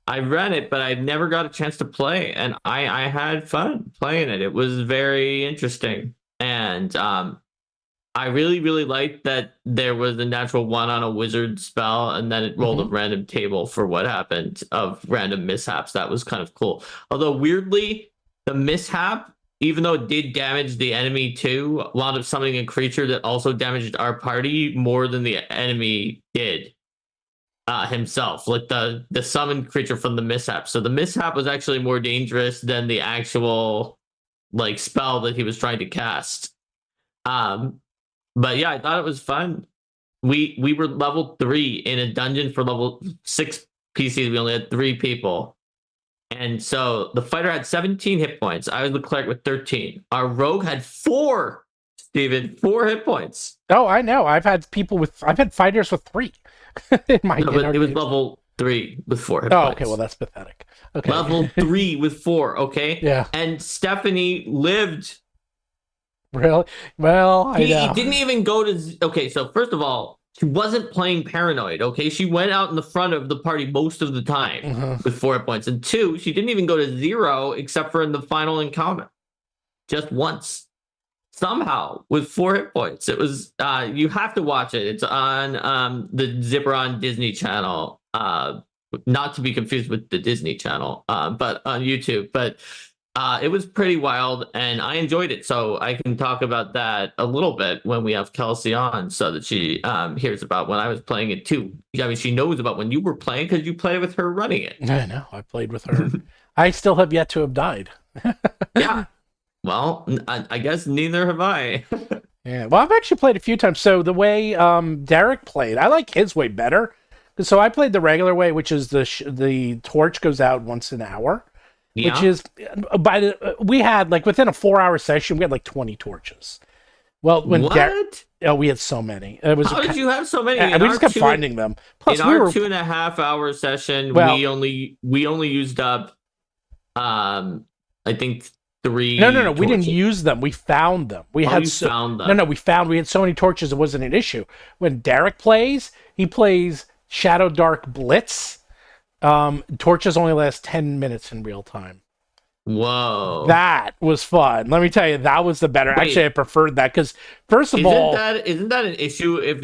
I read it, but I never got a chance to play. And I had fun playing it. It was very interesting. And I really, really liked that there was a natural one on a wizard spell, and then it rolled a random table for what happened of random mishaps. That was kind of cool. Although, weirdly, the mishap, even though it did damage the enemy too, wound up summoning a creature that also damaged our party more than the enemy did himself. Like the summoned creature from the mishap. So the mishap was actually more dangerous than the actual like spell that he was trying to cast. But yeah, I thought it was fun. We were level 3 in a dungeon for level 6 PCs. We only had 3 people. And so the fighter had 17 hit points. I was the cleric with 13. Our rogue had 4, Steven, 4 hit points. Oh, I know. I've had fighters with 3 in my No, but it was level 3 with 4 hit points. Okay, well that's pathetic. Okay. Level 3 with 4, okay? Yeah. And Stephanie lived. Really? Well, I He know. didn't even go to... Okay, so first of all, she wasn't playing Paranoid, okay? She went out in the front of the party most of the time with 4 hit points. And 2, she didn't even go to 0 except for in the final encounter. Just once. Somehow, with 4 hit points. It was... you have to watch it. It's on the Zipperon Disney Channel. Not to be confused with the Disney Channel, but on YouTube. But... it was pretty wild, and I enjoyed it, so I can talk about that a little bit when we have Kelsey on, so that she hears about when I was playing it too. I mean, she knows about when you were playing because you played with her running it. I know. I played with her. I still have yet to have died. Yeah. Well, I guess neither have I. Yeah. Well, I've actually played a few times. So the way Derek played, I like his way better. So I played the regular way, which is the torch goes out once an hour. Yeah. Which is we had like within a 4-hour session, we had like 20 torches. Well, when we had so many. It was How did you have so many? We just kept finding them. Plus, in we our were 2.5 hour session, well, we only used up, I think 3. No, torches. we didn't use them. We found them. We had found them. No, we had so many torches. It wasn't an issue. When Derek plays, he plays Shadowdark Blitz. Torches only last 10 minutes in real time. Whoa. That was fun. Let me tell you, that was the better. Wait. Actually, I preferred that because first of all, isn't that an issue if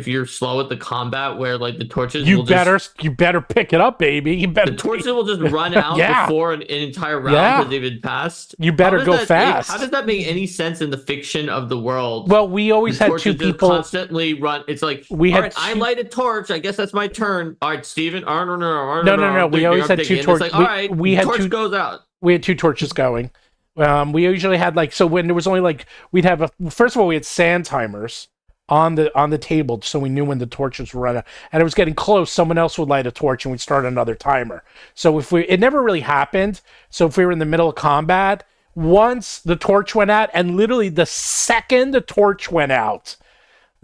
you're slow at the combat where like the torches you better pick it up, baby. The torches will just run out before an entire round has even passed. You better go fast. How does that make any sense in the fiction of the world? Well, we always had 2 people constantly run. It's like I light a torch. I guess that's my turn. All right, Steven. No. We always had 2 torches. Like, all right, we had torch goes out. We had 2 torches going. We usually had when there was only we'd have first of all we had sand timers on the table so we knew when the torches were running, and it was getting close. Someone else would light a torch and we'd start another timer. So it never really happened. So if we were in the middle of combat, once the torch went out, and literally the second the torch went out,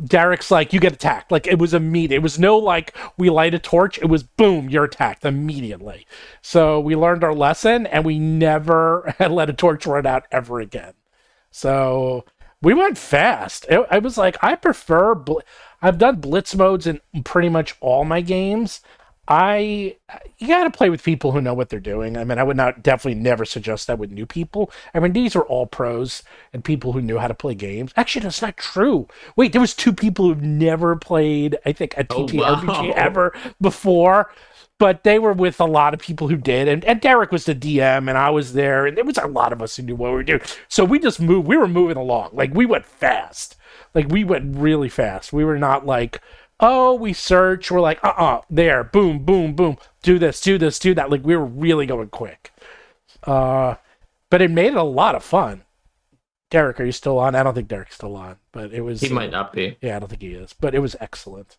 Derek's like, you get attacked. Like, it was immediate. It was no we light a torch. It was boom, you're attacked immediately. So we learned our lesson, and we never let a torch run out ever again. So we went fast. I was like, I prefer... I've done blitz modes in pretty much all my games. You got to play with people who know what they're doing. I mean, I would definitely never suggest that with new people. I mean, these are all pros and people who knew how to play games. Actually, that's not true. Wait, there was 2 people who've never played, I think, a TTRPG ever before, but they were with a lot of people who did. And Derek was the DM, and I was there, and there was a lot of us who knew what we were doing. So we just moved. We were moving along. Like, we went fast. Like, we went really fast. We were not like... Oh, we search. We're like, there, boom, boom, boom. Do this, do that. Like, we were really going quick. But it made it a lot of fun. Derek, are you still on? I don't think Derek's still on, but it was. He might not be. Yeah, I don't think he is, but it was excellent.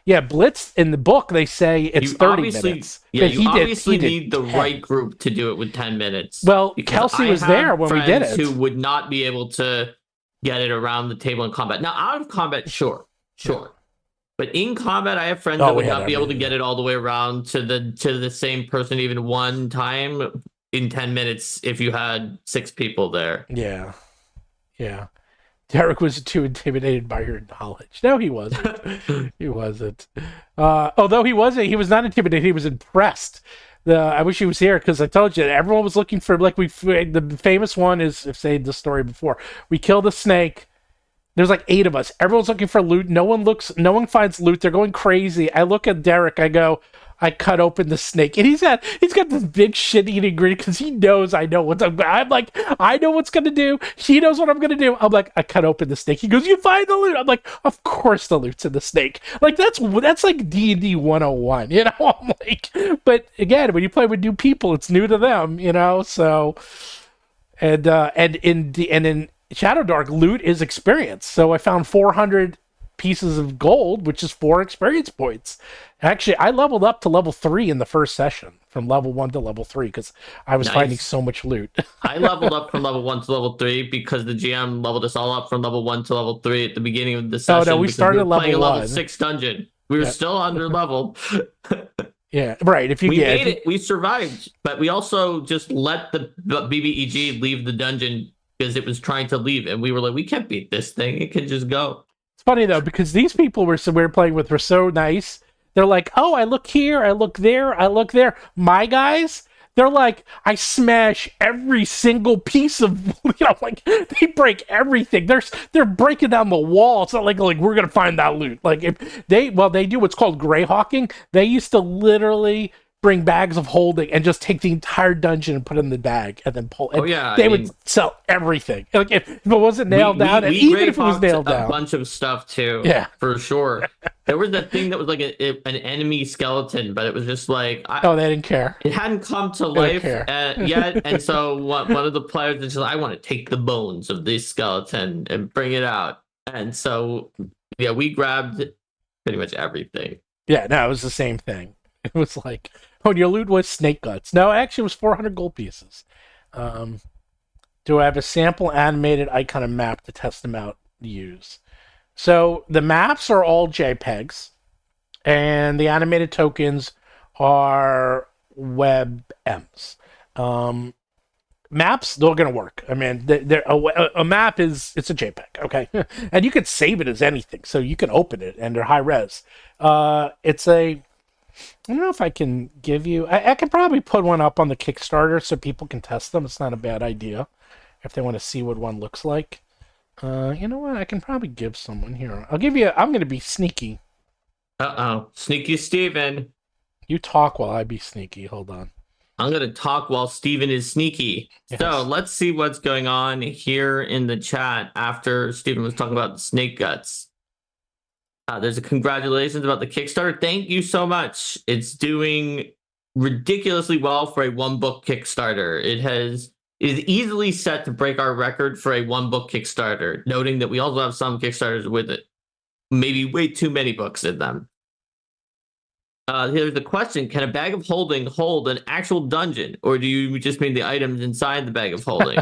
Yeah, Blitz in the book they say it's 30 minutes. Yeah, but you obviously he did need the 10. right group to do it with 10 minutes. Well, because Kelsey I was have there when we did friends it. Who would not be able to get it around the table in combat. Now, out of combat, sure. But in combat, I have friends that would not be able to get it all the way around to the same person even one time in 10 minutes if you had 6 people there. Yeah. Derek was too intimidated by your knowledge. No, he wasn't. He wasn't. Although he was not intimidated. He was impressed. I wish he was here because I told you everyone was looking for the famous one is I've said the story before. We killed a snake. There's like 8 of us. Everyone's looking for loot. No one finds loot. They're going crazy. I look at Derek. I cut open the snake, and he's got this big shit-eating grin because he knows I know I'm like, I know what's gonna do. He knows what I'm gonna do. I'm like, I cut open the snake. He goes, you find the loot. I'm like, of course the loot's in the snake. Like that's like D&D 101, you know. I'm like, but again, when you play with new people, it's new to them, you know. So, and in Shadowdark, loot is experience. So I found 400 pieces of gold, which is 4 experience points. Actually, I leveled up to level 3 in the first session, from level 1 to level 3, because I was finding so much loot. I leveled up from level 1 to level 3 because the GM leveled us all up from level 1 to level 3 at the beginning of the session. Oh no, we started at level 1. Level 6 dungeon. We were still under leveled. Yeah, right. If you we made it, we survived, but we also just let the BBEG leave the dungeon because it was trying to leave, and we were like, we can't beat this thing. It can just go. It's funny though because these people we were playing with were so nice. They're like, oh, I look here, I look there, I look there. My guys, they're like, I smash every single piece of, like they break everything. They're breaking down the wall. It's not like we're gonna find that loot. Like if they do what's called Greyhawking. They used to literally bring bags of holding and just take the entire dungeon and put it in the bag and then pull it. They would sell everything. Like if it wasn't nailed down, and even if it was nailed down. A bunch of stuff too. Yeah. For sure. There was that thing that was like an enemy skeleton, but it was just like... they didn't care. It hadn't come to life yet, and so one of the players was just like, I want to take the bones of this skeleton and bring it out. And so, we grabbed pretty much everything. Yeah, no, it was the same thing. It was like... Oh, your loot was snake guts. No, actually, it was 400 gold pieces. Do I have a sample animated icon and map to test them out to use? So the maps are all JPEGs, and the animated tokens are WebMs. Maps, they're going to work. I mean, a map it's a JPEG, okay? And you can save it as anything, so you can open it, and they're high res. I don't know if I can give you... I could probably put one up on the Kickstarter so people can test them. It's not a bad idea if they want to see what one looks like. You know what? I can probably give someone here. I'll give you... I'm going to be sneaky. Uh-oh. Sneaky Steven. You talk while I be sneaky. Hold on. I'm going to talk while Steven is sneaky. Yes. So let's see what's going on here in the chat after Steven was talking about the snake guts. There's a congratulations about the Kickstarter. Thank you so much. It's doing ridiculously well for a 1-book Kickstarter. It is easily set to break our record for a 1-book Kickstarter, noting that we also have some Kickstarters with it. Maybe way too many books in them. Here's the question. Can a bag of holding hold an actual dungeon, or do you just mean the items inside the bag of holding?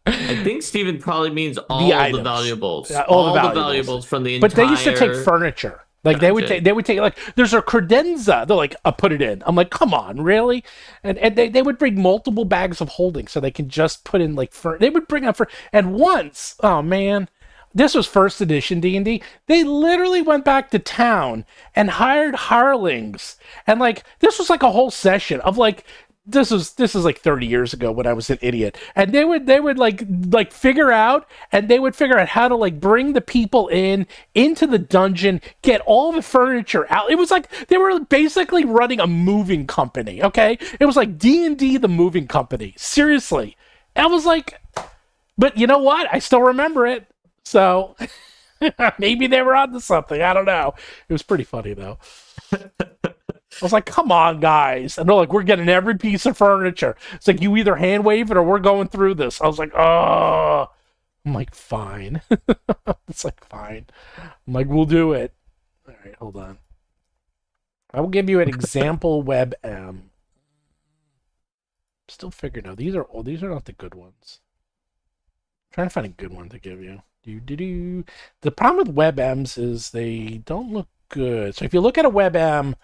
I think Steven probably means all the valuables. All the valuables from the entire... But they used to take furniture. Like dungeon. they would take like there's a credenza. They're like, put it in. I'm like, come on, really? And they would bring multiple bags of holding so they can just put in like they would bring up and once, oh man, this was first edition D&D. They literally went back to town and hired hirelings. And like this was like a whole session of like this is like 30 years ago when I was an idiot. And they would like figure out how to like bring the people into the dungeon, get all the furniture out. It was like they were basically running a moving company, okay? It was like D&D the moving company. Seriously. I was like, but you know what? I still remember it. So maybe they were onto something. I don't know. It was pretty funny though. was like, come on, guys. And they're like, we're getting every piece of furniture. It's like, you either hand wave it or we're going through this. I was like, oh. I'm like, fine. It's like, fine. I'm like, we'll do it. All right, hold on. I will give you an example WebM. Still figuring out. These are not the good ones. I'm trying to find a good one to give you. The problem with WebMs is they don't look good. So if you look at a WebM,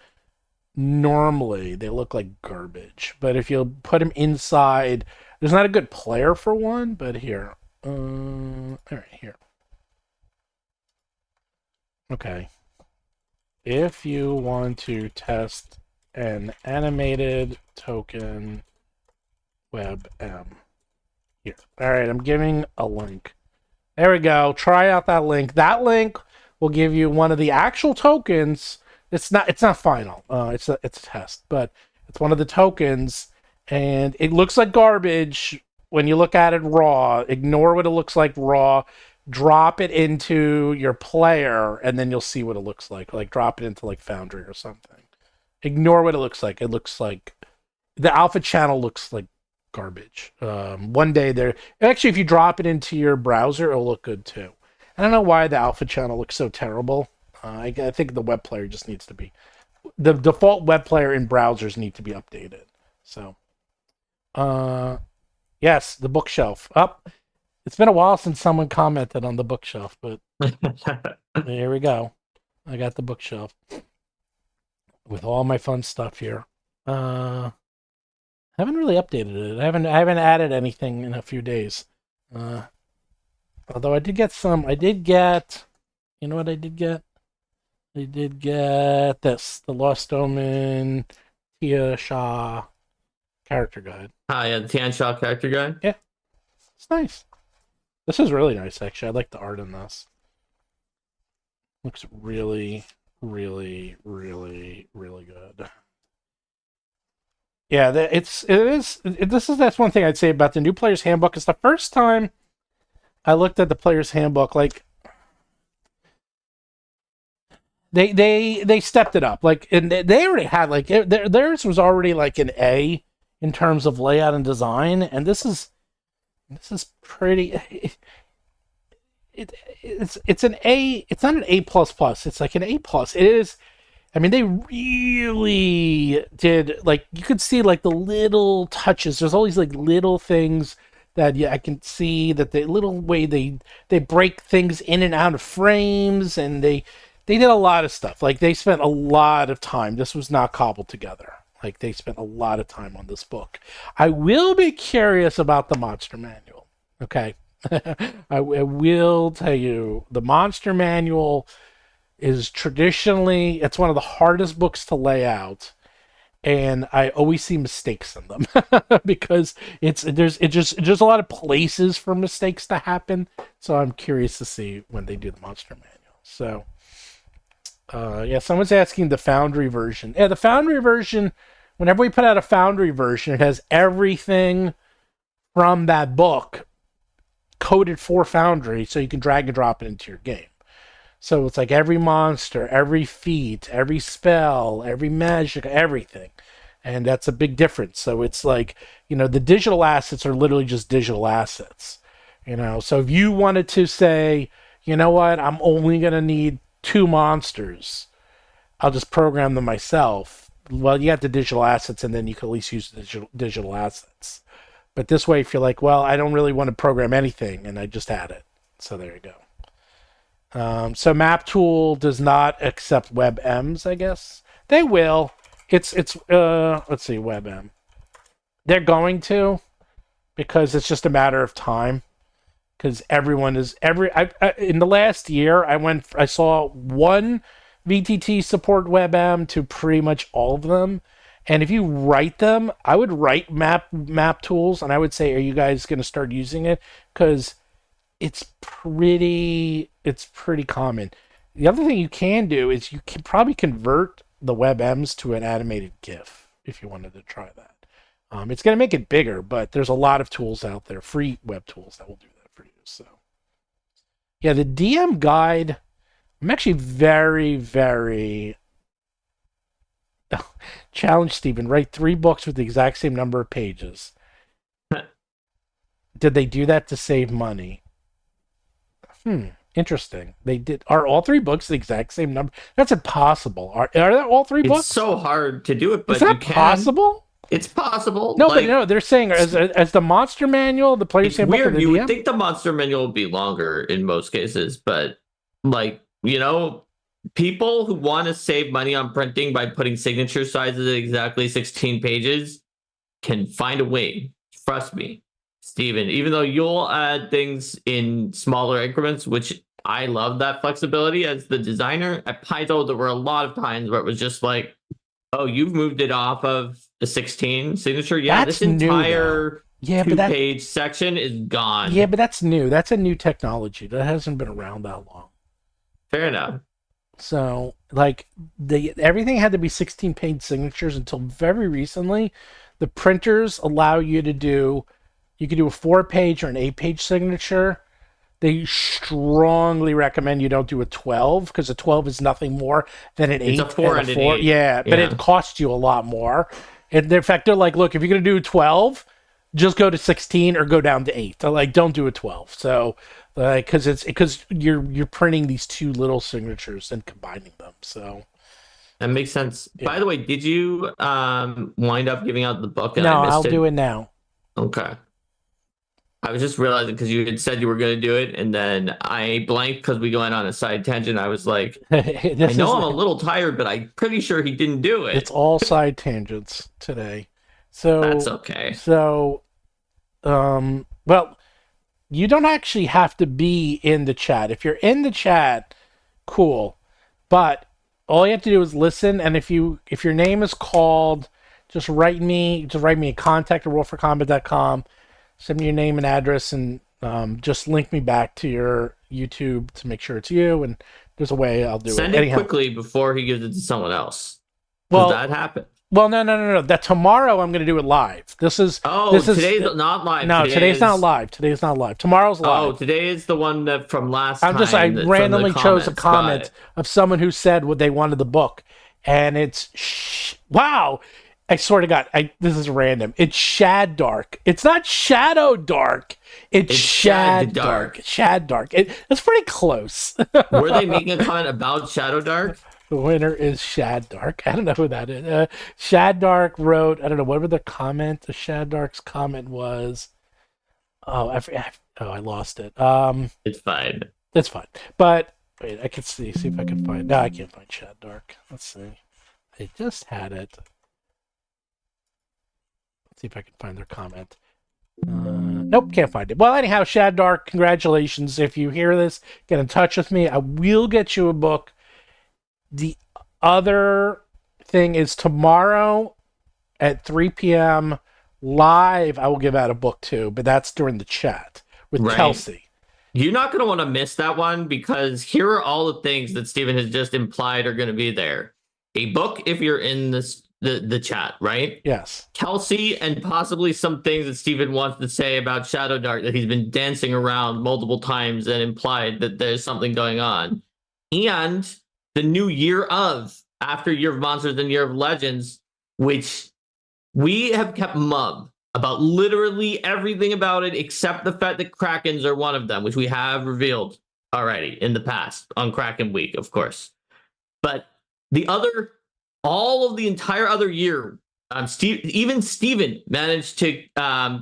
normally they look like garbage. But if you put them inside, there's not a good player for one. But here, all right, here. Okay. If you want to test an animated token WebM, here. All right, I'm giving a link. There we go. Try out that link. That link will give you one of the actual tokens. It's not final. It's a test, but it's one of the tokens, and it looks like garbage when you look at it raw. Ignore what it looks like raw. Drop it into your player, and then you'll see what it looks like. Like drop it into like Foundry or something. Ignore what it looks like. It looks like the alpha channel looks like garbage. One day there, actually, if you drop it into your browser, it'll look good too. I don't know why the alpha channel looks so terrible. I think the web player just needs to be, the default web player in browsers need to be updated. So, yes, the bookshelf up. It's been a while since someone commented on the bookshelf, but there we go. I got the bookshelf with all my fun stuff here. Haven't really updated it. I haven't added anything in a few days. Although I did get some. You know what I did get? I did get this, the Lost Omen Tia Shah character guide. Yeah, the Tian Shaw character guide. Yeah, it's nice. This is really nice, actually. I like the art in this. Looks really, really, really, really good. Yeah, that's one thing I'd say about the new player's handbook. It's the first time I looked at the player's handbook, like they stepped it up. Like, and they already had like theirs was already like an A in terms of layout and design, and this is pretty. It's an A. It's not an A++. It's like an A+. It is. I mean, they really did, like, you could see, like, the little touches. There's all these, like, little things that, yeah, I can see that the little way they break things in and out of frames, and they did a lot of stuff. Like, they spent a lot of time. This was not cobbled together. Like, they spent a lot of time on this book. I will be curious about the monster manual, okay? I will tell you, the monster manual is traditionally, it's one of the hardest books to lay out, and I always see mistakes in them because there's a lot of places for mistakes to happen. So I'm curious to see when they do the monster manual. So yeah, someone's asking the Foundry version. Yeah, the Foundry version, whenever we put out a Foundry version, it has everything from that book coded for Foundry, so you can drag and drop it into your game. So it's like every monster, every feat, every spell, every magic, everything. And that's a big difference. So it's like, the digital assets are literally just digital assets. So if you wanted to say, you know what, I'm only going to need 2 monsters, I'll just program them myself. Well, you have the digital assets, and then you can at least use the digital assets. But this way, if you're like, well, I don't really want to program anything, and I just add it. So there you go. So MapTool does not accept WebMs, I guess. They will. Let's see, WebM. They're going to, because it's just a matter of time. Because everyone is in the last year, I saw one VTT support WebM to pretty much all of them. And if you write them, I would write map tools, and I would say, are you guys going to start using it? Because it's pretty common. The other thing you can do is you can probably convert the WebMs to an animated GIF if you wanted to try that. It's going to make it bigger, but there's a lot of tools out there, free web tools that will do that for you. So, yeah, the DM guide, I'm actually very, very Challenge Stephen, write 3 books with the exact same number of pages. Did they do that to save money? Interesting. They did. Are all 3 books the exact same number? That's impossible. Are that all 3 books? It's so hard to do it, but Is that you can. possible? It's possible. No, but no, they're saying as the monster manual, the player's It's handbook, weird. the You would DM? think the monster manual would be longer in most cases, but like, people who want to save money on printing by putting signature sizes at exactly 16 pages can find a way. Trust me, Steven, even though you'll add things in smaller increments, which I love that flexibility as the designer. At Paizo, there were a lot of times where it was just like, oh, you've moved it off of the 16 signature. Yeah, That's this entire Yeah, but two-page section is gone. Yeah, but that's new. That's a new technology that hasn't been around that long. Fair enough. So, like, everything had to be 16-page signatures until very recently. The printers allow you to do, you could do a 4-page or an 8-page signature. They strongly recommend you don't do a 12 because a 12 is nothing more than an 8. It's a 4 and an 8. Yeah, but it costs you a lot more. And in fact, they're like, look, if you're going to do 12, just go to 16 or go down to 8. They're like, don't do a 12. So, because you're printing these 2 little signatures and combining them. So that makes sense. Yeah. By the way, did you wind up giving out the book? And no, I'll do it now. Okay. I was just realizing because you had said you were going to do it, and then I blanked because we went on a side tangent. I was like, I know I'm a little tired, but I'm pretty sure he didn't do it. It's all side tangents today. So that's okay. So, well, you don't actually have to be in the chat. If you're in the chat, cool. But all you have to do is listen, and if your name is called, just write me at contact@rollforcombat.com. Send me your name and address, and just link me back to your YouTube to make sure it's you. And there's a way I'll do it. Send it quickly before he gives it to someone else. Well, that happen? Well, no. That tomorrow I'm going to do it live. Today's not live. No, today's not live. Today's not live. Tomorrow's live. Oh, today is the one that from last time. I randomly chose a comment of someone who said what they wanted the book, and it's wow. I swear to God, this is random. It's Shaddark. It's not Shadowdark. It's Shaddark. Shaddark. That's pretty close. Were they making a comment about Shadowdark? The winner is Shaddark. I don't know who that is. Shaddark wrote, I don't know, whatever the comment, the Shaddark's comment was. Oh, I lost it. It's fine. It's fine. But, wait, I can see if I can find, no, I can't find Shaddark. Let's see. I just had it. See if I can find their comment. Nope, can't find it. Well, anyhow, Shaddark, congratulations. If you hear this, get in touch with me. I will get you a book. The other thing is tomorrow at 3 p.m. live, I will give out a book too, but that's during the chat with Kelsey. You're not going to want to miss that one because here are all the things that Steven has just implied are going to be there. A book if you're in the chat, right? Yes. Kelsey and possibly some things that Steven wants to say about Shadowdark that he's been dancing around multiple times and implied that there's something going on. And the new Year of, after Year of Monsters and Year of Legends, which we have kept mum about literally everything about it except the fact that Krakens are one of them, which we have revealed already in the past on Kraken Week, of course. But all of the entire other year, even Steven managed to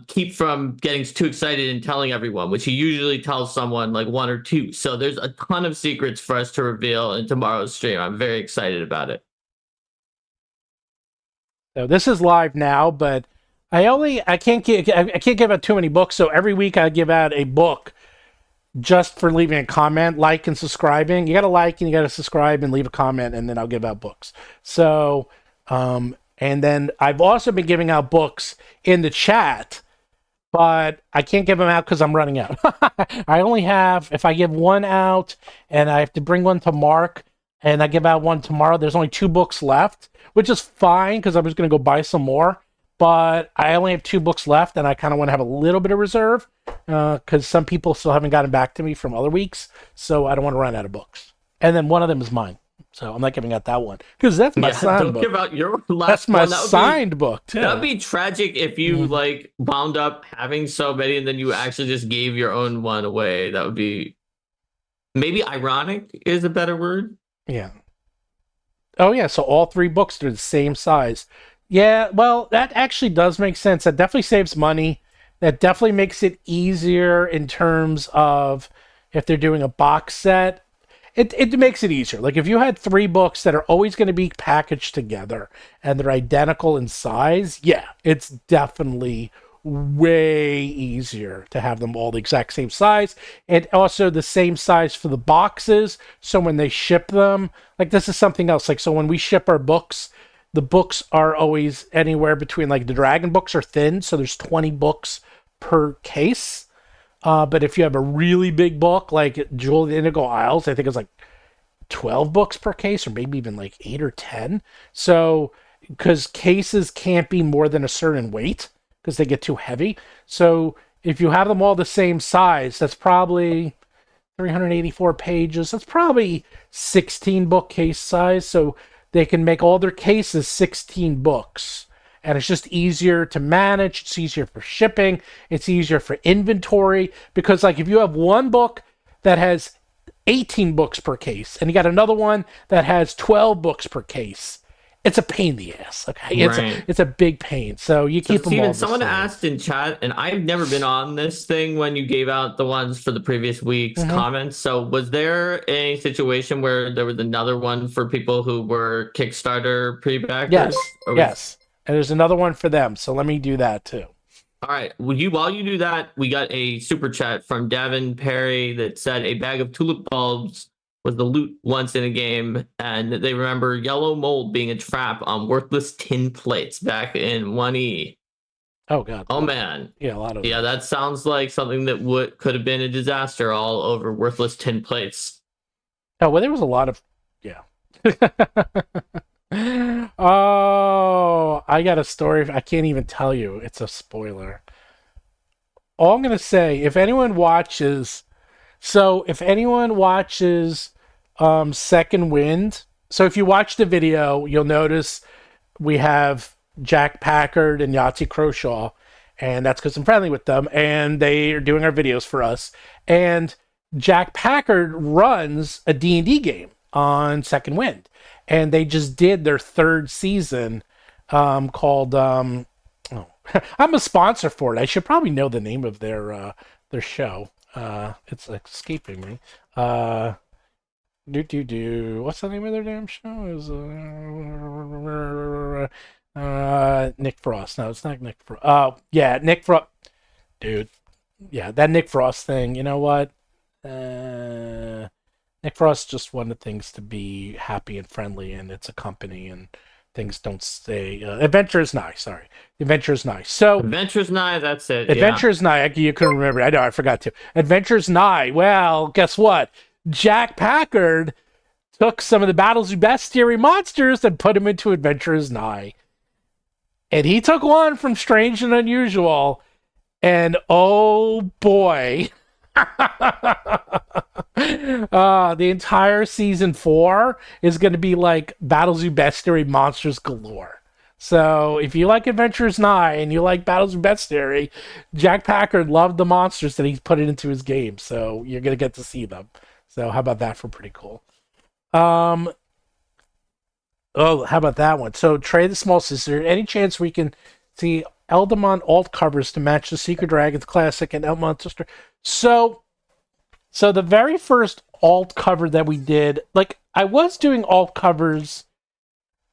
keep from getting too excited and telling everyone, which he usually tells someone like 1 or 2. So there's a ton of secrets for us to reveal in tomorrow's stream. I'm very excited about it. So this is live now, but I can't give out too many books. So every week I give out a book just for leaving a comment, like and subscribing. You got to like and you got to subscribe and leave a comment, and then I'll give out books. So, and then I've also been giving out books in the chat, but I can't give them out because I'm running out. I only have, if I give one out and I have to bring one to Mark and I give out one tomorrow, there's only 2 books left, which is fine because I'm just going to go buy some more. But I only have 2 books left, and I kind of want to have a little bit of reserve because some people still haven't gotten back to me from other weeks, so I don't want to run out of books. And then one of them is mine. So I'm not giving out that one because that's my signed don't book. give out your last That's my one. That would signed book too. That'd be tragic if you like wound up having so many and then you actually just gave your own one away. That would be maybe ironic is a better word. Yeah. Oh yeah, so all 3 books are the same size. Yeah, well, that actually does make sense. That definitely saves money. That definitely makes it easier in terms of if they're doing a box set. It makes it easier. Like if you had 3 books that are always going to be packaged together and they're identical in size, yeah, it's definitely way easier to have them all the exact same size. And also the same size for the boxes. So when they ship them, like this is something else. Like, so when we ship our books, the books are always anywhere between, like the Dragon books are thin. So there's 20 books per case. But if you have a really big book, like Jewel of the Indigo Isles, I think it's like 12 books per case, or maybe even like 8 or 10. So, because cases can't be more than a certain weight, because they get too heavy. So, if you have them all the same size, that's probably 384 pages. That's probably 16 book case size. So, they can make all their cases 16 books. And it's just easier to manage. It's easier for shipping. It's easier for inventory. Because like if you have one book that has 18 books per case, and you got another one that has 12 books per case, it's a pain in the ass. Okay, it's a big pain. So you keep them Steven, all. Someone asked in chat, and I've never been on this thing when you gave out the ones for the previous week's comments. So was there a situation where there was another one for people who were Kickstarter pre-backers? Yes. Yes. And there's another one for them. So let me do that too. All right. While you do that, we got a super chat from Davin Perry that said a bag of tulip bulbs was the loot once in a game, and they remember yellow mold being a trap on worthless tin plates back in 1E. Oh god. Oh man. Yeah, a lot of Yeah, that sounds like something that could have been a disaster all over worthless tin plates. Oh, well, there was a lot of Oh, I got a story. I can't even tell you. It's a spoiler. All I'm going to say, if anyone watches Second Wind, so if you watch the video, you'll notice we have Jack Packard and Yahtzee Croshaw, and that's because I'm friendly with them, and they are doing our videos for us. And Jack Packard runs a D&D game on Second Wind, and they just did their 3rd season called I'm a sponsor for it. I should probably know the name of their show. It's escaping me. What's the name of their damn show? Is Nick Frost. No, it's not Nick Frost. Oh, yeah, Nick Frost. Dude. Yeah, that Nick Frost thing. You know what? Nick Frost just wanted things to be happy and friendly, and it's a company, and things don't stay. Adventure's Nigh, sorry. Adventure's Nigh. So Adventure's Nigh, that's it. Adventure's Nigh. You couldn't remember. I know, I forgot to. Adventure's Nigh. Well, guess what? Jack Packard took some of the Battlezoo Bestiary monsters and put them into Adventure's Nigh. And he took one from Strange and Unusual, and oh boy. The entire season 4 is going to be like Battlezoo Bestiary monsters galore. So if you like Adventures Nigh and you like Battlezoo Bestiary, Jack Packard loved the monsters that he's put into his game. So you're going to get to see them. So how about that for pretty cool? Oh, how about that one? So Trey the Small Sister. Any chance we can see Eldamon alt covers to match the Secret Dragons Classic and Eldamon Sister? So the very first alt cover that we did, like I was doing alt covers.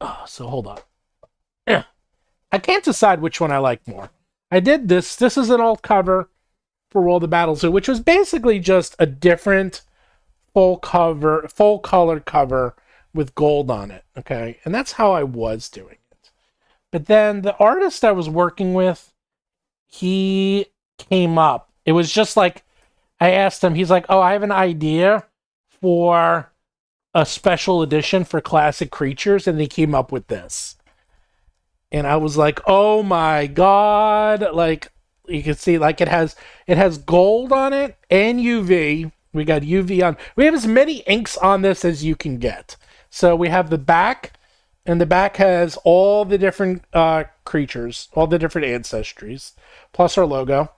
Oh, so hold on. Yeah. I can't decide which one I like more. I did this. This is an alt cover for World of Battlezoo, which was basically just a different full color cover with gold on it. Okay. And that's how I was doing it. But then the artist I was working with, he came up. It was just like, I asked him, he's like, oh, I have an idea for a special edition for classic creatures. And he came up with this. And I was like, oh my God. Like you can see, like it has gold on it and UV. We got UV on. We have as many inks on this as you can get. So we have the back, and the back has all the different creatures, all the different ancestries, plus our logo.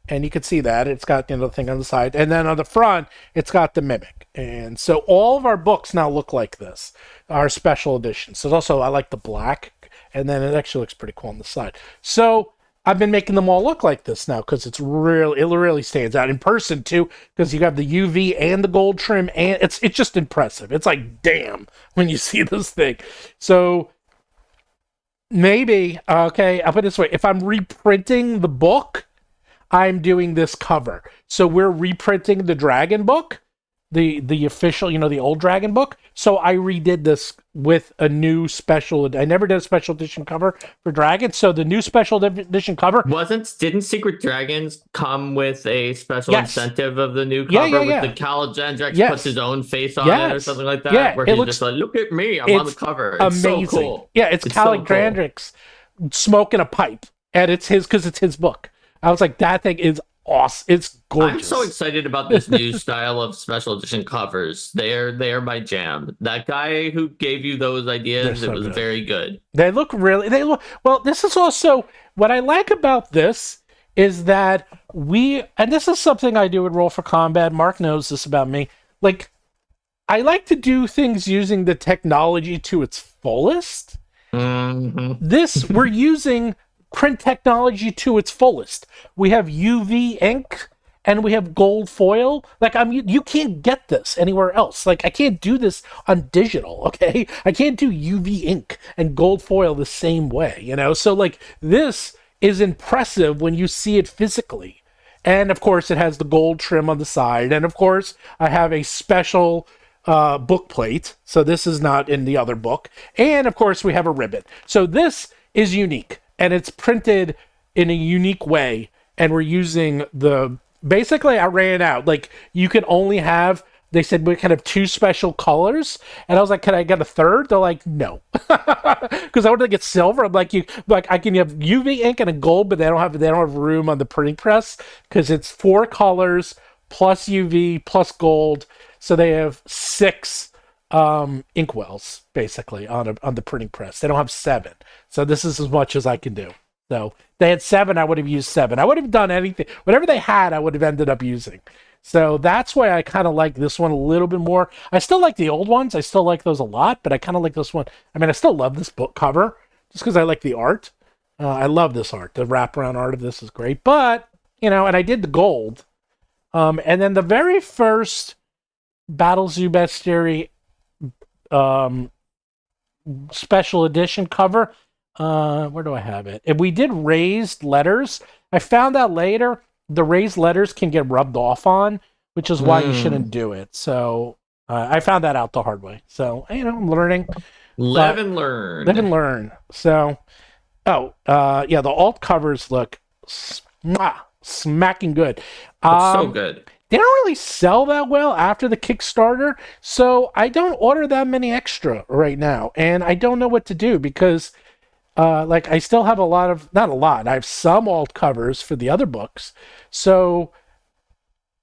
And you can see that it's got the thing on the side, and then on the front it's got the mimic. And so all of our books now look like this, our special editions. So also I like the black, and then it actually looks pretty cool on the side. So I've been making them all look like this now because it really stands out in person too, because you have the UV and the gold trim, and it's just impressive. It's like, damn, when you see this thing. So maybe, okay, I'll put it this way: if I'm reprinting the book, I'm doing this cover. So we're reprinting the Dragon book, the official, the old Dragon book. So I redid this with a new special. I never did a special edition cover for Dragon. So the new special edition cover didn't Secret Dragons come with a special Yes. incentive of the new cover yeah. with the Caladendrex Yes. puts his own face on Yes. it or something like that? Yeah, where it he's looks- just like, look at me, I'm on the it's cover. It's amazing. so cool. Yeah, it's It's so cool. Caladendrex smoking a pipe, and it's his because it's his book. I was like, that thing is awesome. It's gorgeous. I'm so excited about this new style of special edition covers. They are my jam. That guy who gave you those ideas, They're so it was good. very good. They look well. This is also what I like about this is that and this is something I do at Roll for Combat. Mark knows this about me. Like, I like to do things using the technology to its fullest. Mm-hmm. We're using print technology to its fullest. We have UV ink and we have gold foil. Like, you can't get this anywhere else. Like, I can't do this on digital, okay? I can't do UV ink and gold foil the same way, So, like, this is impressive when you see it physically. And, of course, it has the gold trim on the side. And, of course, I have a special book plate. So this is not in the other book. And, of course, we have a ribbon. So this is unique. And it's printed in a unique way. And we're using basically I ran out. Like, you can only have, they said we can have 2 special colors. And I was like, can I get a third? They're like, no. Because I wanted to get silver. I'm like, I can have UV ink and a gold, but they don't have room on the printing press because it's 4 colors plus UV plus gold. So they have 6 inkwells basically on the printing press. They don't have 7. So this is as much as I can do. So they had 7, I would have used 7. I would have done anything. Whatever they had, I would have ended up using. So that's why I kind of like this one a little bit more. I still like the old ones. I still like those a lot, but I kind of like this one. I mean, I still love this book cover just because I like the art. I love this art. The wraparound art of this is great. But, and I did the gold. And then the very first Battlezoo Bestiary special edition cover, where do I have it? And we did raised letters. I found out later the raised letters can get rubbed off on, which is why you shouldn't do it. So I found that out the hard way. So I'm learning. Live and learn. Live and learn. So the alt covers look smacking good. It's so good. They don't really sell that well after the Kickstarter, so I don't order that many extra right now, and I don't know what to do because, I still have not a lot. I have some alt covers for the other books, so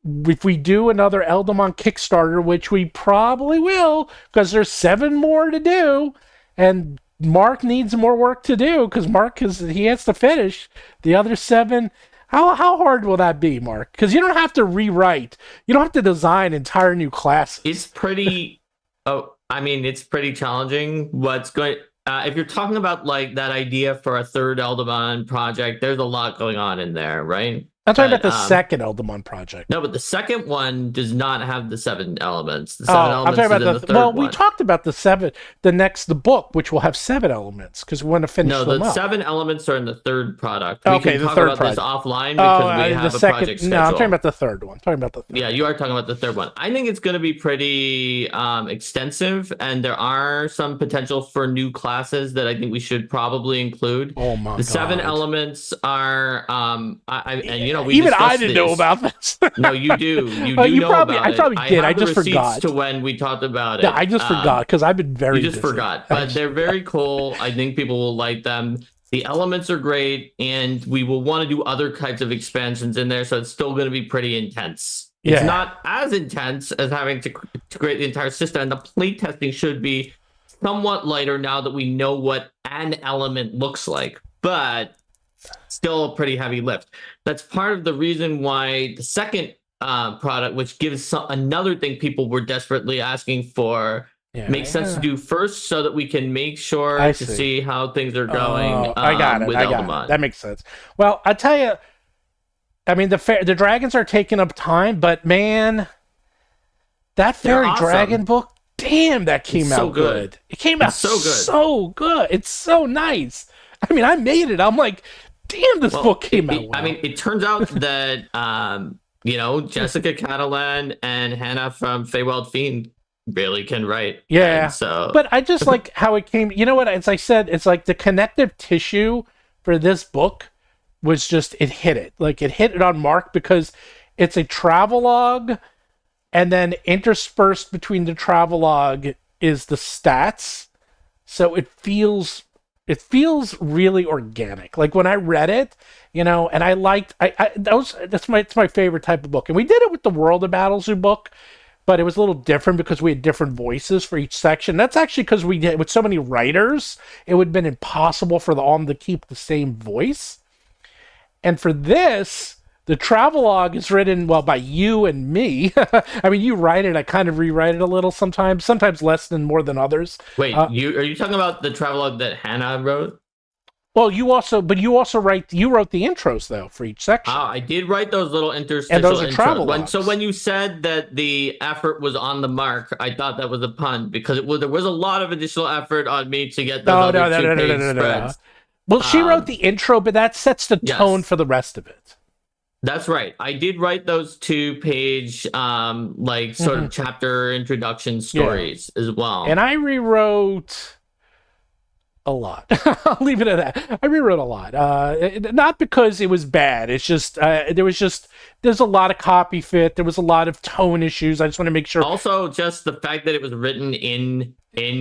if we do another Eldamon Kickstarter, which we probably will, because there's 7 more to do, and Mark needs more work to do because he has to finish the other 7. How hard will that be, Mark? Because you don't have to rewrite. You don't have to design entire new classes. It's pretty. It's pretty challenging. If you're talking about like that idea for a third Eldamon project, there's a lot going on in there, right? I'm talking about the second Eldamon project. No, but the second one does not have the 7 elements. The 7 elements I'm talking about the third one. we talked about the 7, the book, which will have 7 elements because we want to finish them up. No, the 7 elements are in the third product. Okay, we can the talk third about project. this offline because we have a project schedule. No, I'm talking about the third one. Yeah, you are talking about the third one. I think it's going to be pretty extensive, and there are some potential for new classes that I think we should probably include. Oh my god! The 7 elements are, we even I discussed didn't know about this. No, you do. You know probably, about it. I probably did. I have the just receipts forgot. to when we talked about it. Yeah, I just forgot because I've been very. You just busy. forgot, but they're very cool. I think people will like them. The elements are great, and we will want to do other types of expansions in there, so it's still going to be pretty intense. It's not as intense as having to create the entire system, and the playtesting should be somewhat lighter now that we know what an element looks like, but still a pretty heavy lift. That's part of the reason why the second product, which gives another thing people were desperately asking for, makes sense to do first, so that we can make sure to see how things are going. I got it. With Eldamon. That makes sense. Well, I tell you, I mean, the dragons are taking up time, but man, that fairy dragon book, damn, that came out good. It came out so good. It's so nice. I mean, I made it. I'm like, damn, this book came out well. I mean, it turns out that Jessica Catalan and Hannah from Feywild Fiend really can write. Yeah. So, but I just like how it came. You know what? As I said, it's like the connective tissue for this book was just, it hit it. Like, it hit it on mark, because it's a travelogue, and then interspersed between the travelogue is the stats. So it feels really organic. Like, when I read it, and I liked, it's my favorite type of book. And we did it with the World of Battlezoo book, but it was a little different because we had different voices for each section. That's actually because we did, with so many writers, it would have been impossible for all of them to keep the same voice. And for this, the travelogue is written, well, by you and me. I mean, you write it, I kind of rewrite it a little sometimes less than more than others. Wait, are you talking about the travelogue that Hannah wrote? Well, you also wrote the intros, though, for each section. I did write those little interstitial and those are travelogues. So when you said that the effort was on the mark, I thought that was a pun, because there was a lot of additional effort on me to get those two-page spreads. Well, she wrote the intro, but that sets the tone for the rest of it. That's right. I did write those 2-page, sort of chapter introduction stories as well. And I rewrote a lot. I'll leave it at that. I rewrote a lot. Not because it was bad. It's just there's a lot of copy fit. There was a lot of tone issues. I just want to make sure. Also, just the fact that it was written in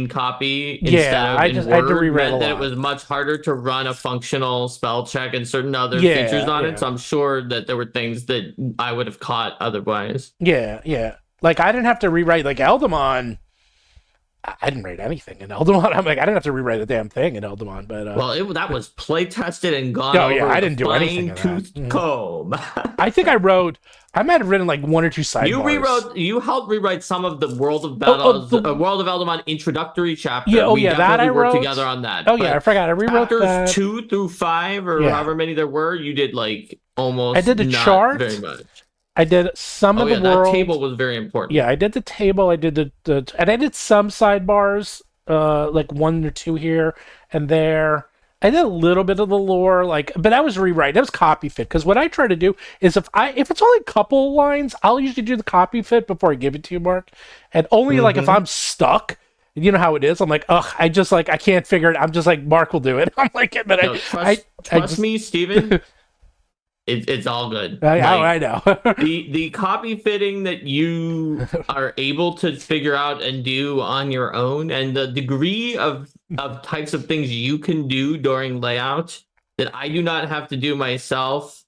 copy instead of in Word, I had to rewrite meant that it was much harder to run a functional spell check and certain other features on it. So I'm sure that there were things that I would have caught otherwise. Yeah. Like, I didn't have to rewrite, like, Eldamon. I didn't write anything in Eldamon. I'm like, I didn't have to rewrite a damn thing in Eldamon, but that was play tested and gone over. I didn't do anything. Fine-tooth comb. I think I might have written like 1 or 2 sidebars. You helped rewrite some of the World of World of Eldamon introductory chapter. That I wrote. Worked together on that. I forgot. I rewrote chapters 2 through 5 or however many there were. You did like almost. I did the chart very much. I did some of the world. That table was very important. Yeah, I did the table. I did and I did some sidebars, like 1 or 2 here and there. I did a little bit of the lore, but that was rewrite. That was copy fit. Because what I try to do is if it's only a couple lines, I'll usually do the copy fit before I give it to you, Mark. And only if I'm stuck, you know how it is. I'm like, I can't figure it. I'm just like, Mark will do it. I'm like, but trust me, Steven. It's all good. I know. the copy fitting that you are able to figure out and do on your own, and the degree of types of things you can do during layout that I do not have to do myself,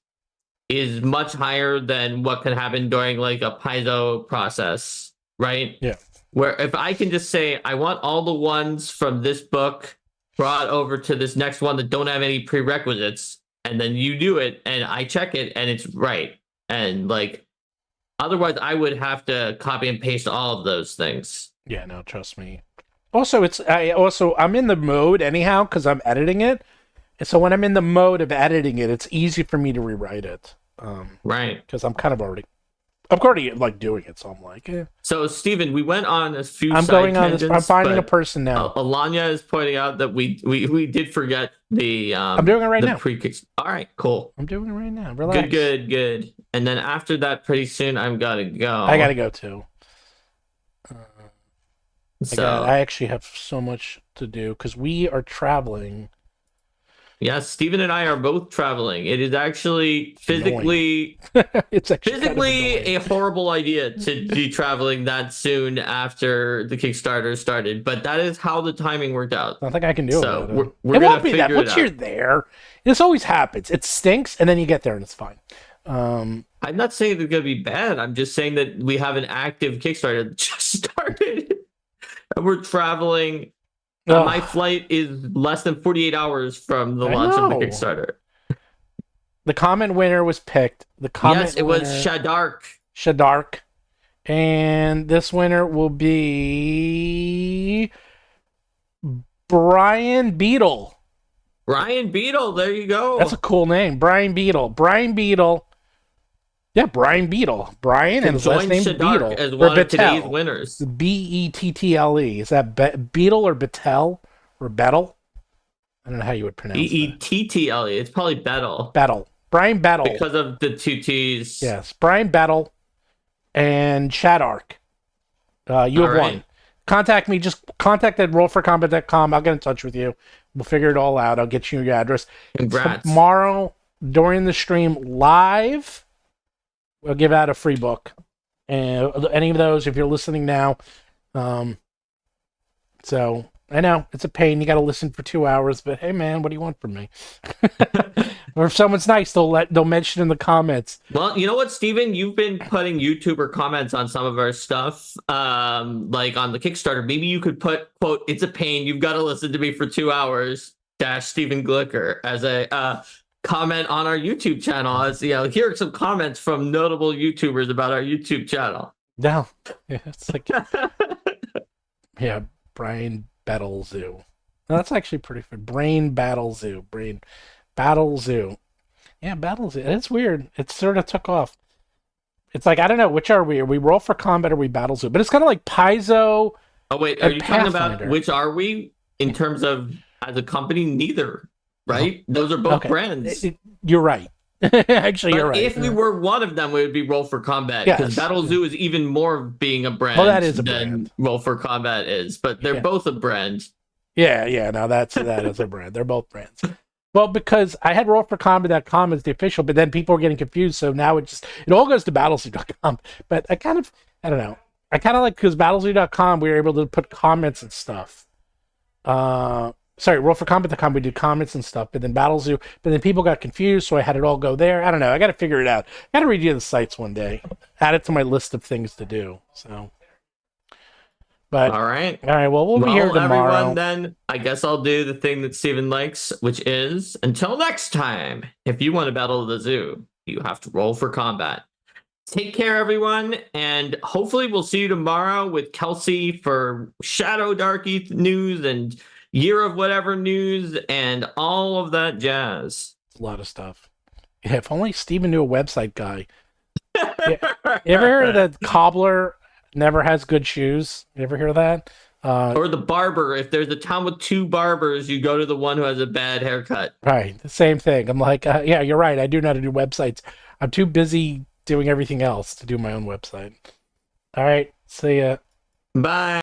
is much higher than what can happen during like a Paizo process, right? Yeah. Where if I can just say, I want all the ones from this book brought over to this next one that don't have any prerequisites, and then you do it and I check it and it's right. And like, otherwise I would have to copy and paste all of those things. Yeah, no, trust me. Also, I'm in the mode anyhow, because I'm editing it. And so when I'm in the mode of editing it, it's easy for me to rewrite it. Right. Because I'm already like doing it, so I'm like, eh. So Steven, we went on a few. I'm going on this. I'm finding a person now. Alanya is pointing out that we did forget the. I'm doing it right now. All right, cool. I'm doing it right now. Relax. Good. And then after that, pretty soon I'm gotta go. I gotta go too. I actually have so much to do because we are traveling Yes, Stephen and I are both traveling. It is actually physically It's actually kind of physically annoying. a horrible idea to be traveling that soon after the Kickstarter started, but that is how the timing worked out. Nothing I can do So about it. we're It gonna won't be that. figure it Once you're out. there, this always happens. It stinks, and then you get there, and it's fine. I'm not saying it's gonna be bad. I'm just saying that we have an active Kickstarter that just started, and we're traveling. Ugh. My flight is less than 48 hours from the I launch of the know. Kickstarter. The comment winner was picked. The comment Yes, it was winner, Shadowdark. Shadowdark. And this winner will be Brian Beetle. Brian Beetle, there you go. That's a cool name. Brian Beetle. Brian Beetle. Yeah, Brian Beetle. Brian and his last Join name's Shadowdark Beetle. as Or one of today's Bettel. winners. Bettle. Is that Beetle or Bettel? Or Bettle? I don't know how you would pronounce that. Bettle. It's probably Bettle Bettle. Brian Bettle. because of the two T's. Yes, Brian Bettle and Shadowdark. You have All right. won. Contact me. Just contact at rollforcombat.com. I'll get in touch with you. We'll figure it all out. I'll get you your address. Congrats. Tomorrow, during the stream live, we'll give out a free book. And any of those, if you're listening now. So, I know, it's a pain. You got to listen for 2 hours. But, hey, man, what do you want from me? Or if someone's nice, they'll mention in the comments. Well, you know what, Steven? You've been putting YouTuber comments on some of our stuff, like on the Kickstarter. Maybe you could put, quote, "It's a pain. You've got to listen to me for 2 hours." Steven Glicker as a comment on our YouTube channel. As you know, here are some comments from notable YouTubers about our YouTube channel. No. Yeah, it's like, yeah, Brian Battlezoo. No, that's actually pretty good. Brain Battlezoo. Yeah, Battlezoo. It's weird. It sort of took off. It's like, I don't know, which are we? Are we Roll for Combat or are we Battlezoo? But it's kind of like Paizo. Oh, wait, are And you talking about Pathfinder. which are we in terms of as a company? Neither, right? Those are both Okay. brands. You're right. Actually, you're But right. if we were one of them, it would be Roll for Combat. Because Yes. Battlezoo is even more of being a brand Well, that is a than brand. Roll for Combat is. But they're Yeah. both a brand. Yeah, no, that is a brand. They're both brands. Well, because I had rollforcombat.com as the official, but then people were getting confused, so now it all goes to battlezoo.com. But I don't know. I kind of like, because battlezoo.com, we were able to put comments and stuff. Rollforcombat.com, we did comments and stuff, but then Battlezoo, but then people got confused, so I had it all go there. I don't know. I got to figure it out. I got to redo the sites one day. Add it to my list of things to do. So, but All right. well, we'll be here tomorrow. Everyone, then I guess I'll do the thing that Steven likes, which is until next time, if you want to battle the zoo, you have to roll for combat. Take care, everyone, and hopefully we'll see you tomorrow with Kelsey for Shadowdark news and Year of Whatever news and all of that jazz. A lot of stuff. Yeah, if only Steven knew a website guy. You ever heard that cobbler never has good shoes? You ever hear that? Or the barber. If there's a town with two barbers, you go to the one who has a bad haircut. Right, the same thing. I'm like, yeah, you're right. I do know how to do websites. I'm too busy doing everything else to do my own website. All right, see ya. Bye.